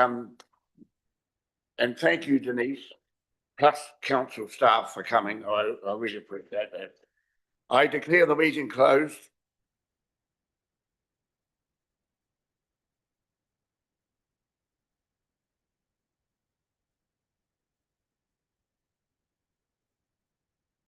S1: thank you, Denise, plus council staff for coming. I really appreciate that. I declare the meeting closed.